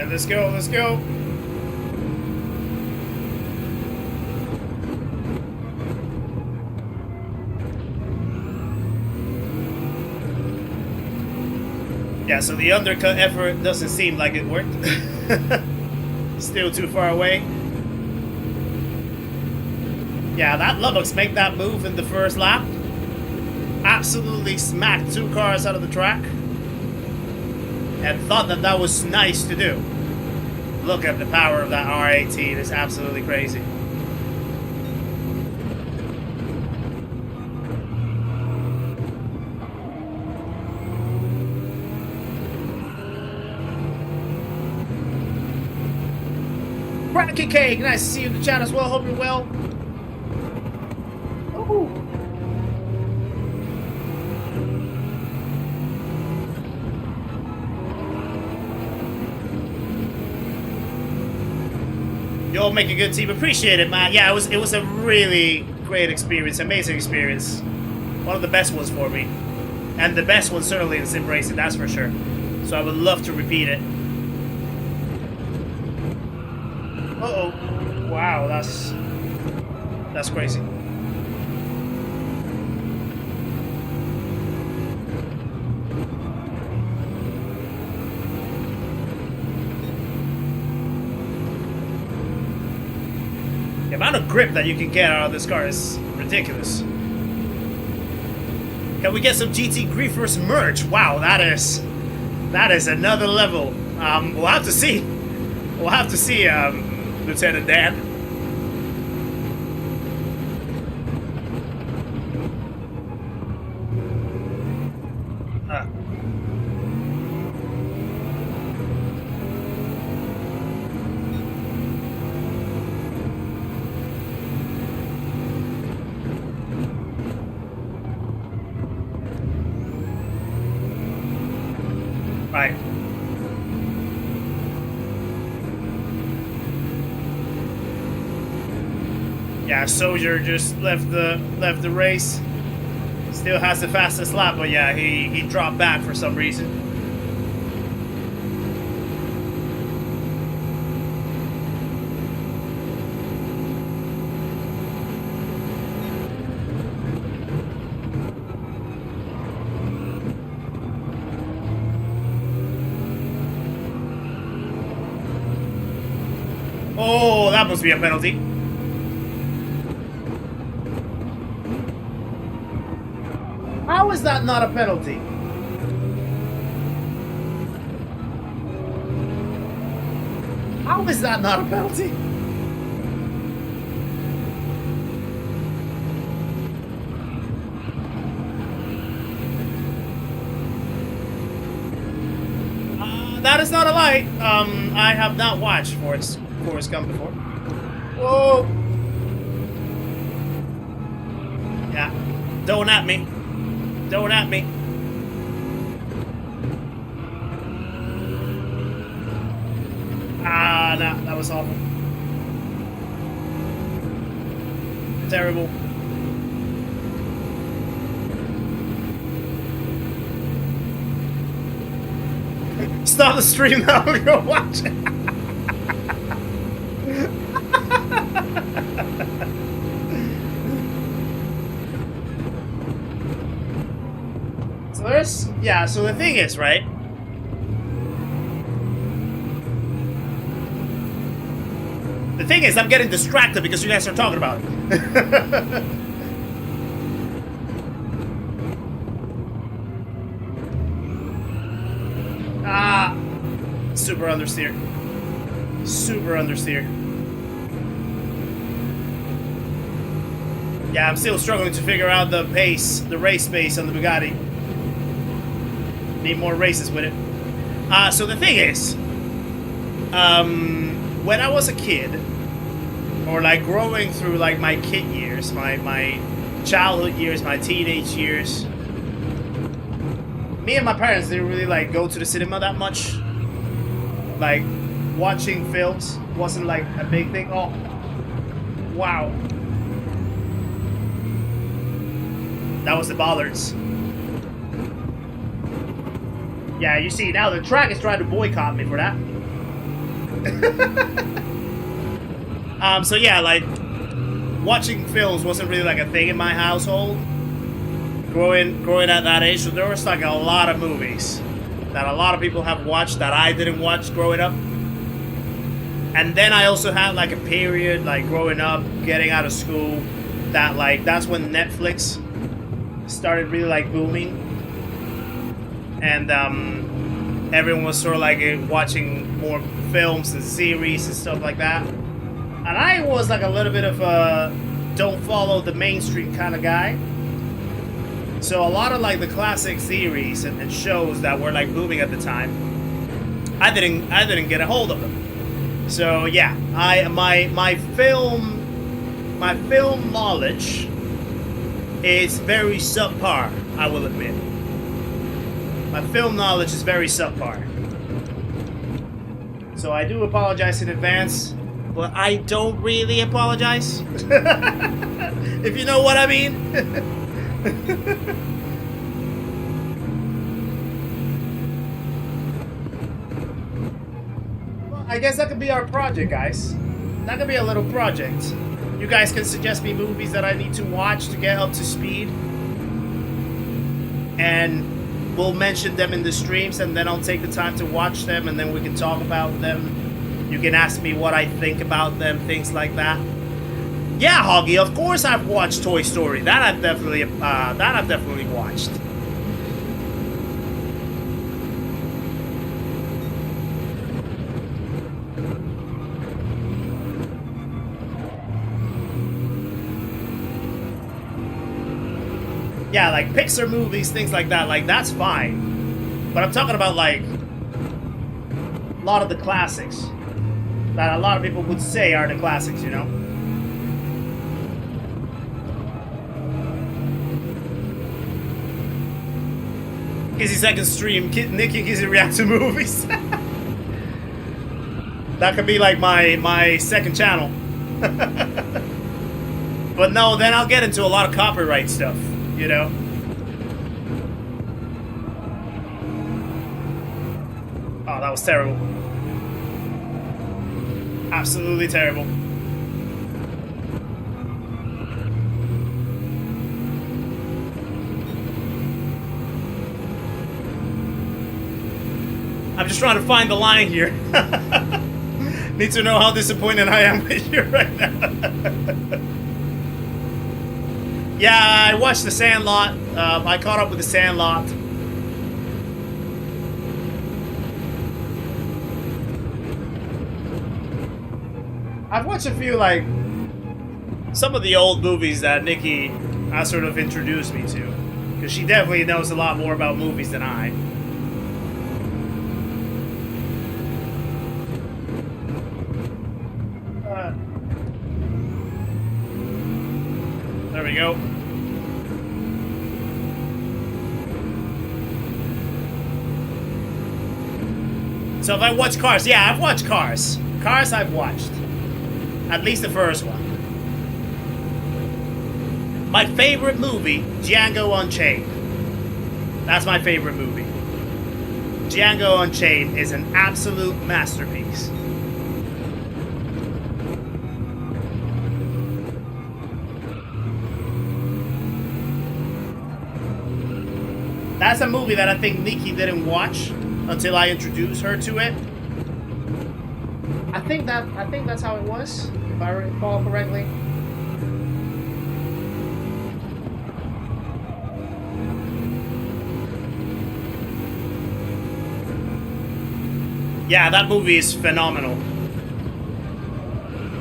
Alright, let's go, let's go. Yeah, so the undercut effort doesn't seem like it worked. Still too far away. Yeah, that Lubbock's make that move in the first lap. Absolutely smacked 2 cars out of the track. And thought that that was nice to do. Look at the power of that R18. It's absolutely crazy. Cracky Cake, nice to see you in the chat as well. Hope you're well. Ooh. You all make a good team. Appreciate it, man. Yeah, it was a really great experience, amazing experience. One of the best ones for me, and the best one certainly in sim racing, that's for sure. So I would love to repeat it. Uh-oh. Wow, that's crazy. The amount of grip that you can get out of this car is ridiculous. Can we get some GT GEFORCE merch? Wow, that is another level. We'll have to see. We'll have to see, Lieutenant Dan. Right. Yeah, Soldier just left the race. Still has the fastest lap, but yeah, he dropped back for some reason. Oh, that must be a penalty. How is that not a penalty? How is that not a penalty? That is not a lie. I have not watched Forrest Gump before. Whoa! Yeah, don't at me. Don't at me. Ah, no, that was awful. Terrible. Stop the stream now and go watch it. Yeah, so the thing is, right? The thing is, I'm getting distracted because you guys are talking about it. Ah, super understeer. Super understeer. Yeah, I'm still struggling to figure out the pace, the race pace on the Bugatti. Need more races with it. So the thing is, when I was a kid, or like growing through like my kid years, my childhood years, my teenage years, me and my parents didn't really like go to the cinema that much. Like watching films wasn't like a big thing. Oh, wow. That was the Bollards. Yeah, you see, now the track is trying to boycott me for that. So yeah, like, watching films wasn't really like a thing in my household. Growing at that age, so there was like a lot of movies that a lot of people have watched that I didn't watch growing up. And then I also had like a period, like growing up, getting out of school, that like, that's when Netflix started really like booming. And everyone was sort of like watching more films and series and stuff like that. And I was like a little bit of a don't follow the mainstream kind of guy. So a lot of like the classic series and shows that were like booming at the time, I didn't get a hold of them. So yeah, my film knowledge is very subpar, I will admit. My film knowledge is very subpar. So I do apologize in advance, but I don't really apologize. If you know what I mean. Well, I guess that could be our project, guys. That could be a little project. You guys can suggest me movies that I need to watch to get up to speed. And we'll mention them in the streams, and then I'll take the time to watch them, and then we can talk about them. You can ask me what I think about them, things like that. Yeah, Hoggy, of course I've watched Toy Story. That I've definitely watched. Yeah, like Pixar movies, things like that, like that's fine. But I'm talking about like a lot of the classics that a lot of people would say are the classics, you know? Kizzy second stream, Nick and Kizzy react to movies. That could be like my second channel. But no, then I'll get into a lot of copyright stuff, you know? Oh, that was terrible. Absolutely terrible. I'm just trying to find the line here. Need to know how disappointed I am with you right now. Yeah, I watched The Sandlot. I caught up with The Sandlot. I've watched a few, like, some of the old movies that Nikki sort of introduced me to. Because she definitely knows a lot more about movies than I. There we go. So if I watch Cars, yeah, I've watched Cars. Cars I've watched. At least the first one. My favorite movie, Django Unchained. That's my favorite movie. Django Unchained is an absolute masterpiece. That's a movie that I think Nikki didn't watch until I introduced her to it. I think that's how it was, if I recall correctly. Yeah, that movie is phenomenal.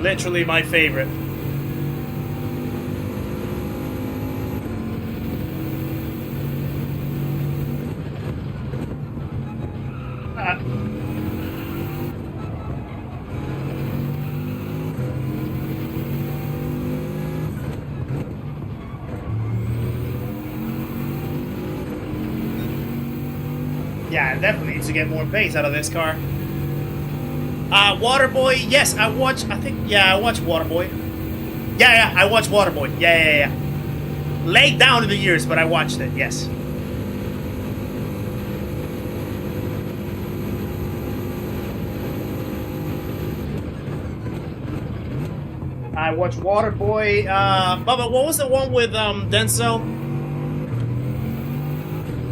Literally my favorite. Yeah, definitely needs to get more pace out of this car. Waterboy, yes, I watched Waterboy. Yeah, I watched Waterboy. Yeah. Laid down in the years, but I watched it, yes. I watched Waterboy. Bubba, what was the one with Denzel?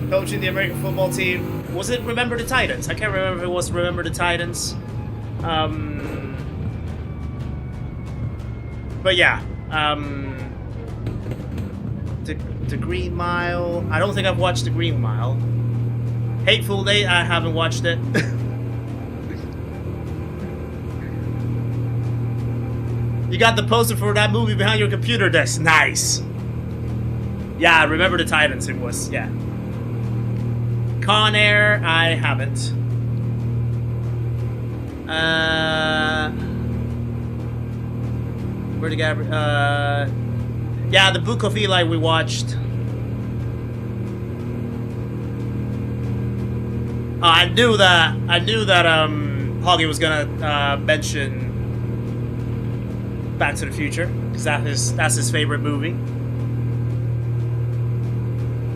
Coaching the American football team. Was it Remember the Titans? I can't remember if it was Remember the Titans. But yeah. The Green Mile. I don't think I've watched The Green Mile. Hateful Eight, I haven't watched it. You got the poster for that movie behind your computer desk. Nice. Yeah, Remember the Titans it was, yeah. Con Air, I haven't. Where'd the guy... yeah, the Book of Eli we watched. I knew that Hoggy was gonna mention Back to the Future, because that's his favorite movie.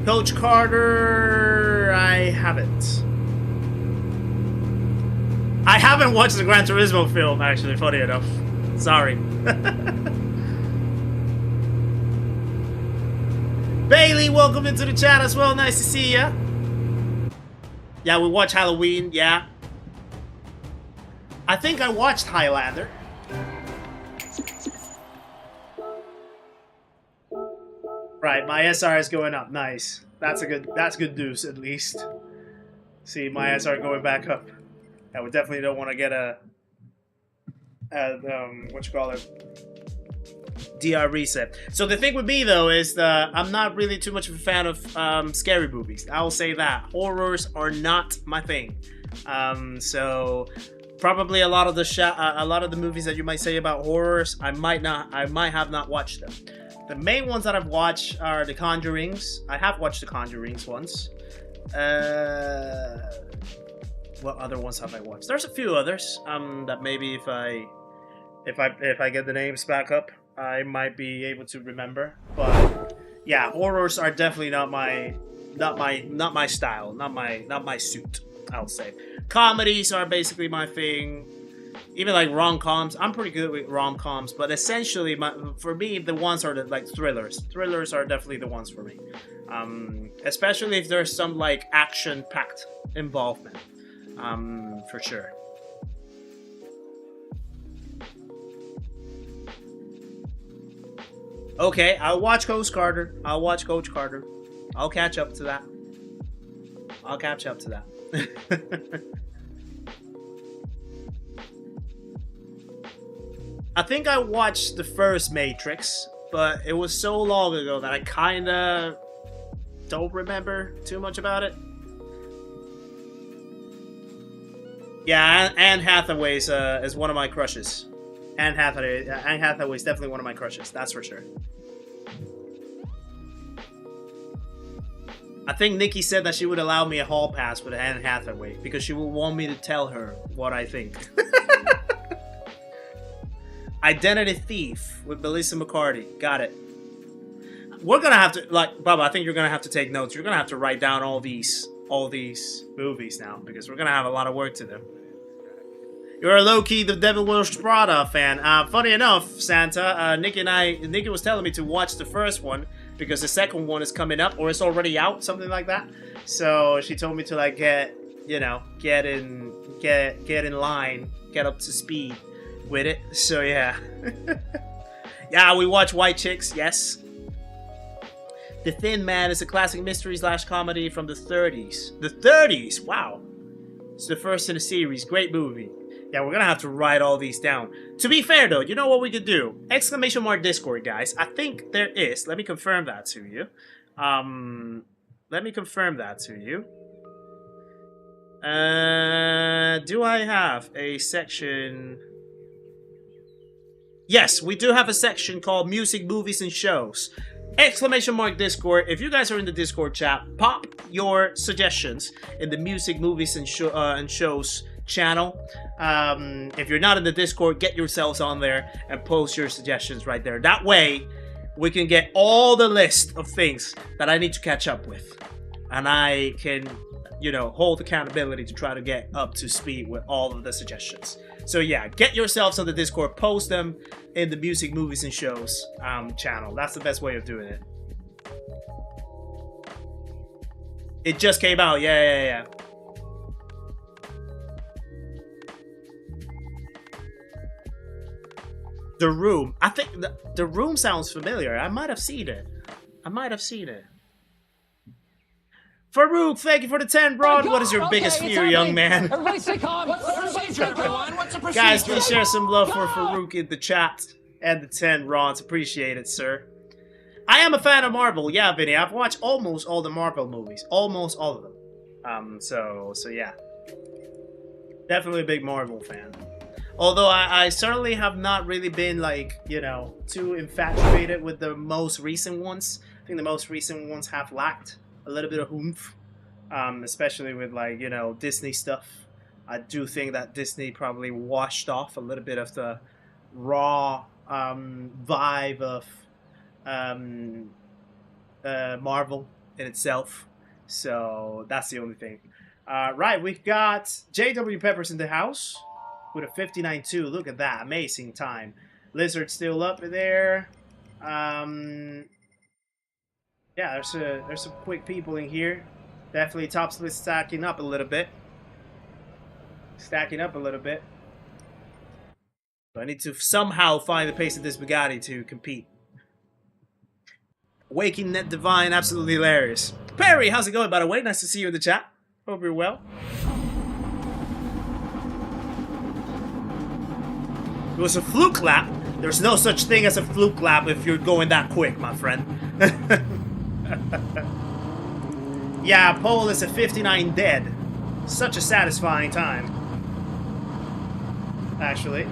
Coach Carter, I haven't. I haven't watched the Gran Turismo film, actually, funny enough. Sorry. Bailey, welcome into the chat as well. Nice to see ya. Yeah, we watched Halloween, yeah. I think I watched Highlander. Right, my SR is going up. Nice. That's good news at least. See my SR going back up. Yeah, we definitely don't want to get a what you call it? DR reset. So the thing with me though is that I'm not really too much of a fan of scary movies. I will say that horrors are not my thing. So probably a lot of the movies that you might say about horrors, I might have not watched them. The main ones that I've watched are The Conjurings. I have watched The Conjurings once. What other ones have I watched? There's a few others that maybe if I get the names back up, I might be able to remember. But yeah, horrors are definitely not my style, not my suit, I'll say. Comedies are basically my thing. Even like rom-coms, I'm pretty good with rom-coms, but essentially for me the ones are like thrillers. Thrillers are definitely the ones for me. Especially if there's some like action-packed involvement. For sure. Okay, I'll watch Coach Carter. I'll watch Coach Carter. I'll catch up to that. I think I watched the first Matrix, but it was so long ago that I kinda don't remember too much about it. Yeah, Anne Hathaway is one of my crushes. Anne Hathaway is definitely one of my crushes, that's for sure. I think Nikki said that she would allow me a hall pass with Anne Hathaway because she would want me to tell her what I think. Identity Thief with Melissa McCarthy. Got it. We're gonna have to, like, Bubba, I think you're gonna have to take notes. You're gonna have to write down all these movies now because we're gonna have a lot of work to do. You're a low-key The Devil Wears Prada fan. Funny enough, Santa, Nikki was telling me to watch the first one because the second one is coming up or it's already out, something like that. So she told me to like get in line, get up to speed with it. So yeah. Yeah, we watch White Chicks, yes. The Thin Man is a classic mystery/comedy from the 30s. The 30s, wow. It's the first in the series, great movie. Yeah, we're gonna have to write all these down. To be fair though, you know what we could do? !Discord, guys. I think there is. Let me confirm that to you. Do I have a section? Yes, we do have a section called Music, Movies, and Shows. !Discord. If you guys are in the Discord chat, pop your suggestions in the Music, Movies, and Shows channel. If you're not in the Discord, get yourselves on there and post your suggestions right there. That way, we can get all the list of things that I need to catch up with. And I can, hold accountability to try to get up to speed with all of the suggestions. So yeah, get yourselves on the Discord, post them in the Music, Movies, and Shows channel. That's the best way of doing it. It just came out. Yeah. The Room. I think the Room sounds familiar. I might have seen it. Farouk, thank you for the 10, bro. What is your biggest fear, young man? Everybody stay calm. What's the procedure, everyone? What's the procedure? Guys, please share some love for Farouk in the chat and the 10 Rons. Appreciate it, sir. I am a fan of Marvel. Yeah, Vinny, I've watched almost all the Marvel movies. Almost all of them. So yeah. Definitely a big Marvel fan. Although I certainly have not really been, like, you know, too infatuated with the most recent ones. I think the most recent ones have lacked a little bit of oomph. Especially with, like, you know, Disney stuff. I do think that Disney probably washed off a little bit of the raw vibe of Marvel in itself. So that's the only thing. Right, we've got JW Peppers in the house with a 59.2. Look at that, amazing time. Lizard still up there. Yeah, there's some quick people in here. Definitely top split stacking up a little bit. So I need to somehow find the pace of this Bugatti to compete. Waking Net Divine, absolutely hilarious. Perry, how's it going, by the way? Nice to see you in the chat. Hope you're well. It was a fluke lap. There's no such thing as a fluke lap if you're going that quick, my friend. Yeah, pole is a 59 dead. Such a satisfying time. Actually.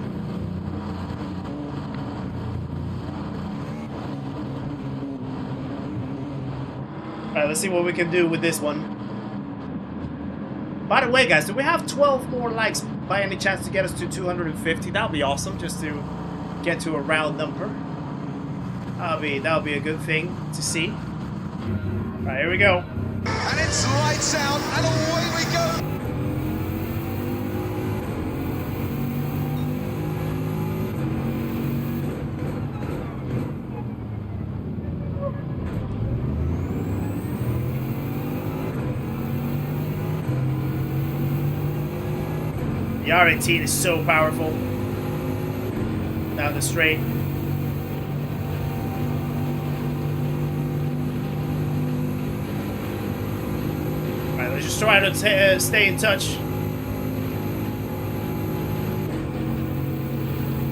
Alright, let's see what we can do with this one. By the way, guys, do we have 12 more likes by any chance to get us to 250? That would be awesome, just to get to a round number. That'll be a good thing to see. Alright, here we go. And it's lights out, and away we go. The R18 is so powerful. Down the straight. Alright, let's just try to stay in touch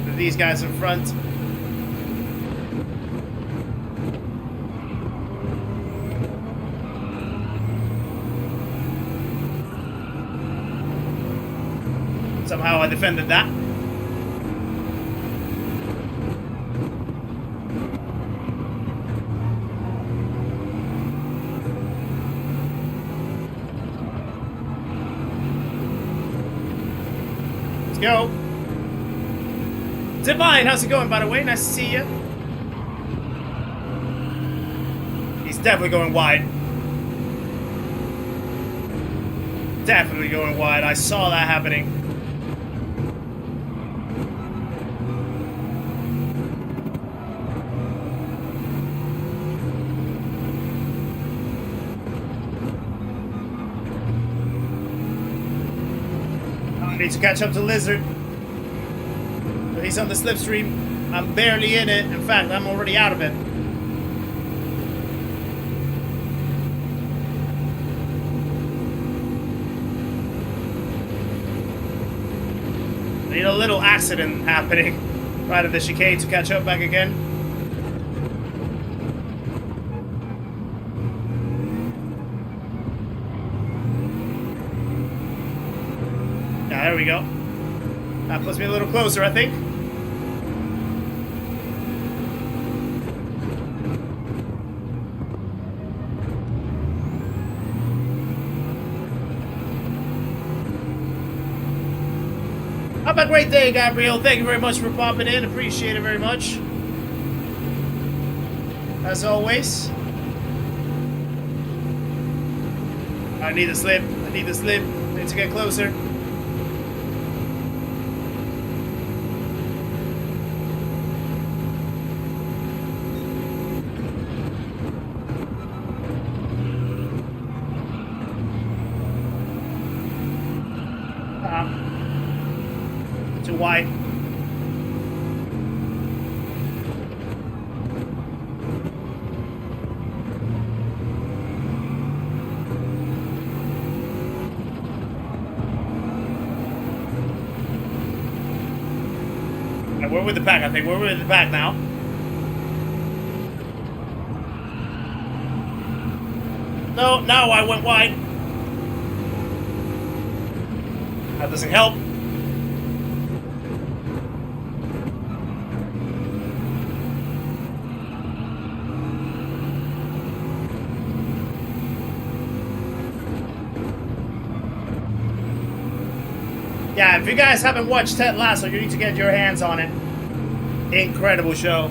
with these guys in front. Somehow I defended that. Let's go. Divine, how's it going, by the way? Nice to see you. He's definitely going wide. Definitely going wide. I saw that happening. Need to catch up to Lizard. But he's on the slipstream. I'm barely in it. In fact, I'm already out of it. I need a little accident happening right at the chicane to catch up back again. There we go. That puts me a little closer, I think. Have a great day, Gabriel. Thank you very much for popping in. Appreciate it very much. As always. I need a slip. I need to get closer. Too wide. And we're with the pack, I think. We're with the pack now. No, now I went wide. That doesn't help. Yeah, if you guys haven't watched Ted Lasso, you need to get your hands on it. Incredible show.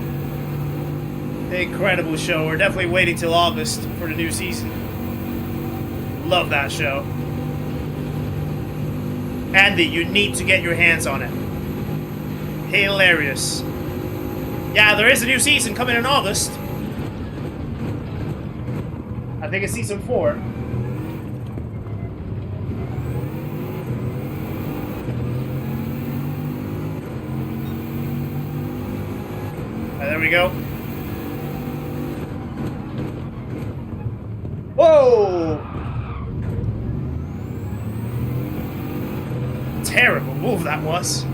Incredible show. We're definitely waiting till August for the new season. Love that show. Andy, you need to get your hands on it. Hilarious. Yeah, there is a new season coming in August. I think it's season 4. There we go. Whoa! Terrible move that was.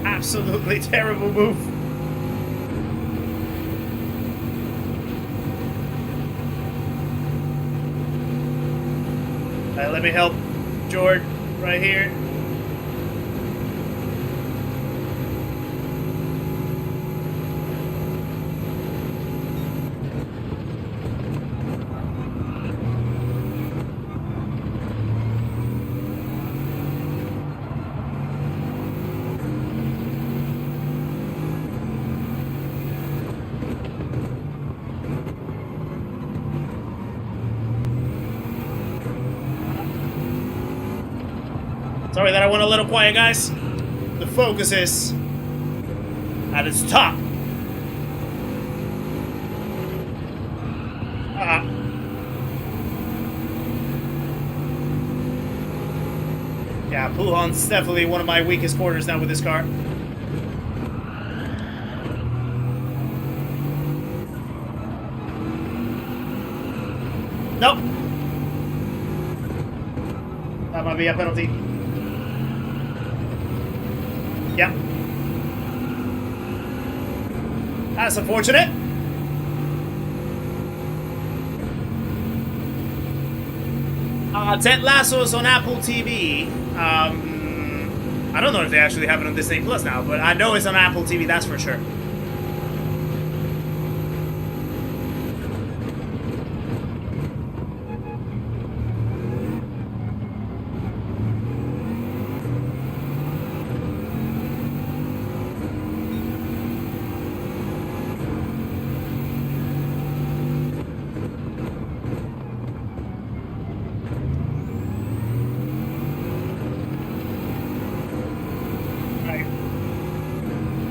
Absolutely terrible move. Let me help George right here. Sorry that I went a little quiet, guys. The focus is at its top. Yeah, Puhan's definitely one of my weakest corners now with this car. Nope. That might be a penalty. Yeah. That's unfortunate. Ted Lasso's on Apple TV. I don't know if they actually have it on Disney Plus now, but I know it's on Apple TV, that's for sure.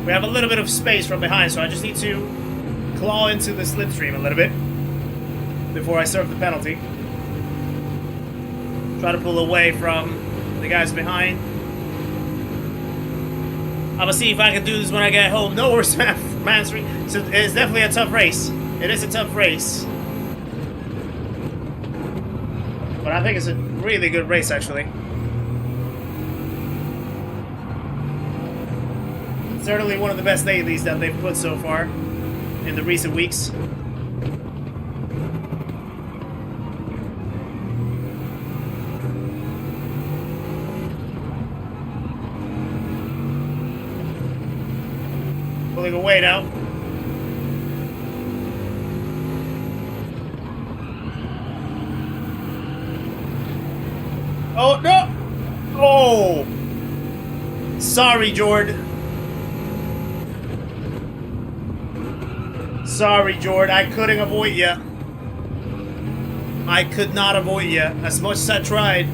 We have a little bit of space from behind, so I just need to claw into the slipstream a little bit before I serve the penalty. Try to pull away from the guys behind. I'm gonna see if I can do this when I get home. No worse, man. So it's definitely a tough race. It is a tough race. But I think it's a really good race, actually. Certainly one of the best dailies that they've put so far in the recent weeks. Pulling away now. Oh, no! Oh! Sorry, Jordan. Sorry, Jord, I couldn't avoid you. I could not avoid you, as much as I tried.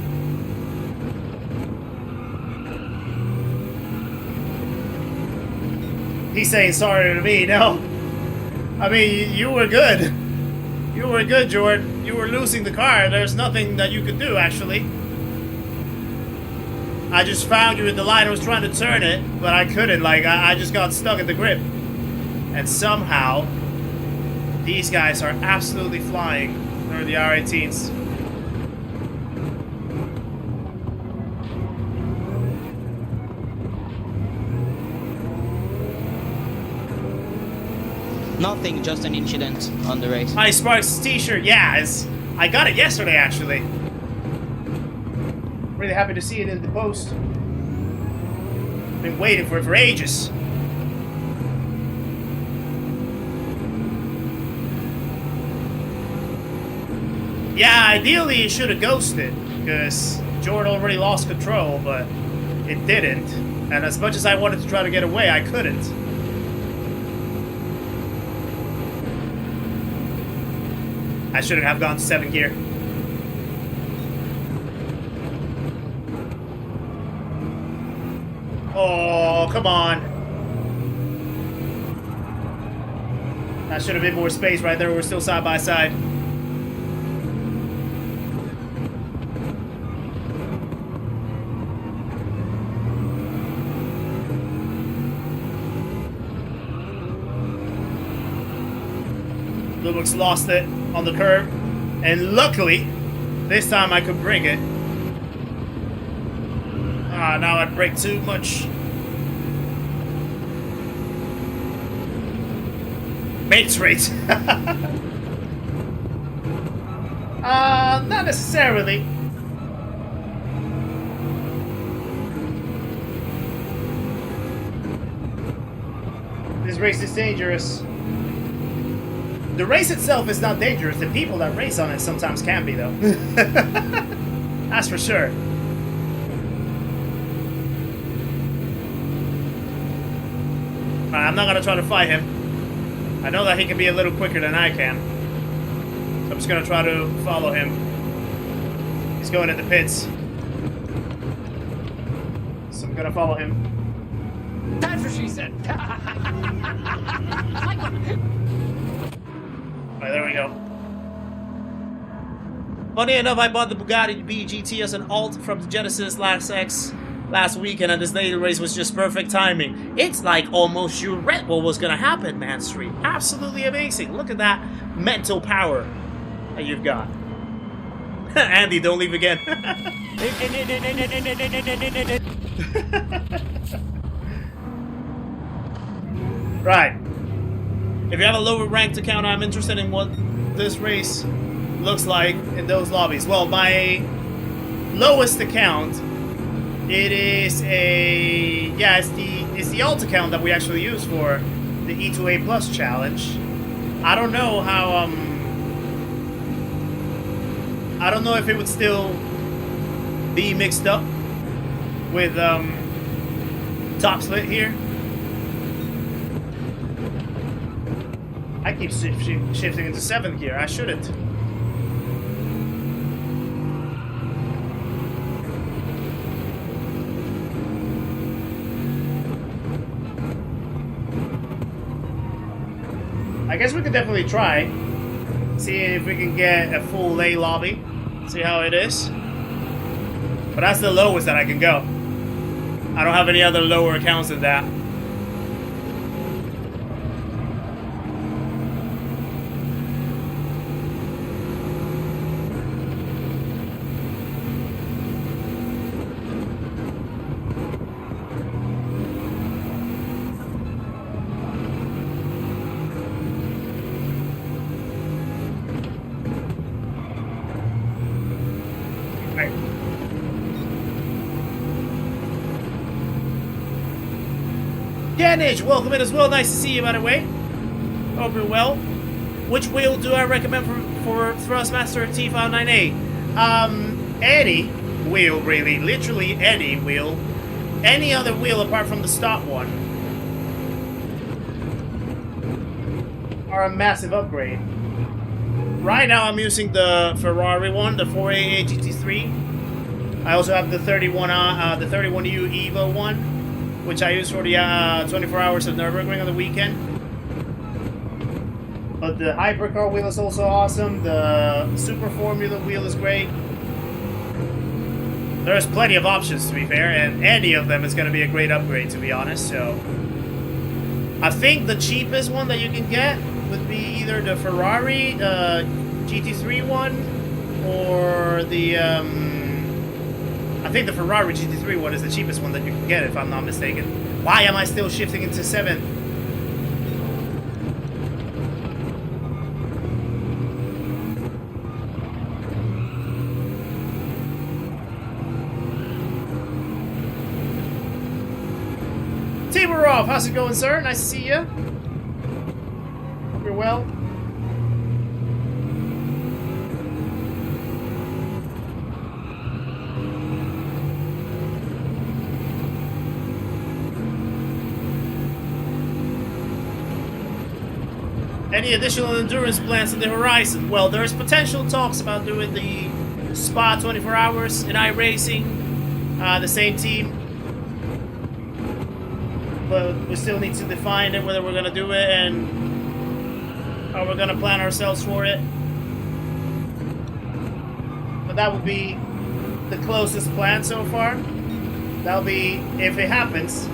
He's saying sorry to me, no. I mean, you were good. You were good, Jord. You were losing the car. There's nothing that you could do, actually. I just found you in the line. I was trying to turn it, but I couldn't. Like, I just got stuck in the grip. And somehow, these guys are absolutely flying. They're the R18s. Nothing, just an incident on the race. My Sparks t-shirt, yeah, I got it yesterday actually. Really happy to see it in the post. Been waiting for it for ages. Yeah, ideally it should have ghosted, because Jordan already lost control, but it didn't. And as much as I wanted to try to get away, I couldn't. I shouldn't have gone to 7th gear. Oh, come on. That should have been more space right there. We're still side by side. Lubbock's lost it on the curb, and luckily this time I could break it. Ah, now I break too much. Mates rate. Not necessarily. This race is dangerous. The race itself is not dangerous. The people that race on it sometimes can be, though. That's for sure. I'm not gonna try to fight him. I know that he can be a little quicker than I can. So I'm just gonna try to follow him. He's going at the pits. So I'm gonna follow him. That's what she said. Alright, there we go. Funny enough, I bought the Bugatti BGT as an alt from the Genesis last weekend, and this daily race was just perfect timing. It's like almost you read what was gonna happen, man. Street. Absolutely amazing. Look at that mental power that you've got. Andy, don't leave again. Right. If you have a lower ranked account, I'm interested in what this race looks like in those lobbies. Well, my lowest account, it is a it's the alt account that we actually use for the E2A Plus challenge. I don't know how I don't know if it would still be mixed up with top split here. I keep shifting into 7th gear. I shouldn't. I guess we could definitely try. See if we can get a full lay lobby. See how it is. But that's the lowest that I can go. I don't have any other lower accounts than that. Ganage, welcome in as well. Nice to see you, by the way. Hope you're well. Which wheel do I recommend for Thrustmaster T59A? Any wheel, really. Literally any wheel. Any other wheel apart from the stock one are a massive upgrade. Right now I'm using the Ferrari one, the 4AA GT3. I also have the 31U Evo one, which I use for the 24 hours of Nürburgring on the weekend. But the hypercar wheel is also awesome. The Super Formula wheel is great. there's plenty of options, to be fair, and any of them is going to be a great upgrade, to be honest. So I think the cheapest one that you can get would be either the Ferrari GT3 one or the I think the Ferrari GT3 one is the cheapest one that you can get, if I'm not mistaken. Why am I still shifting into 7th? Tiborov, how's it going, sir? Nice to see you. Hope you're well. Any additional endurance plans on the horizon? Well, there's potential talks about doing the Spa 24 hours in iRacing, the same team. But we still need to define it, whether we're going to do it and how we're going to plan ourselves for it. But that would be the closest plan so far. That'll be, if it happens,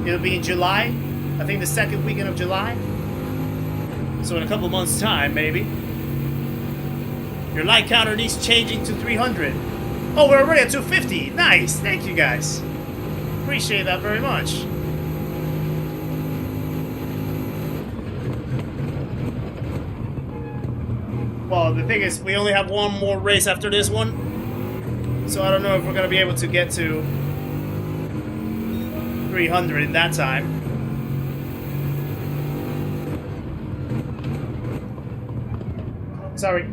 it'll be in July. I think the second weekend of July. So in a couple months' time, maybe. Your like counter needs changing to 300. Oh, we're already at 250. Nice. Thank you, guys. Appreciate that very much. Well, the thing is, we only have one more race after this one. So I don't know if we're going to be able to get to 300 in that time. Sorry.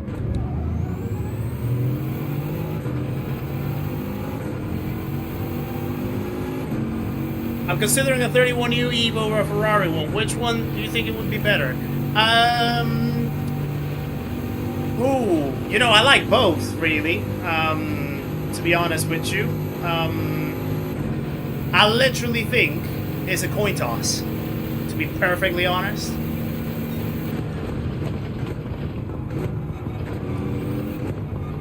I'm considering a 31U Eve over a Ferrari one. Which one do you think it would be better? Ooh, you know, I like both, really. To be honest with you. I literally think it's a coin toss, to be perfectly honest.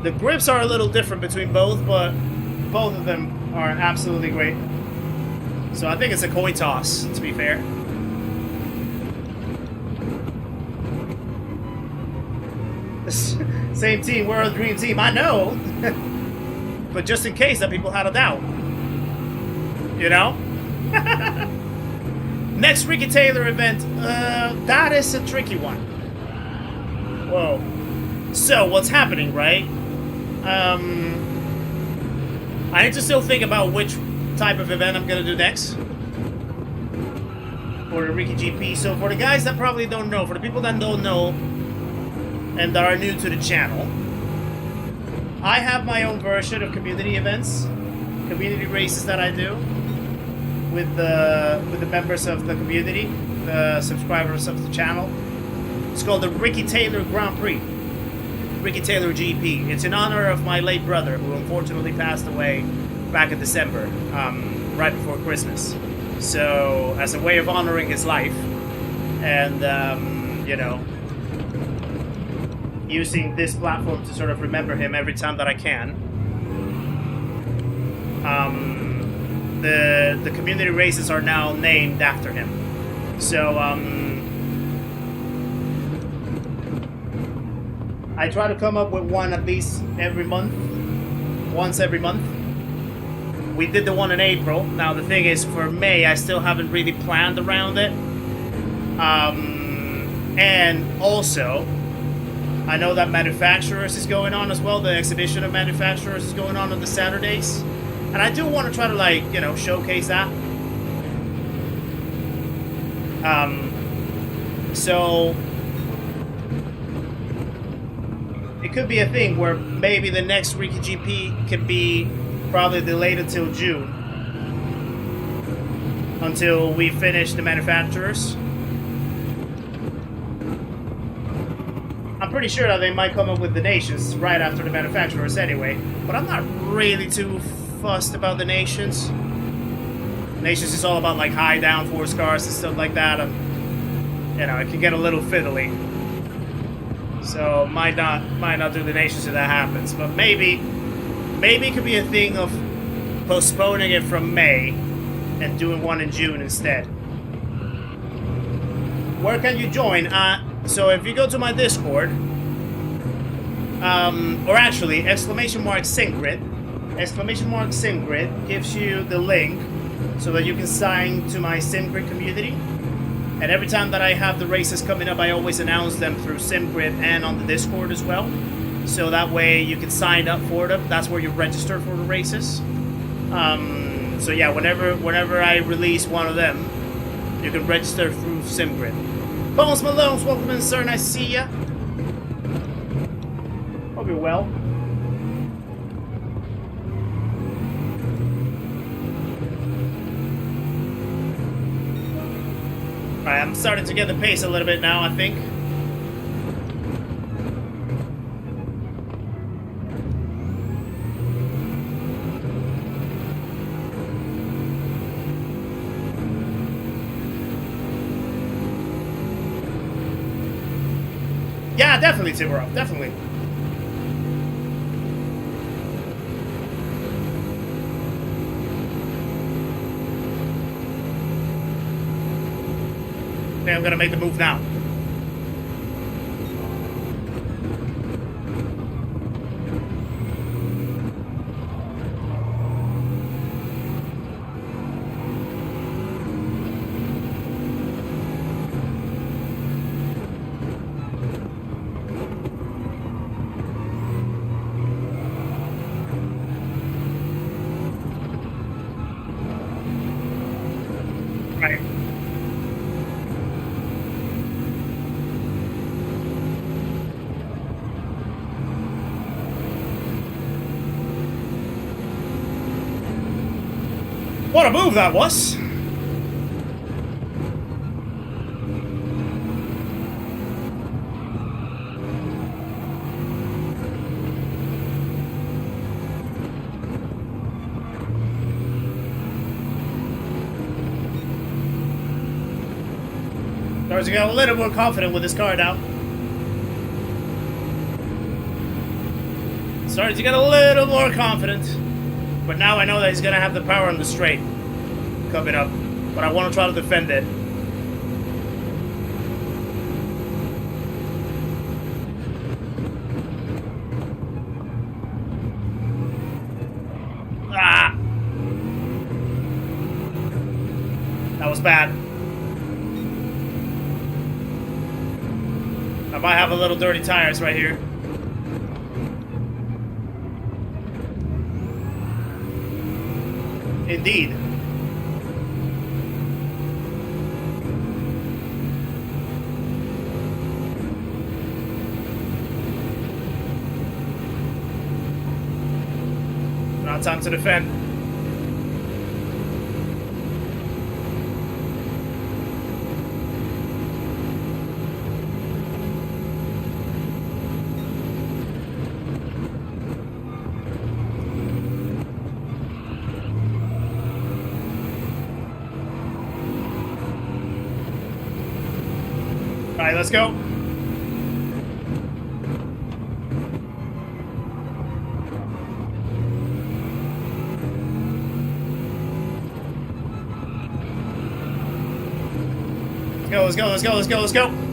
The grips are a little different between both, but both of them are absolutely great. So I think it's a coin toss, to be fair. Same team, we're a dream team. I know, but just in case that people had a doubt, you know. Next Ricky Taylor event, that is a tricky one. Whoa. So what's happening, right? I need to still think about which type of event I'm gonna do next for the Ricky GP. So for the guys that probably don't know, for the people that don't know and that are new to the channel, I have my own version of community events, community races that I do with the members of the community, the subscribers of the channel. It's called the Ricky Taylor Grand Prix. Ricky Taylor GP. It's in honor of my late brother, who unfortunately passed away back in December, right before Christmas. So, as a way of honoring his life, and, you know, using this platform to sort of remember him every time that I can, the community races are now named after him. So, I try to come up with one at least every month, once every month. We did the one in April. Now the thing is, for May, I still haven't really planned around it. And also, I know that Manufacturers is going on as well. The exhibition of Manufacturers is going on the Saturdays. And I do want to try to, like, you know, showcase that. So it could be a thing where maybe the next Ricky GP can be probably delayed until June, until we finish the Manufacturers. I'm pretty sure that they might come up with the Nations right after the Manufacturers anyway, but I'm not really too fussed about the Nations. Nations is all about, like, high downforce cars and stuff like that, and, you know, it can get a little fiddly. So might not do the Nations if that happens, but maybe it could be a thing of postponing it from May and doing one in June instead. Where can you join? So if you go to my Discord, or actually, !SimGrid gives you the link so that you can sign to my SimGrid community. And every time that I have the races coming up, I always announce them through SimGrid and on the Discord as well. So that way you can sign up for them. That's where you register for the races. So yeah, whenever I release one of them, you can register through SimGrid. Bones Malones, welcome in, sir. Nice to see ya. Hope you're well. Alright, I'm starting to get the pace a little bit now, I think. Yeah, definitely, Tiburov, definitely. Okay, I'm gonna make the move now. Right. What a move that was! Starting to get a little more confident with this car now. Starting to get a little more confident. But now I know that he's going to have the power on the straight coming up. But I want to try to defend it. Ah! That was bad. I might have a little dirty tires right here. Indeed. Now time to defend. Alright, let's go. Let's go, let's go, let's go, let's go, let's go.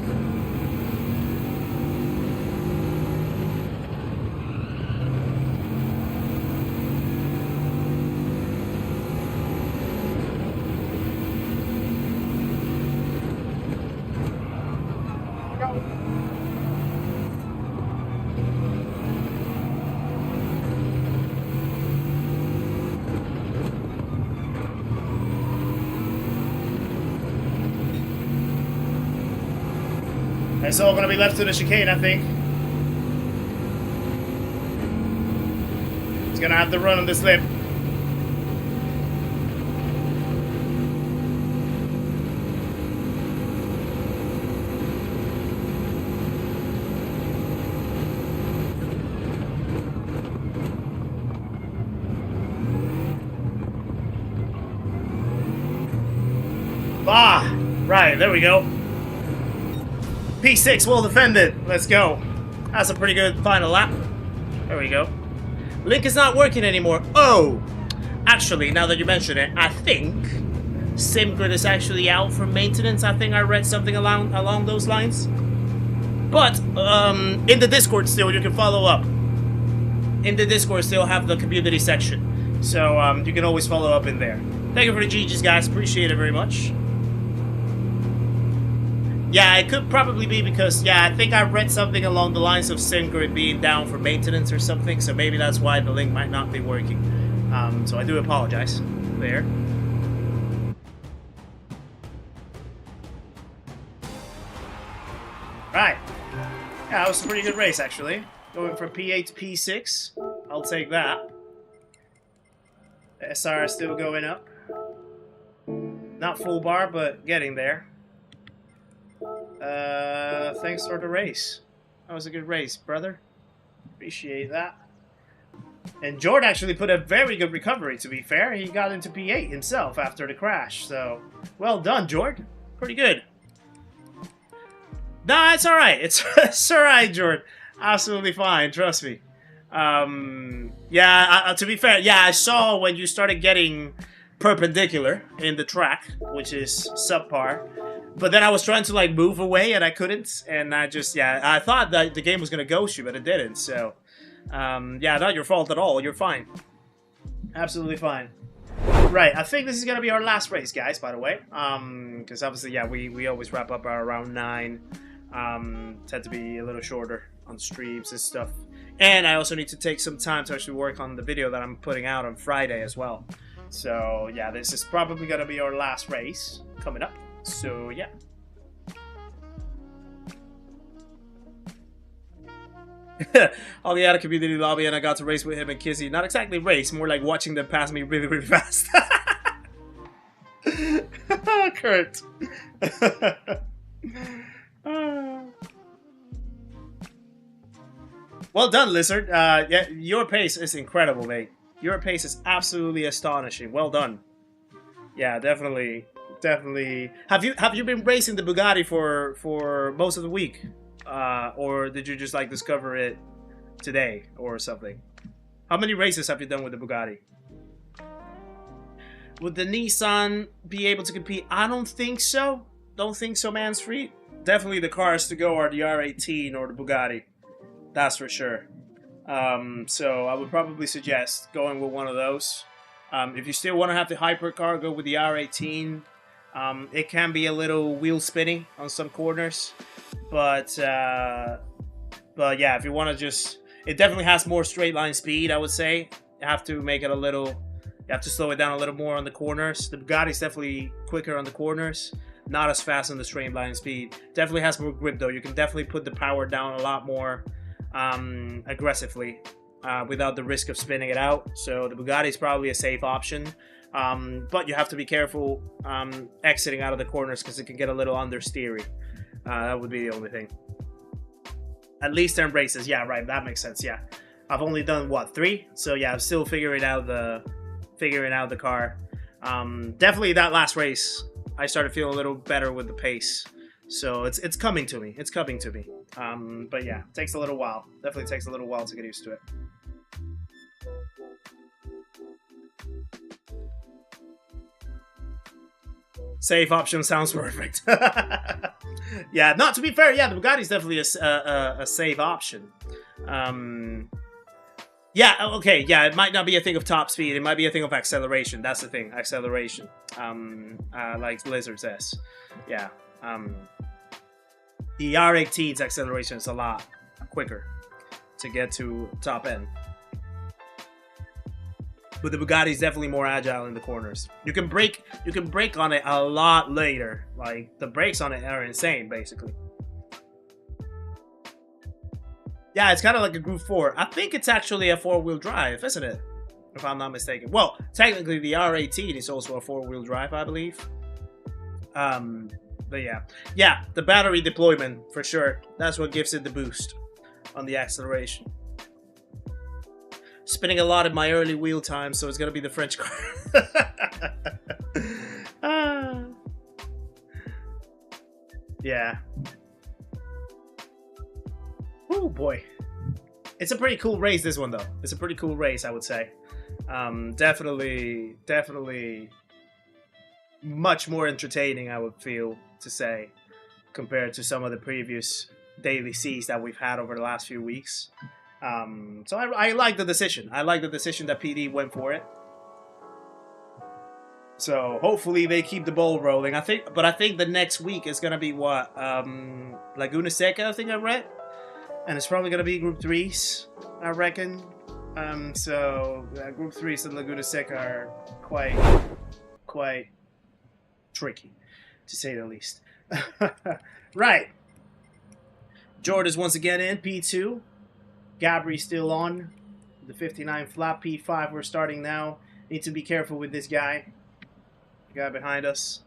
It's all going to be left to the chicane, I think. He's going to have to run on this lip. Ah, right, there we go. P6 well defended. Let's go. That's a pretty good final lap. There we go. Link is not working anymore. Oh, Actually, now that you mention it, I think SimGrid is actually out for maintenance. I think I read something along those lines. But in the Discord still, you can follow up. In the Discord still have the community section. So you can always follow up in there. Thank you for the GGs, guys. Appreciate it very much. Yeah, it could probably be because, yeah, I think I read something along the lines of SimGrid being down for maintenance or something. So maybe that's why the link might not be working. So I do apologize there. Right. Yeah, that was a pretty good race, actually. Going from P8 to P6. I'll take that. The SR is still going up. Not full bar, but getting there. Thanks for the race. That was a good race, brother. Appreciate that. And Jord actually put a very good recovery, to be fair. He got into P8 himself after the crash. So, well done, Jord. Pretty good. Nah, it's alright. It's alright, Jord. Absolutely fine. Trust me. Yeah, to be fair, yeah, I saw when you started getting perpendicular in the track, which is subpar. But then I was trying to, like, move away, and I couldn't. And I just, yeah, I thought that the game was going to ghost you, but it didn't. So, yeah, not your fault at all. You're fine. Absolutely fine. Right, I think this is going to be our last race, guys, by the way. Because obviously, yeah, we always wrap up around 9. Tend to be a little shorter on streams and stuff. And I also need to take some time to actually work on the video that I'm putting out on Friday as well. So, yeah, this is probably going to be our last race coming up. So, yeah. All the other community lobby, and I got to race with him and Kizzi. Not exactly race, more like watching them pass me really, really fast. Kurt. Well done, Lizard. Yeah, your pace is incredible, mate. Your pace is absolutely astonishing. Well done. Yeah, definitely. Have you been racing the Bugatti for most of the week, or did you just like discover it today or something? How many races have you done with the Bugatti? Would the Nissan be able to compete? I don't think so. Don't think so, man. Street. Definitely the cars to go are the R18 or the Bugatti. That's for sure. So I would probably suggest going with one of those. If you still want to have the hypercar, go with the R18. It can be a little wheel spinning on some corners, but yeah, if you want to just, it definitely has more straight line speed. I would say you have to make it a little, you have to slow it down a little more on the corners. The Bugatti's definitely quicker on the corners, not as fast on the straight line speed. Definitely has more grip though. You can definitely put the power down a lot more aggressively without the risk of spinning it out. So the Bugatti is probably a safe option. But you have to be careful exiting out of the corners because it can get a little understeery. That would be the only thing. At least 10 races. Yeah, right. That makes sense. Yeah, I've only done what, 3? So yeah, I'm still figuring out the car. Definitely that last race, I started feeling a little better with the pace. So it's coming to me. It's coming to me. But yeah, it takes a little while. Definitely takes a little while to get used to it. Safe option sounds perfect. Yeah, not to be fair, yeah, the Bugatti's definitely a safe option. Yeah, okay, yeah, it might not be a thing of top speed, it might be a thing of acceleration. That's the thing, acceleration. Like Lizard says. Yeah. The R18's acceleration is a lot quicker to get to top end. But the Bugatti is definitely more agile in the corners. You can brake on it a lot later. Like, the brakes on it are insane, basically. Yeah, it's kind of like a Group 4. I think it's actually a 4-wheel drive, isn't it? If I'm not mistaken. Well, technically the R18 is also a 4-wheel drive, I believe. But yeah. Yeah, the battery deployment, for sure. That's what gives it the boost on the acceleration. Spinning a lot in my early wheel time, so it's gonna be the French car. Yeah. Oh boy. It's a pretty cool race, this one, though. It's a pretty cool race, I would say. Definitely much more entertaining, I would feel to say, compared to some of the previous daily Cs that we've had over the last few weeks. So I like the decision. I like the decision that PD went for it. So hopefully they keep the ball rolling. I think the next week is gonna be what, Laguna Seca, I think I read, and it's probably gonna be Group 3s, I reckon. So Group 3s and Laguna Seca are quite tricky, to say the least. Right. Jordan's once again in P2. Gabry's still on the 59 flat. P5 we're starting now. Need to be careful with this guy. The guy behind us.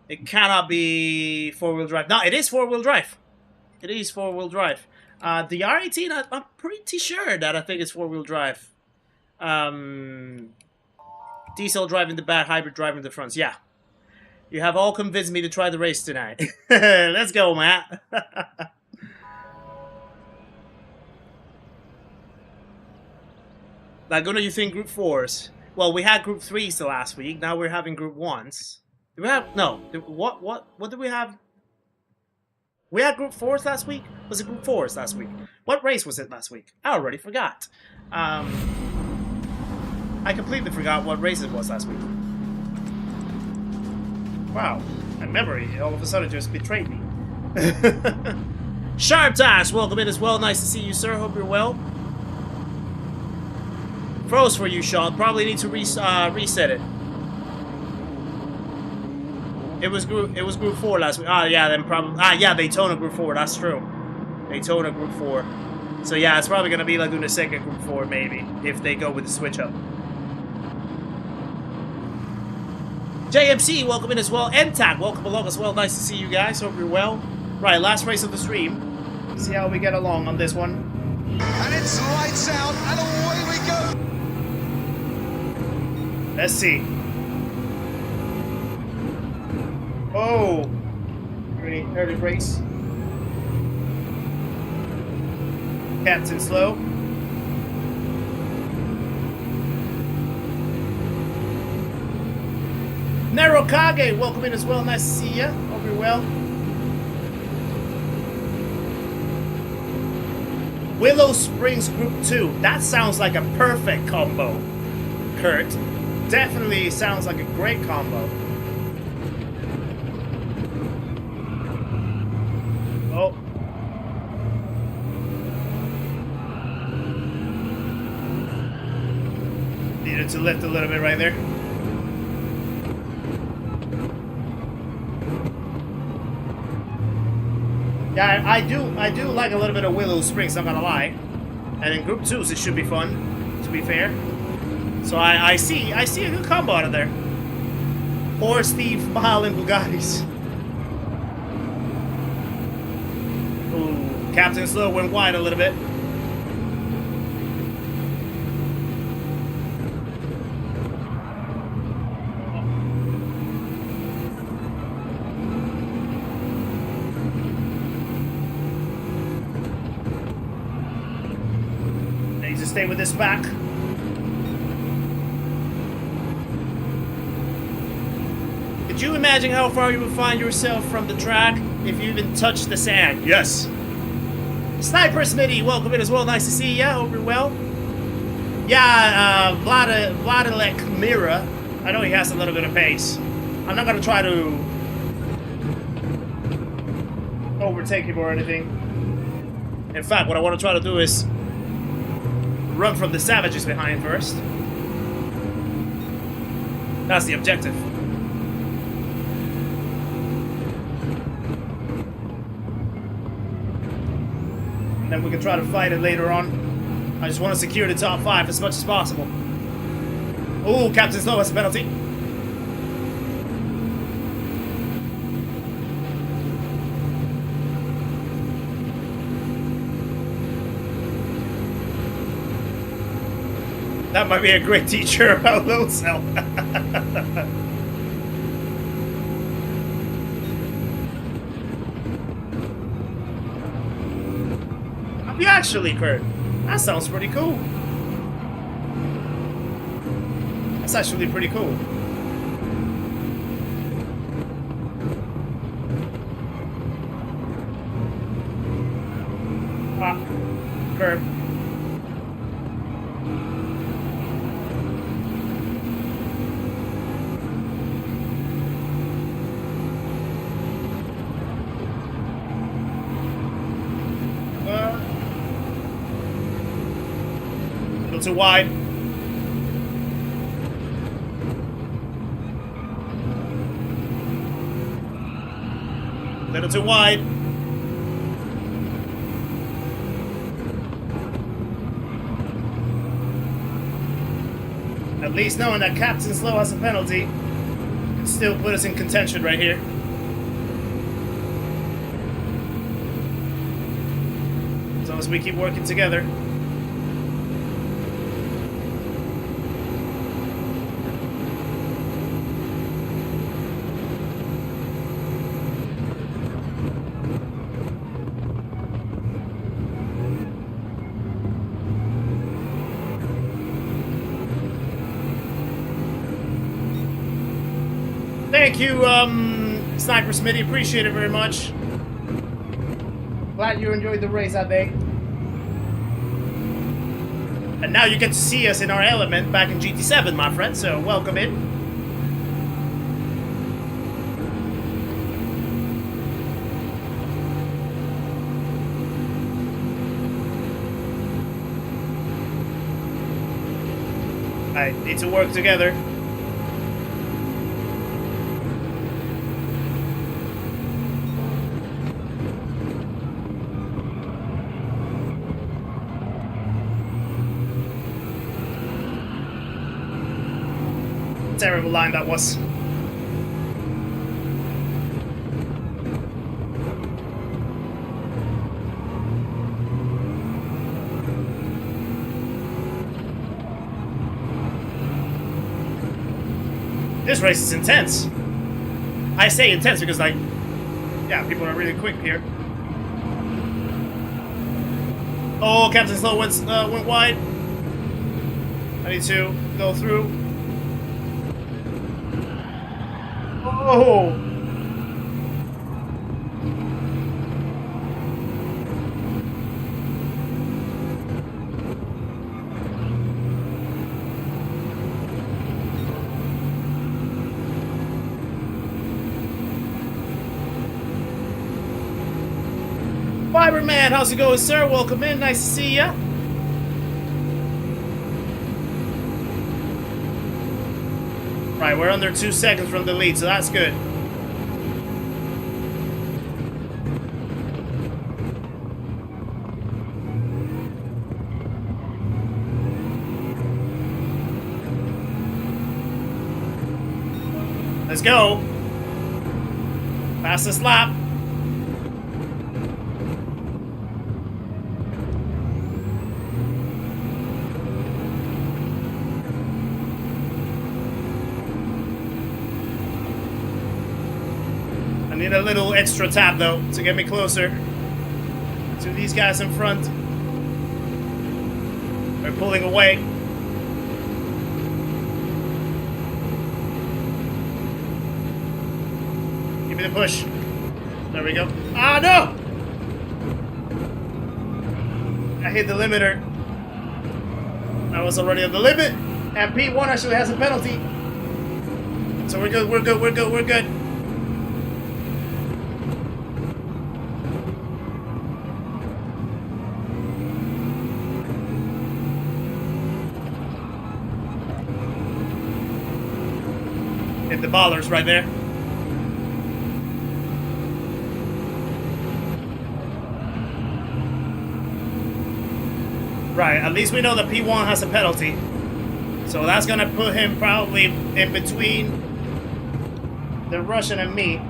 It cannot be four-wheel drive. No, it is four-wheel drive. It is four-wheel drive. The R18, I'm pretty sure that I think it's four-wheel drive. Diesel driving the back, hybrid driving the fronts. Yeah. You have all convinced me to try the race tonight. Let's go, Matt. Laguna, you think Group 4s? Well, we had Group 3s the last week. Now we're having Group 1s. Did we have... No. What did we have? We had Group 4s last week? Was it Group 4s last week? What race was it last week? I already forgot. I completely forgot what race it was last week. Wow. My memory all of a sudden just betrayed me. Sharp Tash, welcome in as well. Nice to see you, sir. Hope you're well. Froze for you, Sean. Probably need to reset it. It was Group 4 last week. Ah, yeah, then probably. Ah, yeah, Daytona Group 4. That's true. Daytona Group 4. So yeah, it's probably gonna be Laguna Seca Group 4 maybe if they go with the switch up. JMC, welcome in as well. NTAC, welcome along as well. Nice to see you guys. Hope you're well. Right, last race of the stream. See how we get along on this one. And it's lights out, and away we go. Let's see. Oh, early race. Captain slow. Narokage, welcome in as well. Nice to see ya. Hope you're well. Willow Springs Group 2. That sounds like a perfect combo, Kurt. Definitely sounds like a great combo. Oh. Needed to lift a little bit right there. Yeah, I do like a little bit of Willow Springs, I'm not gonna lie. And in Group 2s it should be fun, to be fair. So I see a good combo out of there. Or Steve Mahal and Bugattis. Ooh, Captain Slow went wide a little bit. Needs to stay with this back. Could you imagine how far you would find yourself from the track if you even touched the sand? Yes. Sniper Smitty, welcome in as well. Nice to see ya. Hope you're well. Yeah, Vladilek Mira. I know he has a little bit of pace. I'm not gonna try to overtake him or anything. In fact, what I want to try to do is run from the savages behind first. That's the objective. And then we can try to fight it later on. I just want to secure the top 5 as much as possible. Ooh, Captain Slow has a penalty. That might be a great teacher about low cell. you actually, Kurt. That sounds pretty cool. That's actually pretty cool. Ah, curb. A little too wide. A little too wide. At least knowing that Captain Slow has a penalty can still put us in contention right here. As long as we keep working together. Thank you, Sniper Smitty. Appreciate it very much. Glad you enjoyed the race, I think. And now you get to see us in our element back in GT7, my friend, so welcome in. I need to work together. Terrible line that was. This race is intense. I say intense because, like, yeah, people are really quick here. Oh, Captain Slow went wide. I need to go through. Oh! Fiberman, how's it going, sir? Welcome in, nice to see ya. Right, we're under 2 seconds from the lead, so that's good. Let's go. Fastest lap. Need a little extra tap though to get me closer to these guys in front. They're pulling away. Give me the push. There we go. Ah, no! I hit the limiter. I was already on the limit. And P1 actually has a penalty. So we're good, we're good, we're good, we're good. Hit the ballers right there. Right, at least we know that P1 has a penalty. So that's gonna put him probably in between the Russian and me.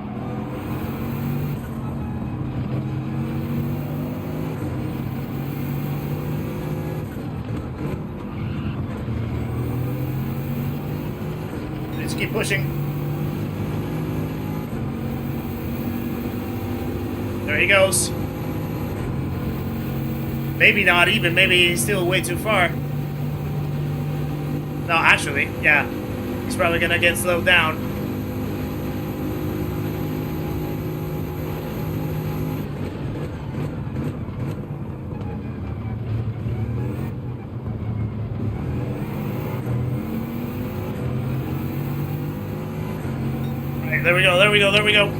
Just keep pushing. There he goes. Maybe not even. Maybe he's still way too far. No, actually, yeah. He's probably gonna get slowed down. Right, there we go, there we go, there we go.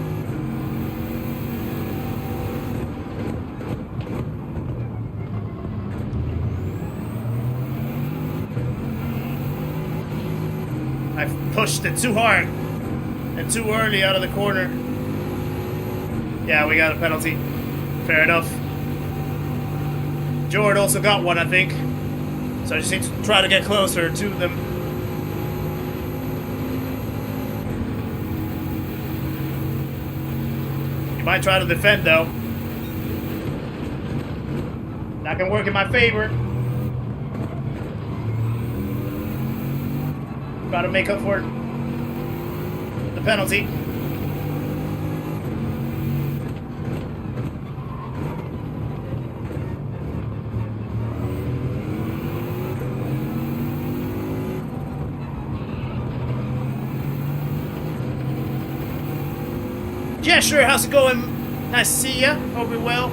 I've pushed it too hard and too early out of the corner. Yeah, we got a penalty. Fair enough. Jord also got one, I think. So I just need to try to get closer to them. You might try to defend, though. That can work in my favor. Got to make up for the penalty. Yeah, sure. How's it going? Nice to see ya. Hope you're well.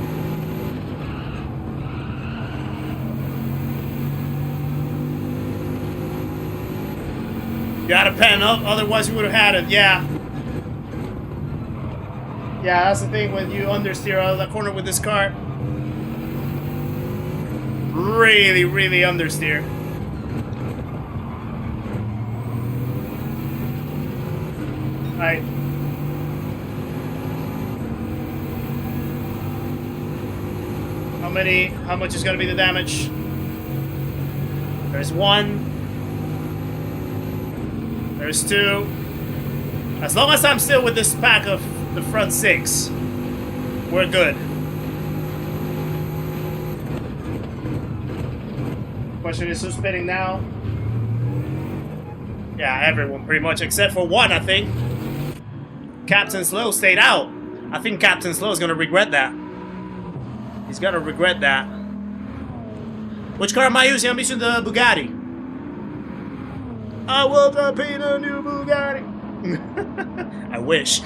Gotta pen up, otherwise you would have had it, yeah. Yeah, that's the thing when you understeer out of the corner with this car. Really, really understeer. Alright. How much is gonna be the damage? There's one. There's two. As long as I'm still with this pack of the front six, we're good. Question is who's spinning now? Yeah, everyone pretty much, except for one, I think. Captain Slow stayed out. I think Captain Slow is gonna regret that. He's gonna regret that. Which car am I using? I'm using the Bugatti. I woke up in a new Bugatti. I wish.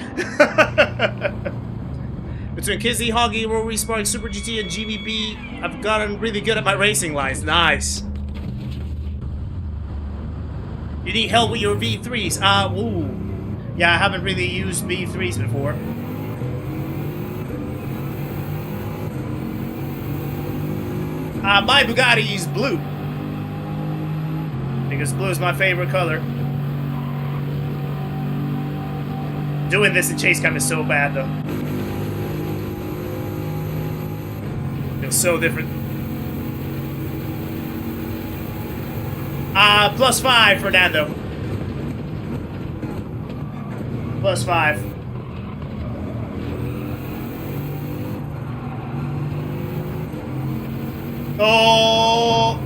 Between Kizzi, Hoggy, Rory, Spark, Super GT, and GBB, I've gotten really good at my racing lines. Nice. You need help with your V3s? Ooh. Yeah, I haven't really used V3s before. My Bugatti is blue. Because blue is my favorite color. Doing this in chase cam is so bad, though. It's so different. +5, Fernando. +5. Oh!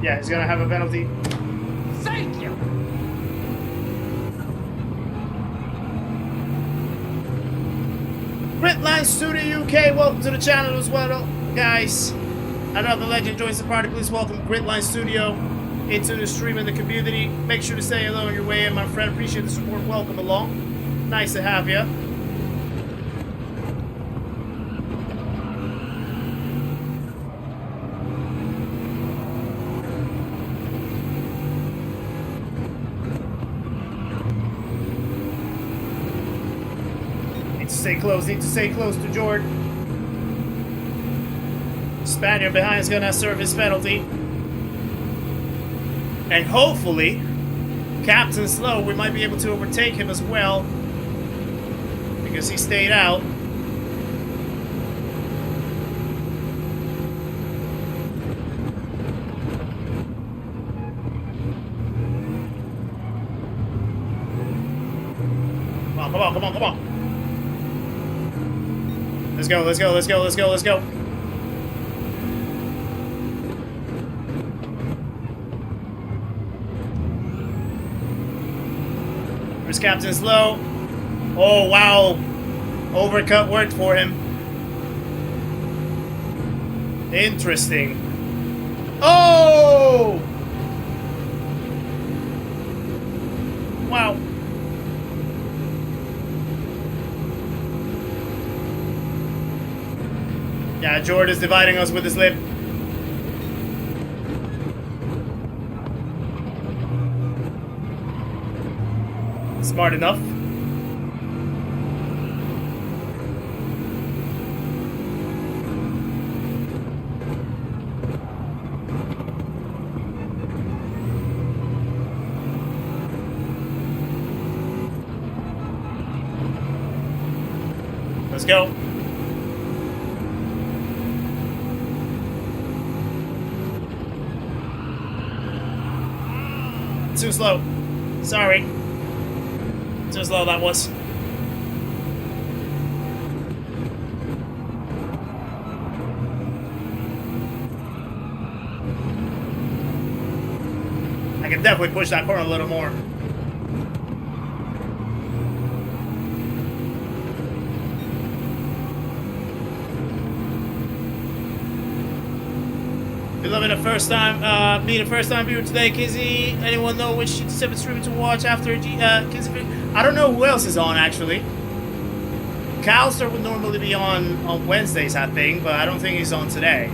Yeah, he's gonna have a penalty. Thank you. Gr.1 Studio UK, welcome to the channel as well, guys. Another legend joins the party. Please welcome Gr.1 Studio into the stream and the community. Make sure to say hello on your way in, my friend. Appreciate the support. Welcome along. Nice to have you. Need to stay close to Jordan. Spaniard behind is gonna serve his penalty. And hopefully, Captain Slow, we might be able to overtake him as well. Because he stayed out. Come on, come on, come on, come on. Let's go, let's go, let's go, let's go, let's go. There's Captain Slow. Oh, wow. Overcut worked for him. Interesting. Oh! Wow. Yeah, Jordan is dividing us with his lip. Smart enough. Let's go. Too slow. Sorry. Too slow that was. I can definitely push that corner a little more. Beloved, a first time, being a first time viewer today, Kizzi. Anyone know which 7 stream to watch after Kizzi? I don't know who else is on actually. Calster would normally be on Wednesdays, I think, but I don't think he's on today.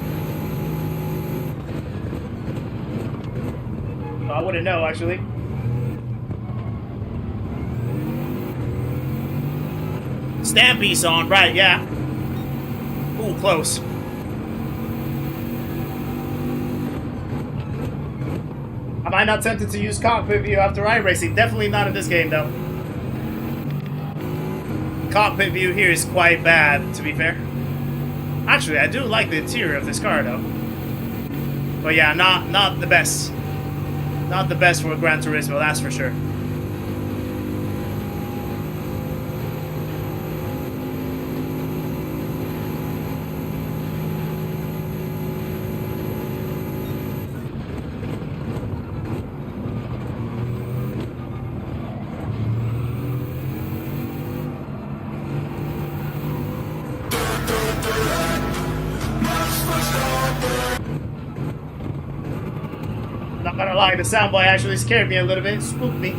So I wouldn't know actually. Stampy's on, right? Yeah. Ooh, close. Am I not tempted to use cockpit view after iRacing? Definitely not in this game, though. Cockpit view here is quite bad, to be fair. Actually, I do like the interior of this car, though. But yeah, not the best. Not the best for Gran Turismo, that's for sure. Not gonna lie, the soundbite actually scared me a little bit, spooked me.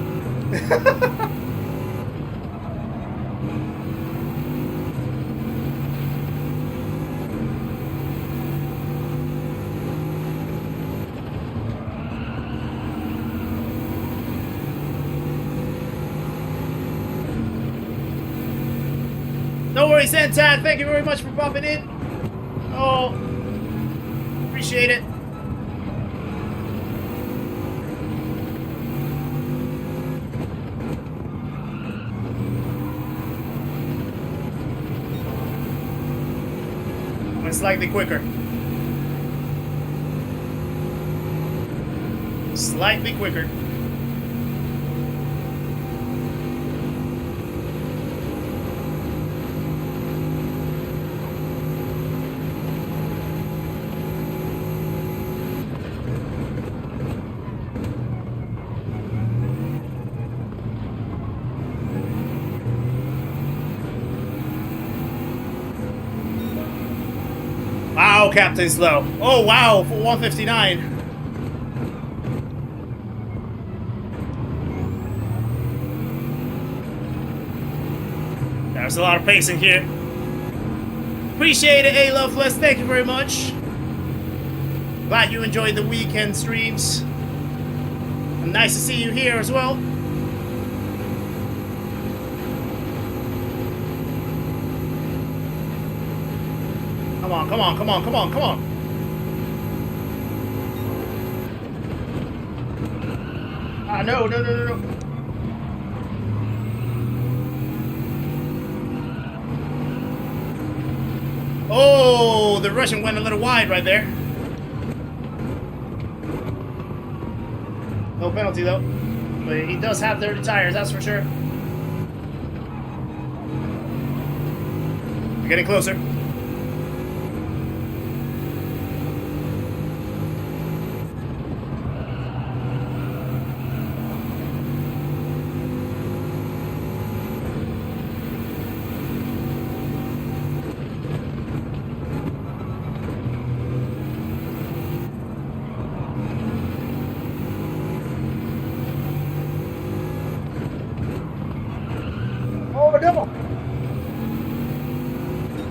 No worries, Zentan. Thank you very much for popping in. Oh, appreciate it. Slightly quicker. Slightly quicker. Wow, Captain's low. Oh, wow, for 159. There's a lot of pace in here. Appreciate it, A-Loveless. Thank you very much. Glad you enjoyed the weekend streams. And nice to see you here as well. Come on, come on, come on, come on, come on. Ah, no, no, no, no, no. Oh, the Russian went a little wide right there. No penalty, though. But he does have dirty tires, that's for sure. We're getting closer.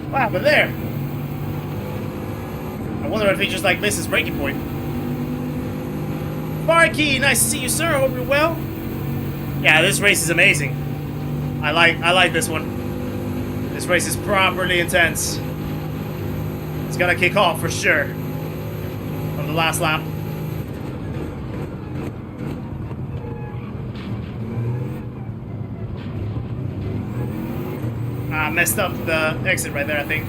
What happened there? I wonder if he just like missed his breaking point. Sparky, nice to see you, sir. Hope you're well. Yeah, this race is amazing. I like this one. This race is properly intense. It's gonna kick off for sure on the last lap. I messed up the exit right there, I think.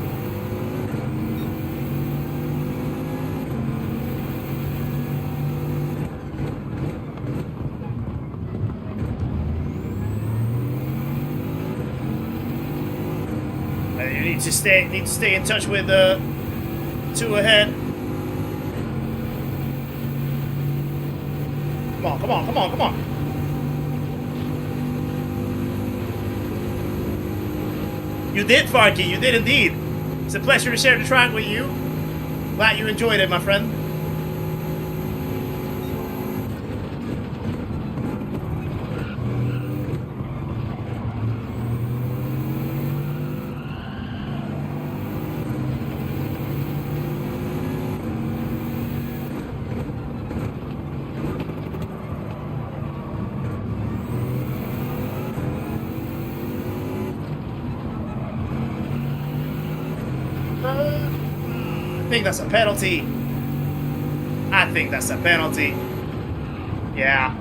You need to stay in touch with the two ahead. Come on, come on, come on, come on. You did, Farky. You did indeed. It's a pleasure to share the track with you. Glad you enjoyed it, my friend. I think that's a penalty. I think that's a penalty. Yeah.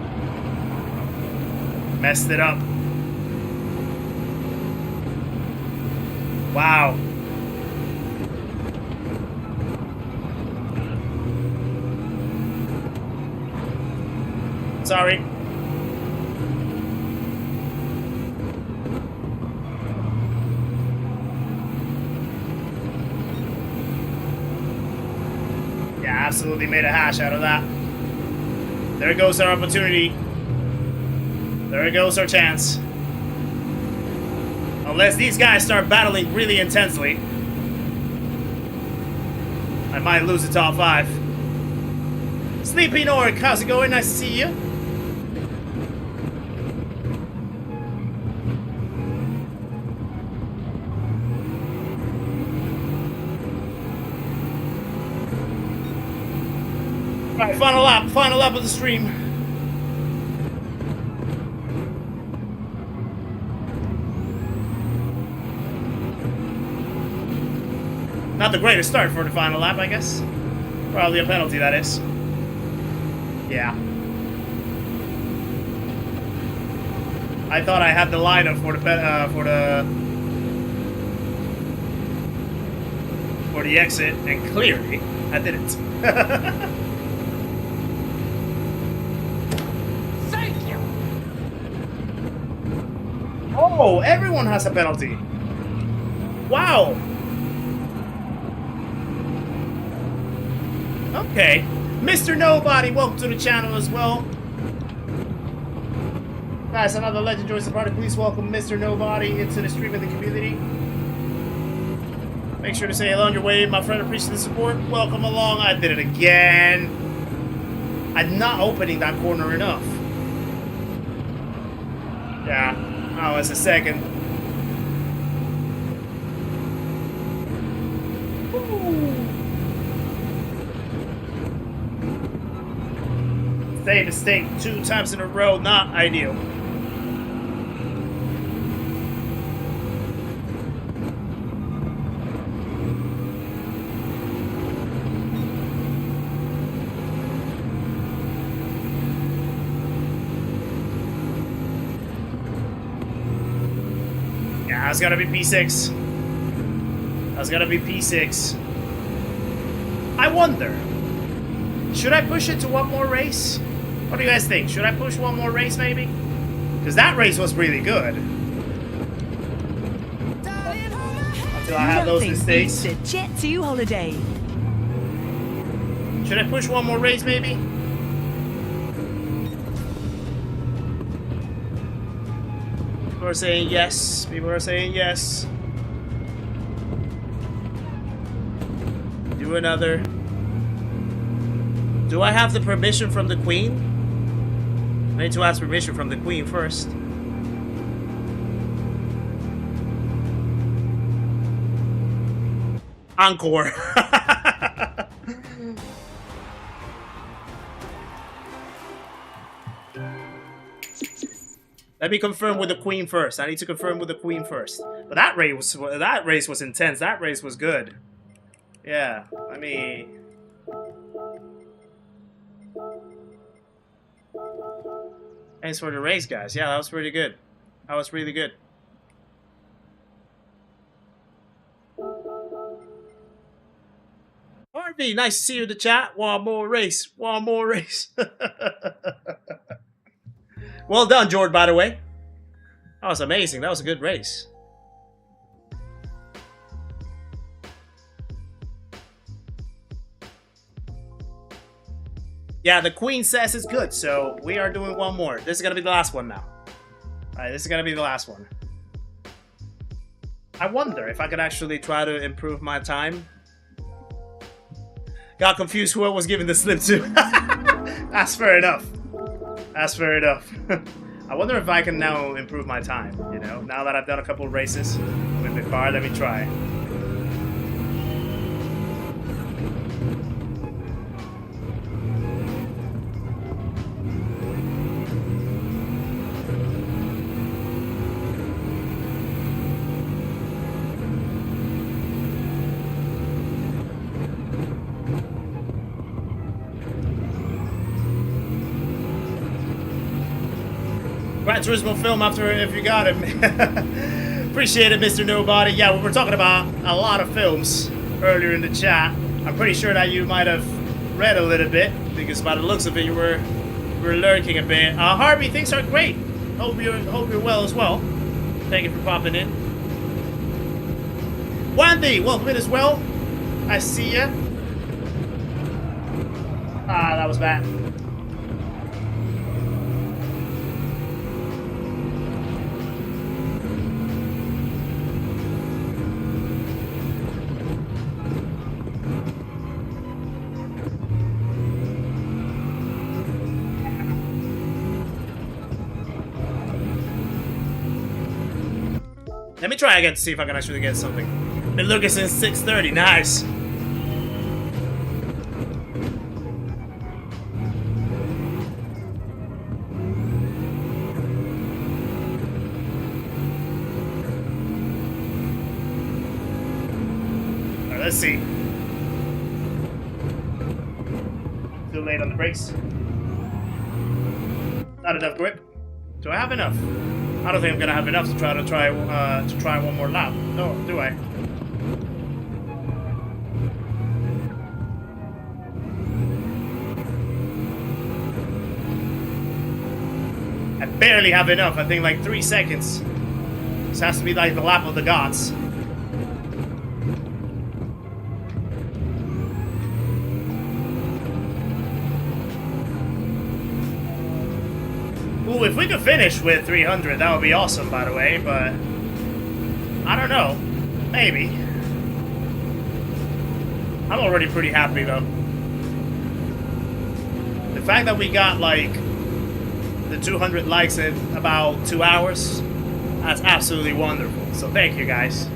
Messed it up. Wow. Sorry. Absolutely made a hash out of that. There goes our opportunity. There goes our chance. Unless these guys start battling really intensely, I might lose the top 5. Sleepy Nork, how's it going? Nice to see you. Alright, final lap of the stream. Not the greatest start for the final lap, I guess. Probably a penalty, that is. Yeah. I thought I had the lineup for the exit, and clearly I didn't. Oh, everyone has a penalty. Wow. Okay. Mr. Nobody, welcome to the channel as well. Guys, another legend joins the party. Please welcome Mr. Nobody into the stream of the community. Make sure to say hello on your way, my friend. Appreciate the support. Welcome along. I did it again. I'm not opening that corner enough. Yeah. Oh, it's a second. Ooh. Same mistake 2 times in a row, not ideal. That's gotta be P6. That's gotta be P6. I wonder, should I push it to one more race? What do you guys think? Should I push one more race, maybe? Because that race was really good. Until I had those mistakes. Nothing beats a Jet 2 holiday. Should I push one more race, maybe? People are saying yes. People are saying yes. Do another. Do I have the permission from the Queen? I need to ask permission from the Queen first. Encore. Let me confirm with the Queen first. I need to confirm with the Queen first. But that race was intense. That race was good. Yeah, I mean... Thanks for the race, guys. Yeah, that was pretty good. That was really good. Harvey, nice to see you in the chat. One more race. One more race. Well done, George, by the way. That was amazing. That was a good race. Yeah, the Queen says it's good, so we are doing one more. This is going to be the last one now. Alright, this is going to be the last one. I wonder if I could actually try to improve my time. Got confused who I was giving the slip to. That's fair enough. That's fair enough. I wonder if I can now improve my time, you know? Now that I've done a couple of races with the car, let me try. Gran Turismo film after if you got it. Appreciate it, Mr. Nobody. Yeah, we were talking about a lot of films earlier in the chat. I'm pretty sure that you might have read a little bit, because by the looks of it, you were lurking a bit. Harvey, things are great. Hope you're well as well. Thank you for popping in. Wendy, welcome in as well. I see ya. Ah, that was bad. Let me try again to see if I can actually get something. Been looking since 6:30. Nice. Alright, let's see. Too late on the brakes. Not enough grip. Do I have enough? I don't think I'm gonna have enough to try one more lap. No, do I? I barely have enough. I think like 3 seconds. This has to be like the lap of the gods. Ooh, if we could finish with 300, that would be awesome, by the way, but I don't know. Maybe. I'm already pretty happy, though. The fact that we got, like, the 200 likes in about 2 hours, that's absolutely wonderful. So thank you, guys.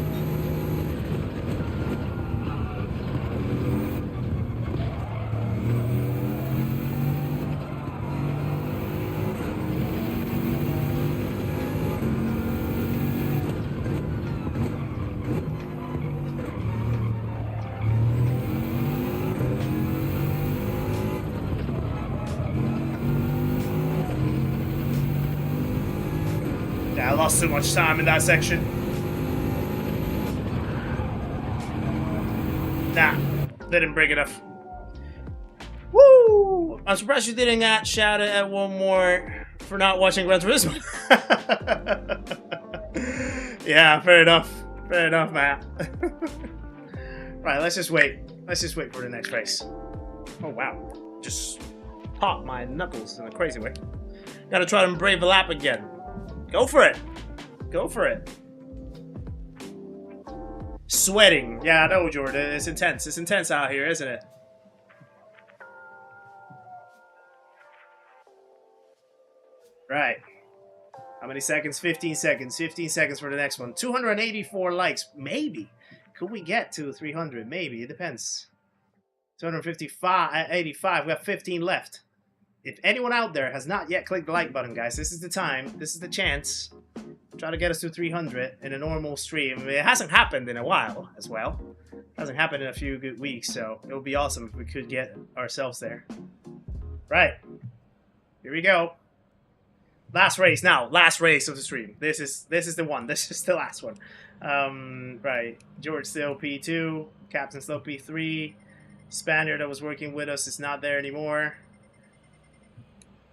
I lost too much time in that section. Nah, didn't break enough. Woo! I'm surprised you didn't shout it at one more for not watching Gran Turismo. Yeah, fair enough. Fair enough, Matt. Right, let's just wait. Let's just wait for the next race. Oh, wow. Just popped my knuckles in a crazy way. Gotta try to brave the lap again. Go for it. Go for it. Sweating. Yeah, I know, Jordan. It's intense. It's intense out here, isn't it? Right. How many seconds? 15 seconds. 15 seconds for the next one. 284 likes. Maybe. Could we get to 300? Maybe. It depends. 255, 85. We have 15 left. If anyone out there has not yet clicked the like button, guys, this is the time. This is the chance. Try to get us to 300 in a normal stream. I mean, it hasn't happened in a while as well. It hasn't happened in a few good weeks, so it would be awesome if we could get ourselves there. Right. Here we go. Last race now. Last race of the stream. This is the one. This is the last one. Right. George still P2. Captain still P3. Spaniard that was working with us is not there anymore.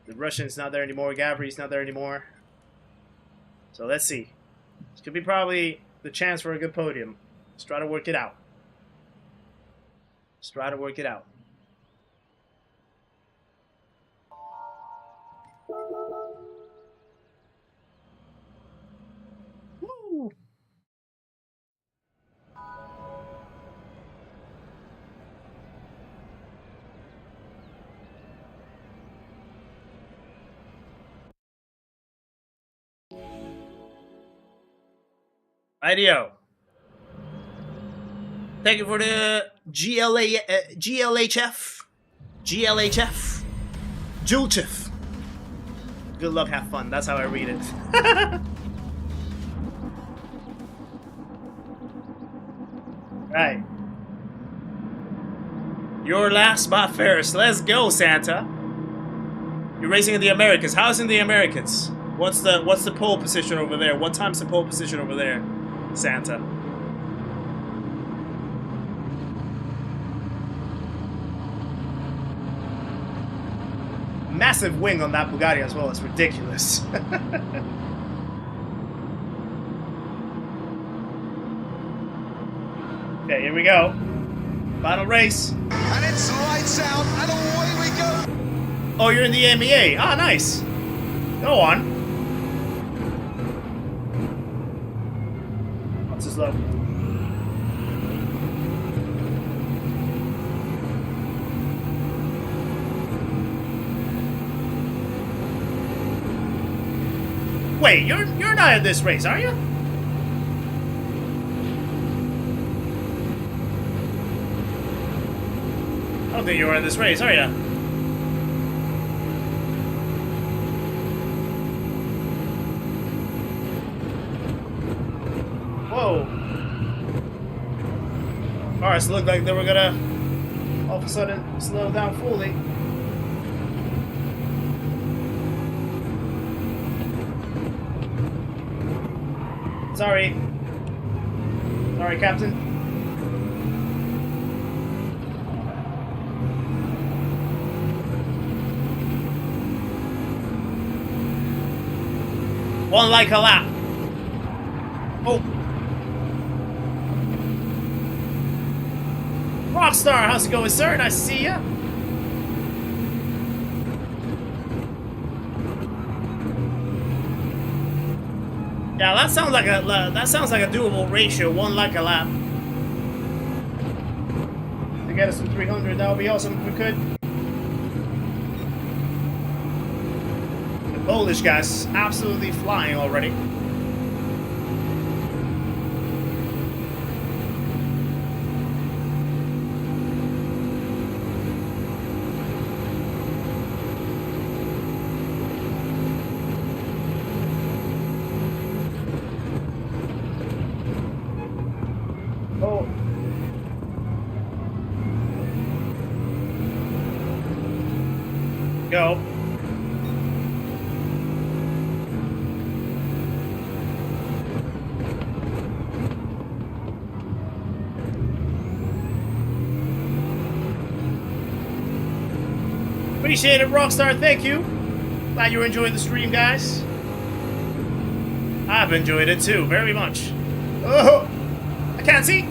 The Russian's not there anymore. Gabri's not there anymore. So let's see. This could be probably the chance for a good podium. Let's try to work it out. Let's try to work it out. Woo! IDO. Thank you for the GLHF. Julchef. Good luck, have fun. That's how I read it. Right. Your last spot first. Let's go, Santa. You're racing in the Americas. How's in the Americas? What's the pole position over there? What time's the pole position over there, Santa? Massive wing on that Bugatti as well. It's ridiculous. Okay, here we go. Final race. And it's lights out, and away we go. Oh, you're in the MEA. Ah, nice. Go on. What's this level? Wait, you're not in this race, are you? I don't think you were in this race, are you? Whoa. Alright, so it looked like they were gonna all of a sudden slow down fully. Sorry. Sorry, Captain. One like a lap. Oh. Rockstar, how's it going, sir? Nice to see ya. Yeah, that sounds like a doable ratio. One like a lap. To get us to 300, that would be awesome if we could. The Polish guy's absolutely flying already. Go. Appreciate it, Rockstar. Thank you. Glad you enjoyed the stream, guys. I've enjoyed it too, very much. Oh, I can't see.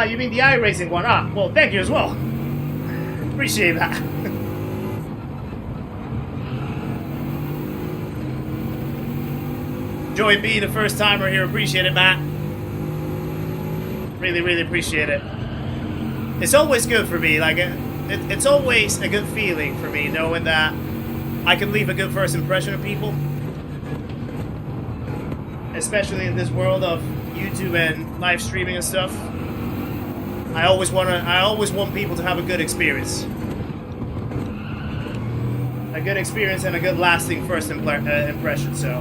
Ah, you mean the iRacing one? Ah, well, thank you as well. Appreciate that. Joy B, the first timer here. Appreciate it, Matt. Really, really appreciate it. It's always good for me. Like, it's always a good feeling for me knowing that I can leave a good first impression of people. Especially in this world of YouTube and live streaming and stuff. I always want people to have a good experience. A good experience and a good lasting first impression, so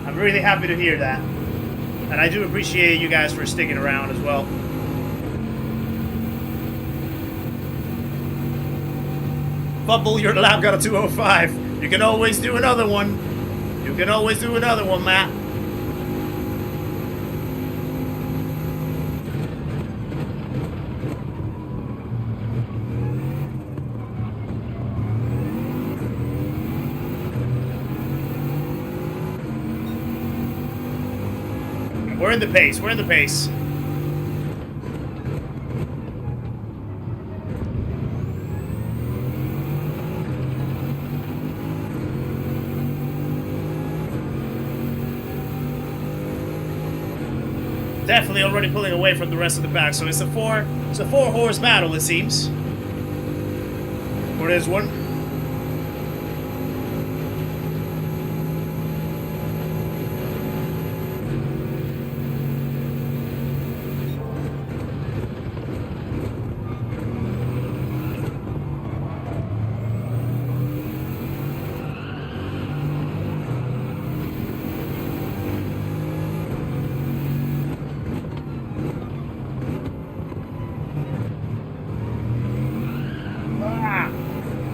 I'm really happy to hear that. And I do appreciate you guys for sticking around as well. Fumble, your lab got a 205. You can always do another one. You can always do another one, Matt. We're in the pace. We're in the pace. Definitely already pulling away from the rest of the pack. So it's a four horse battle, it seems. Or there's one.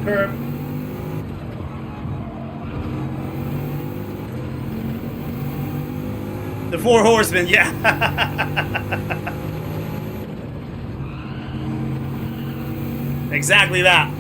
Curb. The four horsemen, yeah. Exactly that.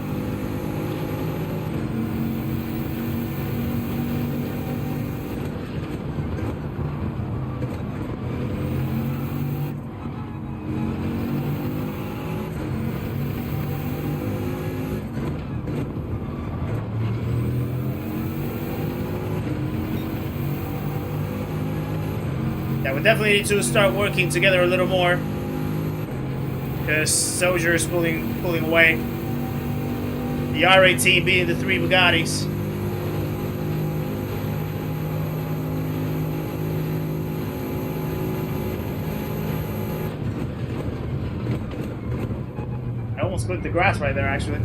Yeah, we definitely need to start working together a little more. Because Soldier is pulling away. The R18 beating the 3 Bugattis. I almost clipped the grass right there, actually.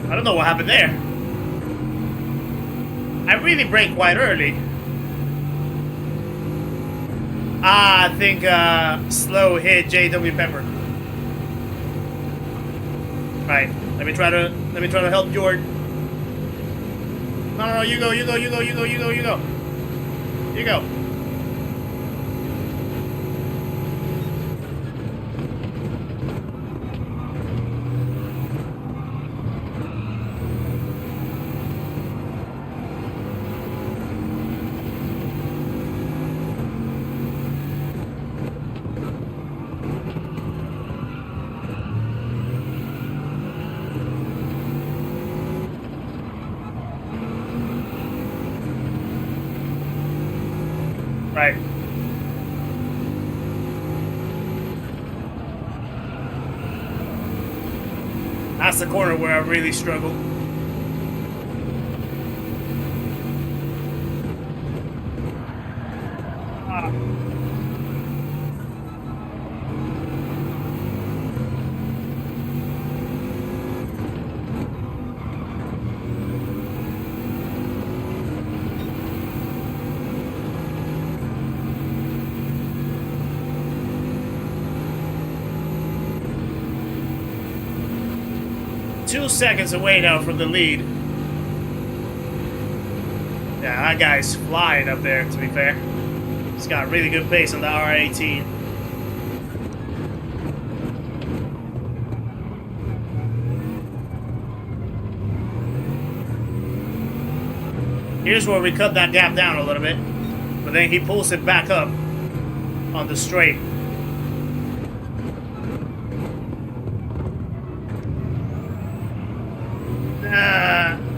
I don't know what happened there. I really brake quite early. Ah, I think slow hit JW Pepper. Right. Let me try to help Jordan. No, you go. You go. Right. That's the corner where I really struggle. Ah. 2 seconds away now from the lead. Yeah, that guy's flying up there, to be fair. He's got really good pace on the R18. Here's where we cut that gap down a little bit. But then he pulls it back up on the straight.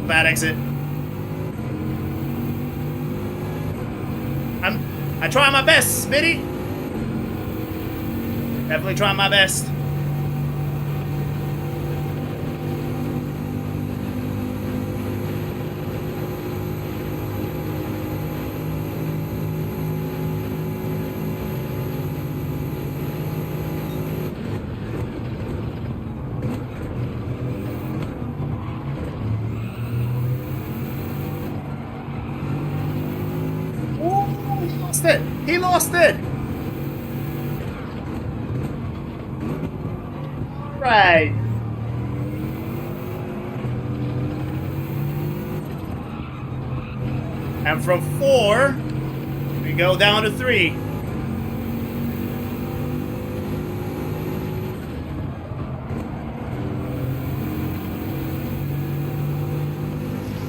Bad exit. I try my best, Smitty. Definitely try my best. He lost it! Right. And from 4, we go down to 3.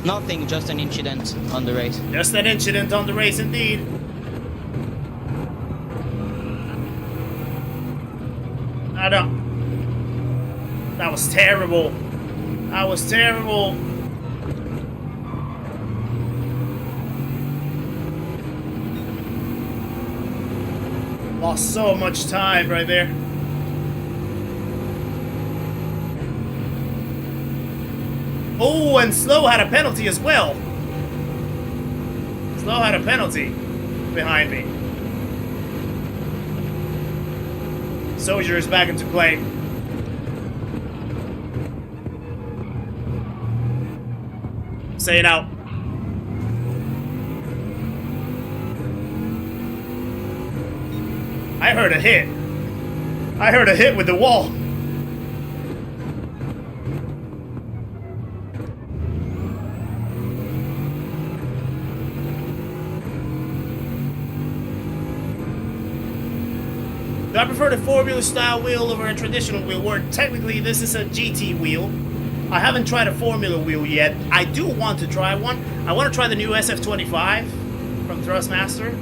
Nothing, just an incident on the race. Just an incident on the race indeed. I don't. That was terrible. That was terrible. Lost so much time right there. Oh, and Slow had a penalty as well. Slow had a penalty behind me. Soldier is back into play. Say it out. I heard a hit. I heard a hit with the wall. I prefer the Formula style wheel over a traditional wheel, where technically this is a GT wheel. I haven't tried a Formula wheel yet. I do want to try one. I want to try the new SF25 from Thrustmaster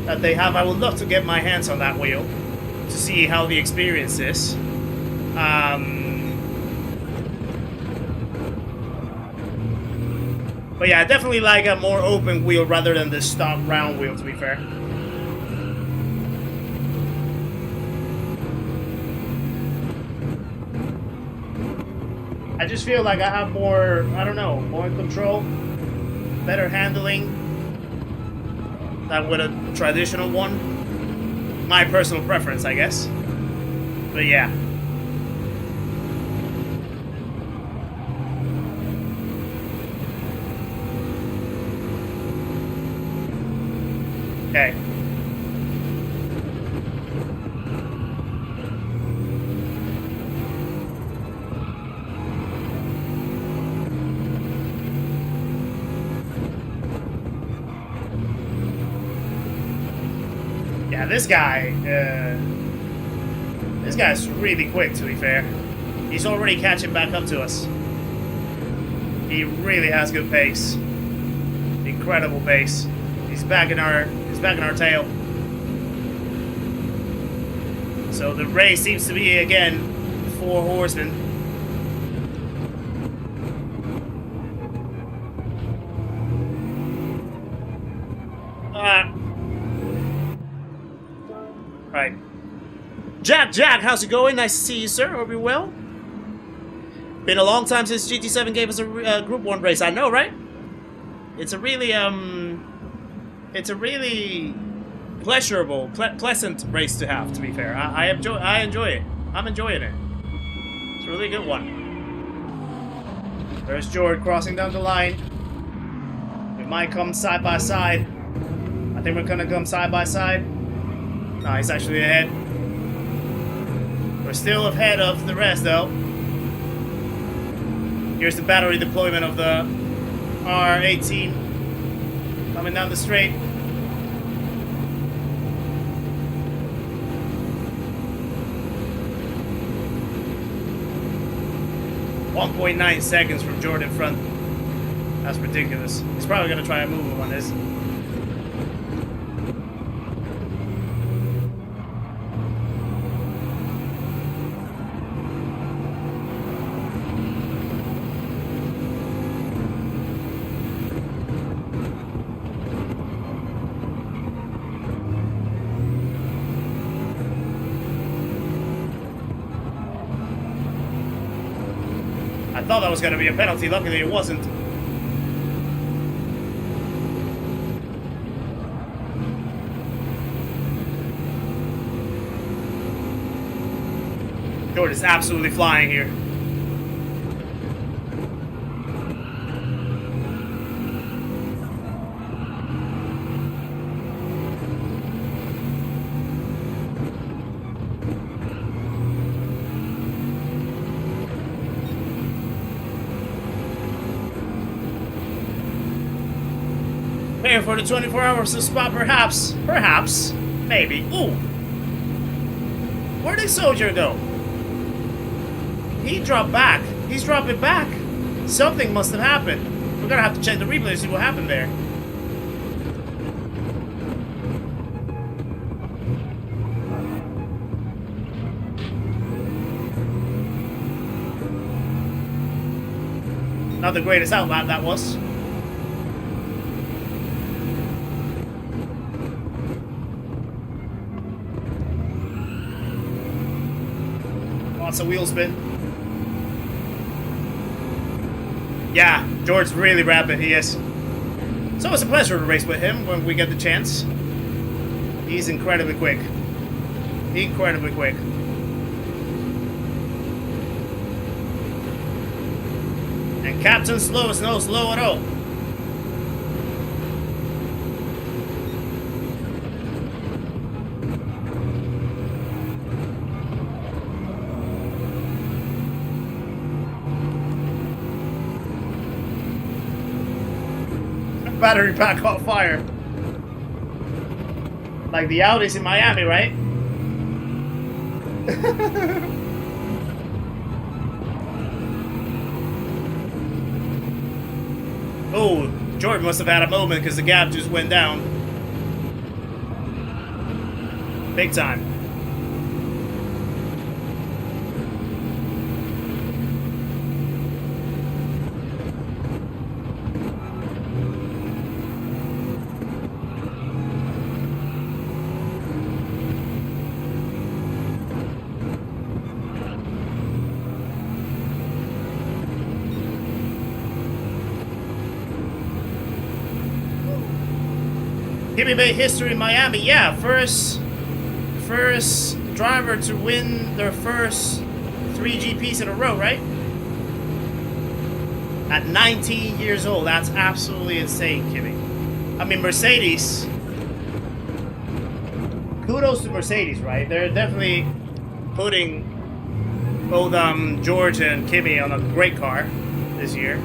that they have. I would love to get my hands on that wheel to see how the experience is. But yeah, I definitely like a more open wheel rather than the stock round wheel, to be fair. I just feel like I have more, I don't know, more control, better handling than with a traditional one. My personal preference, I guess. But yeah. Okay. Yeah, this guy's really quick, to be fair. He's already catching back up to us. He really has good pace. Incredible pace. He's back in our tail. So the race seems to be again 4 horsemen. Right. Jack, how's it going? Nice to see you, sir. Hope you're well. Been a long time since GT7 gave us a Group 1 race. I know, right? It's a really pleasurable, pleasant race to have. To be fair, I enjoy it. I'm enjoying it. It's a really good one. There's George crossing down the line. We might come side by side. I think we're gonna come side by side. No, he's actually ahead. We're still ahead of the rest, though. Here's the battery deployment of the R18 coming down the straight. .9 seconds from Jordan front. That's ridiculous. He's probably gonna try a move on this. I thought that was gonna be a penalty. Luckily, it wasn't. George is absolutely flying here. Paying for the 24 hours of Spa, perhaps. Perhaps. Maybe. Ooh. Where'd the soldier go? He dropped back. He's dropping back. Something must have happened. We're gonna have to check the replay to see what happened there. Not the greatest outlap that was. Lots of wheel spin. Yeah, George's really rapid, he is. It's always a pleasure to race with him when we get the chance. He's incredibly quick. Incredibly quick. And Captain Slow is no slow at all. Battery pack caught fire. Like the Audis in Miami, right? Oh, George must have had a moment because the gap just went down. Big time. Kizzi made history in Miami. Yeah, first driver to win their first 3 GPs in a row, right? At 19 years old. That's absolutely insane, Kizzi. I mean, Mercedes. Kudos to Mercedes, right? They're definitely putting both George and Kizzi on a great car this year.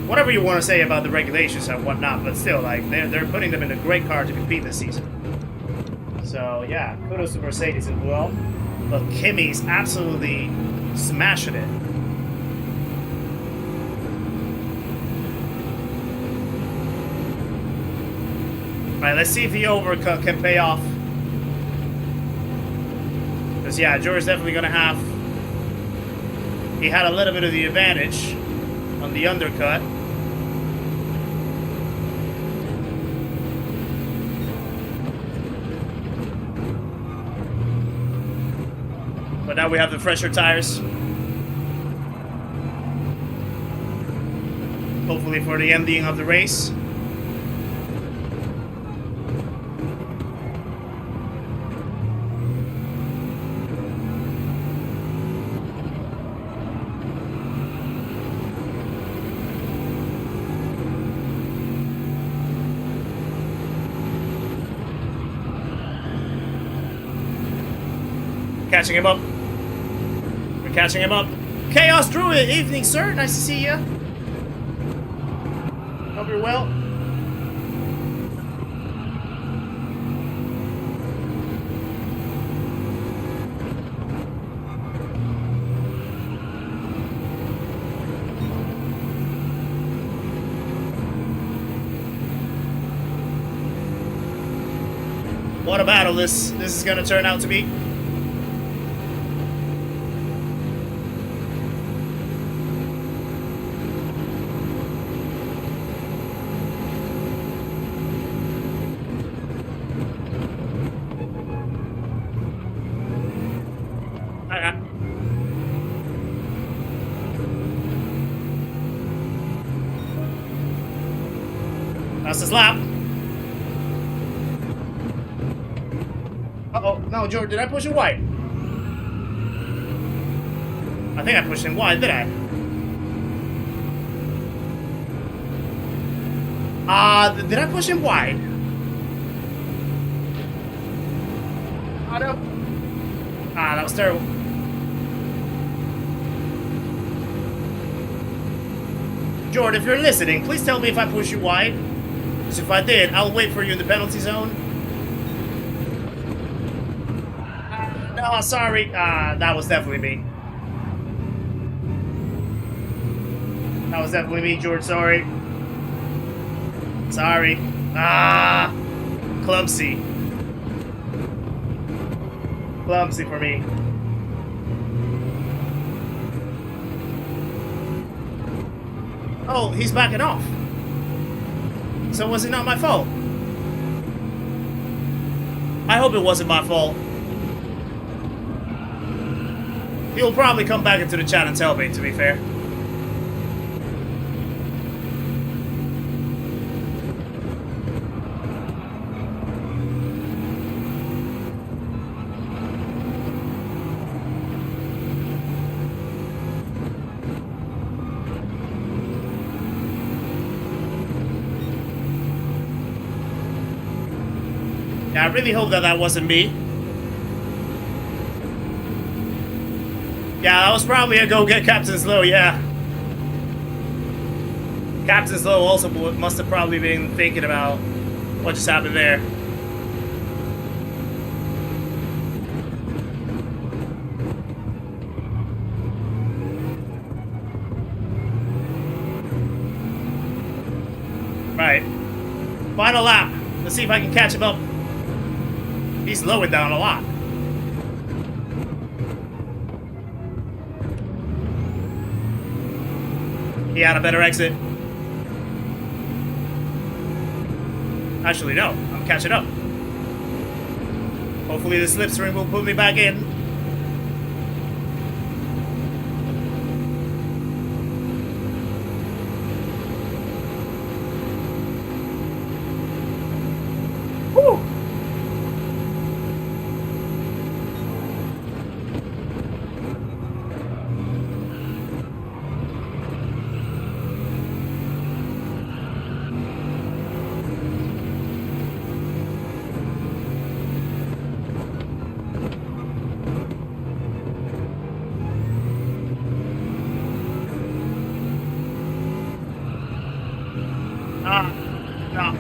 Whatever you want to say about the regulations and whatnot, but still, like, they're putting them in a great car to compete this season. So, yeah, kudos to Mercedes as well. But Kizzi's absolutely smashing it. Alright, let's see if the overcut can pay off. Because, yeah, George's definitely going to have... He had a little bit of the advantage on the undercut. But now we have the fresher tires. Hopefully for the ending of the race. Catching him up. We're catching him up. Chaos Druid, evening, sir. Nice to see you. Hope you're well. What a battle this is gonna turn out to be. That's his lap. Uh-oh. No, George, did I push him wide? I think I pushed him wide, did I? Did I push him wide? Oh, no. That was terrible. George, if you're listening, please tell me if I push you wide. Because if I did, I'll wait for you in the penalty zone. No, sorry. That was definitely me. That was definitely me, George. Sorry. Sorry. Clumsy. Clumsy for me. Oh, he's backing off. So was it not my fault? I hope it wasn't my fault. He'll probably come back into the chat and tell me, to be fair. Yeah, I really hope that that wasn't me. Yeah, that was probably a go get Captain Slow, yeah. Captain Slow also must have probably been thinking about what just happened there. Right. Final lap. Let's see if I can catch him up. He's slowing down a lot. He had a better exit. Actually, no. I'm catching up. Hopefully the slipstream will put me back in. Woo! No.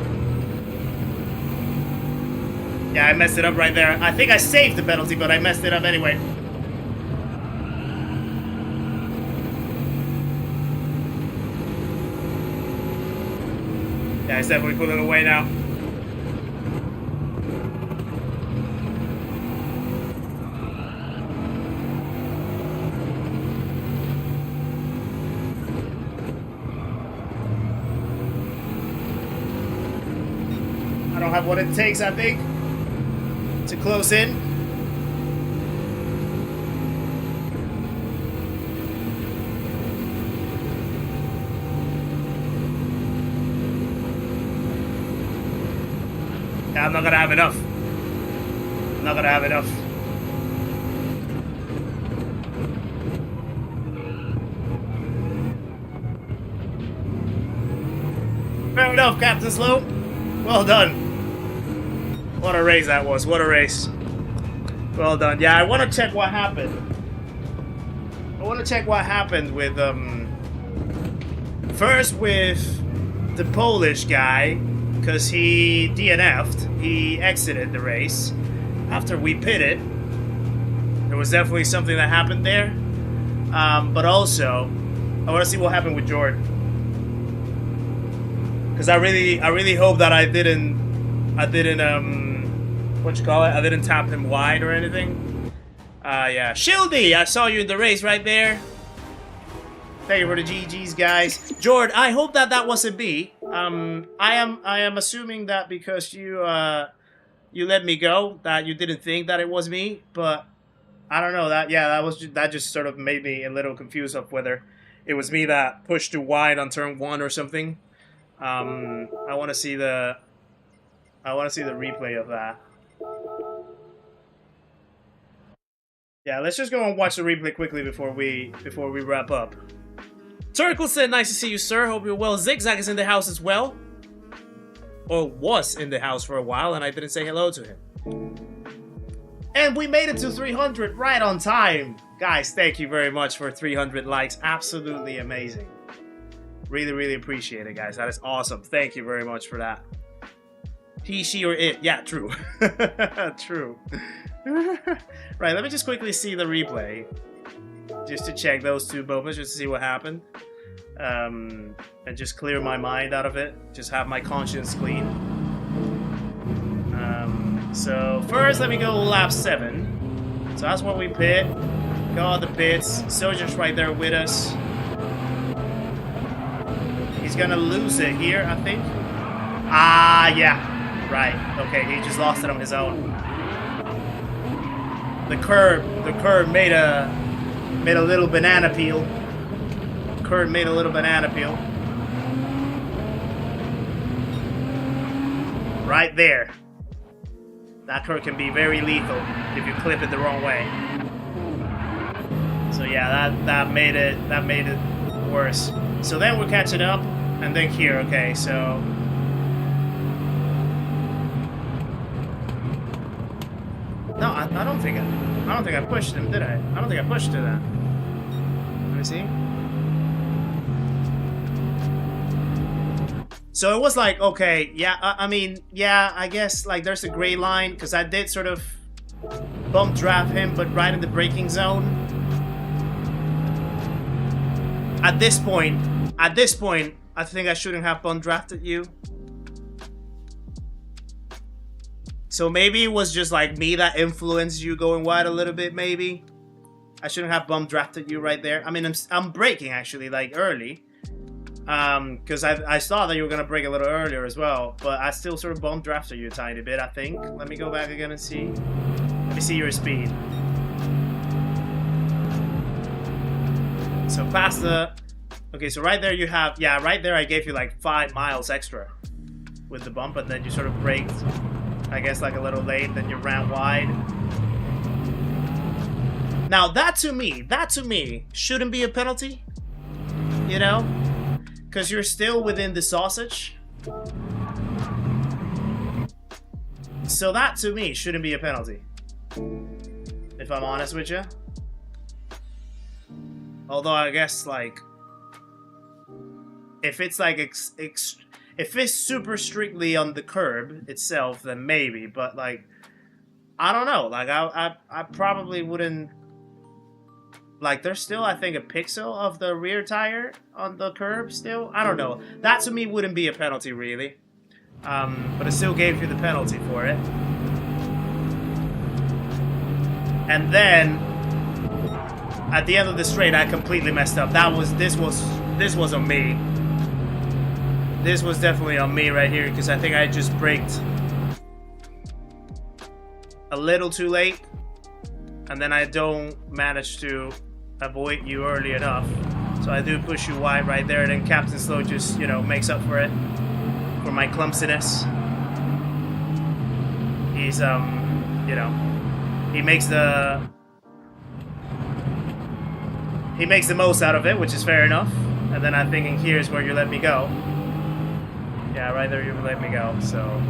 Yeah, I messed it up right there. I think I saved the penalty, but I messed it up anyway. Yeah, he's definitely pulling away now. I don't have what it takes, I think, to close in. Yeah, I'm not gonna have enough. I'm not gonna have enough. Fair enough, Captain Slow. Well done. What a race that was. What a race. Well done. Yeah, I want to check what happened. I want to check what happened with, first with the Polish guy, because he DNF'd. He exited the race after we pitted. There was definitely something that happened there. But also, I want to see what happened with Jordan. Because I really hope that I didn't, what you call it. I didn't tap him wide or anything. Yeah. Shieldy, I saw you in the race right there. Thank you for the GGs, guys. Jord, I hope that that wasn't me. I am assuming that because you let me go, that you didn't think that it was me, but I don't know. That just sort of made me a little confused of whether it was me that pushed too wide on turn 1 or something. I want to see the replay of that. Yeah, let's just go and watch the replay quickly before we wrap up. Turkle said, nice to see you, sir. Hope you're well. Zigzag is in the house as well. Or was in the house for a while, and I didn't say hello to him. And we made it to 300 right on time. Guys, thank you very much for 300 likes. Absolutely amazing. Really, really appreciate it, guys. That is awesome. Thank you very much for that. He, she, or it. Yeah, true. True. Right, let me just quickly see the replay. Just to check those 2 moments, just to see what happened. And just clear my mind out of it. Just have my conscience clean. So first, let me go lap 7. So that's what we pit. Got the pits. Soldier's right there with us. He's gonna lose it here, I think. Ah, yeah. Right. Okay, he just lost it on his own. The curb made a little banana peel. Curb made a little banana peel. Right there. That curve can be very lethal if you clip it the wrong way. So yeah, that made it worse. So then we're catching up, and then here, okay, so no, I don't think I pushed him, did I? I don't think I pushed to that. Let me see. So it was like, okay, yeah, I mean, yeah, I guess, like, there's a gray line, because I did sort of bump draft him, but right in the braking zone. At this point, I think I shouldn't have bump drafted you. So maybe it was just, like, me that influenced you going wide a little bit, maybe. I shouldn't have bump drafted you right there. I mean, I'm braking, actually, like, early. Because I saw that you were going to break a little earlier as well, but I still sort of bump drafted you a tiny bit, I think. Let me go back again and see. Let me see your speed. So past the... Okay, so right there you have... Yeah, right there I gave you like 5 miles extra with the bump, and then you sort of braked, I guess, like a little late, then you ran wide. Now, that to me, shouldn't be a penalty. You know? Because you're still within the sausage. So that, to me, shouldn't be a penalty. If I'm honest with you. Although, I guess, like... If it's, like, if it's super strictly on the curb itself, then maybe. But, like... I don't know. Like, I probably wouldn't... Like, there's still, I think, a pixel of the rear tire on the curb still. I don't know. That, to me, wouldn't be a penalty, really. But it still gave you the penalty for it. And then, at the end of the straight, I completely messed up. This was on me. This was definitely on me right here, because I think I just braked a little too late. And then I don't manage to avoid you early enough. So I do push you wide right there, and then Captain Slow just, you know, makes up for it. For my clumsiness. He's, you know, he makes the most out of it, which is fair enough. And then I'm thinking, here's where you let me go. Yeah, right there you let me go, so.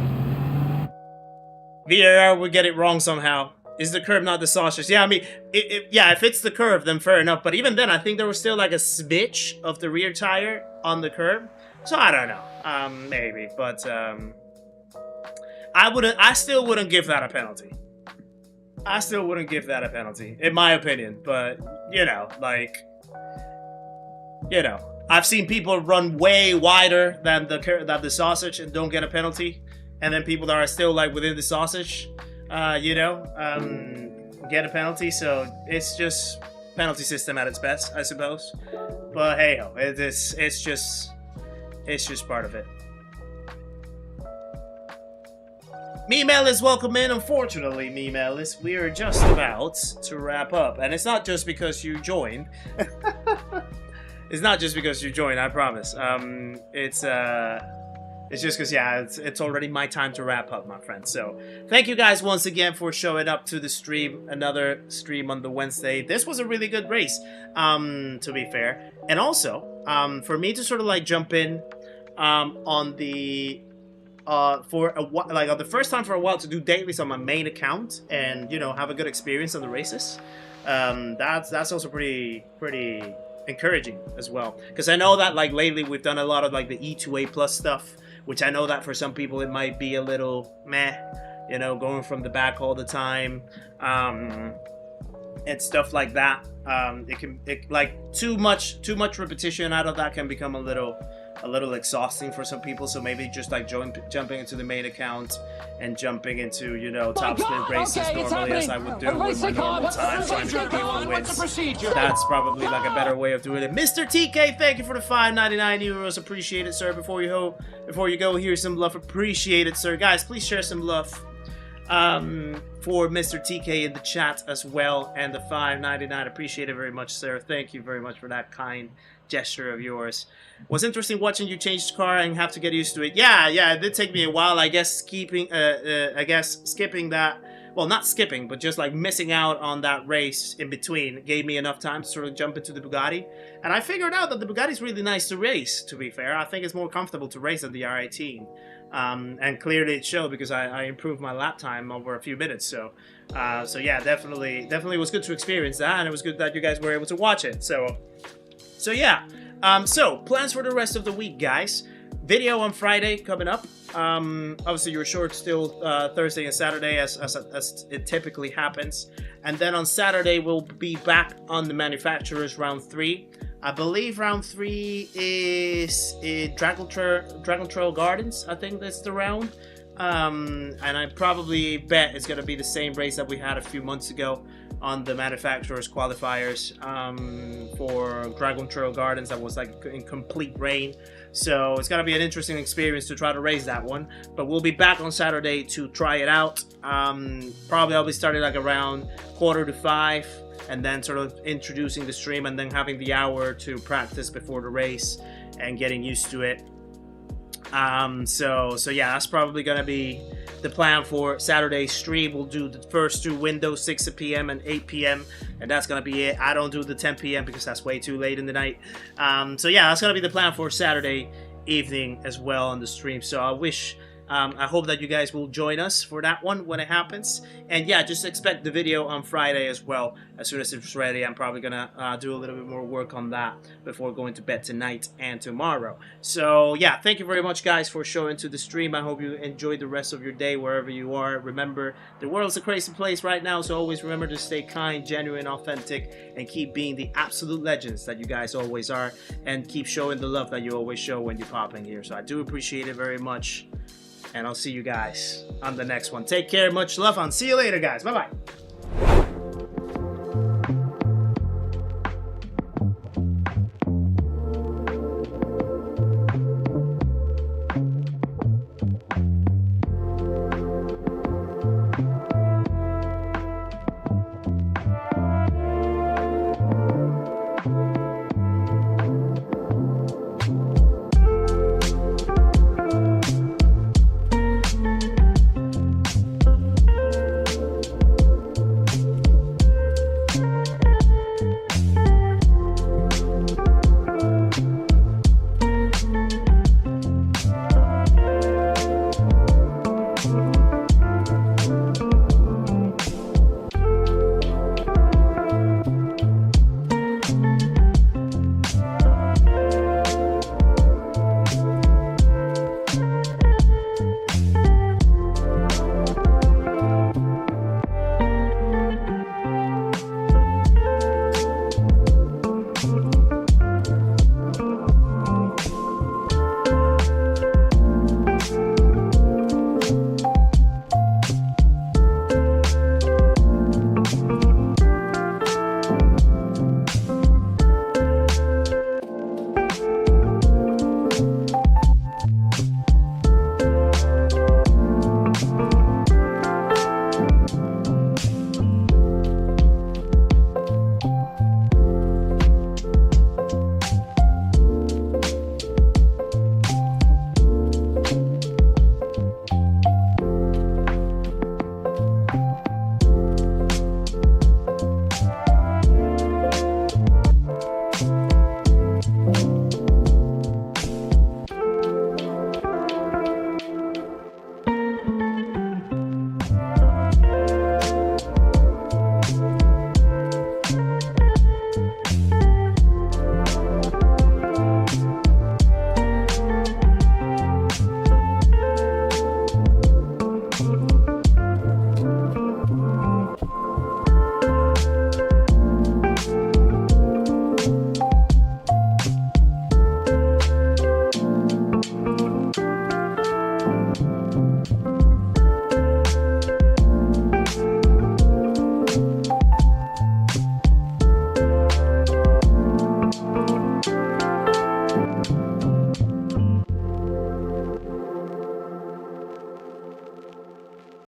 VAR would get it wrong somehow. Is the curve not the sausage? Yeah, I mean, yeah, if it's the curve, then fair enough. But even then, I think there was still like a smidge of the rear tire on the curb. So I don't know. Maybe, but I still wouldn't give that a penalty. I still wouldn't give that a penalty, in my opinion. But you know, like, you know, I've seen people run way wider than the sausage and don't get a penalty, and then people that are still like within the sausage. you know, get a penalty. So it's just penalty system at its best, I suppose. But hey ho, it's just part of it. Memelis, welcome in. Unfortunately, Memelis, we are just about to wrap up, and it's not just because you joined. It's not just because you joined, I promise. It's just because, yeah, it's already my time to wrap up, my friend. So thank you guys once again for showing up to the stream, another stream on the Wednesday. This was a really good race, to be fair, and also for me to sort of like jump in on the. For a while, like on the first time for a while to do dailies on my main account and, you know, have a good experience on the races. That's also pretty encouraging as well, because I know that like lately we've done a lot of like the E2A plus stuff, which I know that for some people it might be a little meh, you know, going from the back all the time, and stuff like that. Like too much repetition out of that can become a little exhausting for some people. So maybe just like jumping into the main account and jumping into, you know, top spin races normally as I would do with my normal time, trying to compete for wins. That's probably like a better way of doing it. Mr. TK, thank you for the 5.99 euros. Appreciate it, sir. Before you go, here's some love. Appreciate it, sir. Guys, please share some love for Mr. TK in the chat as well, and the 5.99. Appreciate it very much, sir. Thank you very much for that kind gesture of yours. Was interesting watching you change the car and have to get used to it. Yeah, it did take me a while. I guess skipping that, well, not skipping, but just like missing out on that race in between gave me enough time to sort of jump into the Bugatti. And I figured out that the Bugatti's really nice to race, to be fair. I think it's more comfortable to race than the R18. And clearly it showed, because I improved my lap time over a few minutes. So yeah, definitely was good to experience that, and it was good that you guys were able to watch it. So yeah. So plans for the rest of the week, guys. Video on Friday coming up. Obviously you're short still Thursday and Saturday as it typically happens. And then on Saturday we'll be back on the manufacturers round 3. I believe round 3 is in Dragon Trail Gardens. I think that's the round. And I probably bet it's going to be the same race that we had a few months ago on the manufacturers qualifiers for Dragon Trail Gardens. That was like in complete rain. So it's going to be an interesting experience to try to race that one. But we'll be back on Saturday to try it out. Probably I'll be starting like around 4:45. And then sort of introducing the stream and then having the hour to practice before the race and getting used to it. So yeah, that's probably gonna be the plan for Saturday's stream. We'll do the first 2 windows, 6 p.m. and 8 p.m. and that's gonna be it. I don't do the 10 p.m. because that's way too late in the night. So yeah, that's gonna be the plan for Saturday evening as well on the stream. So I hope that you guys will join us for that one when it happens. And yeah, just expect the video on Friday as well. As soon as it's ready, I'm probably gonna do a little bit more work on that before going to bed tonight and tomorrow. So yeah, thank you very much, guys, for showing to the stream. I hope you enjoyed the rest of your day wherever you are. Remember, the world's a crazy place right now, so always remember to stay kind, genuine, authentic, and keep being the absolute legends that you guys always are, and keep showing the love that you always show when you pop in here. So I do appreciate it very much. And I'll see you guys on the next one. Take care. Much love. And see you later, guys. Bye-bye.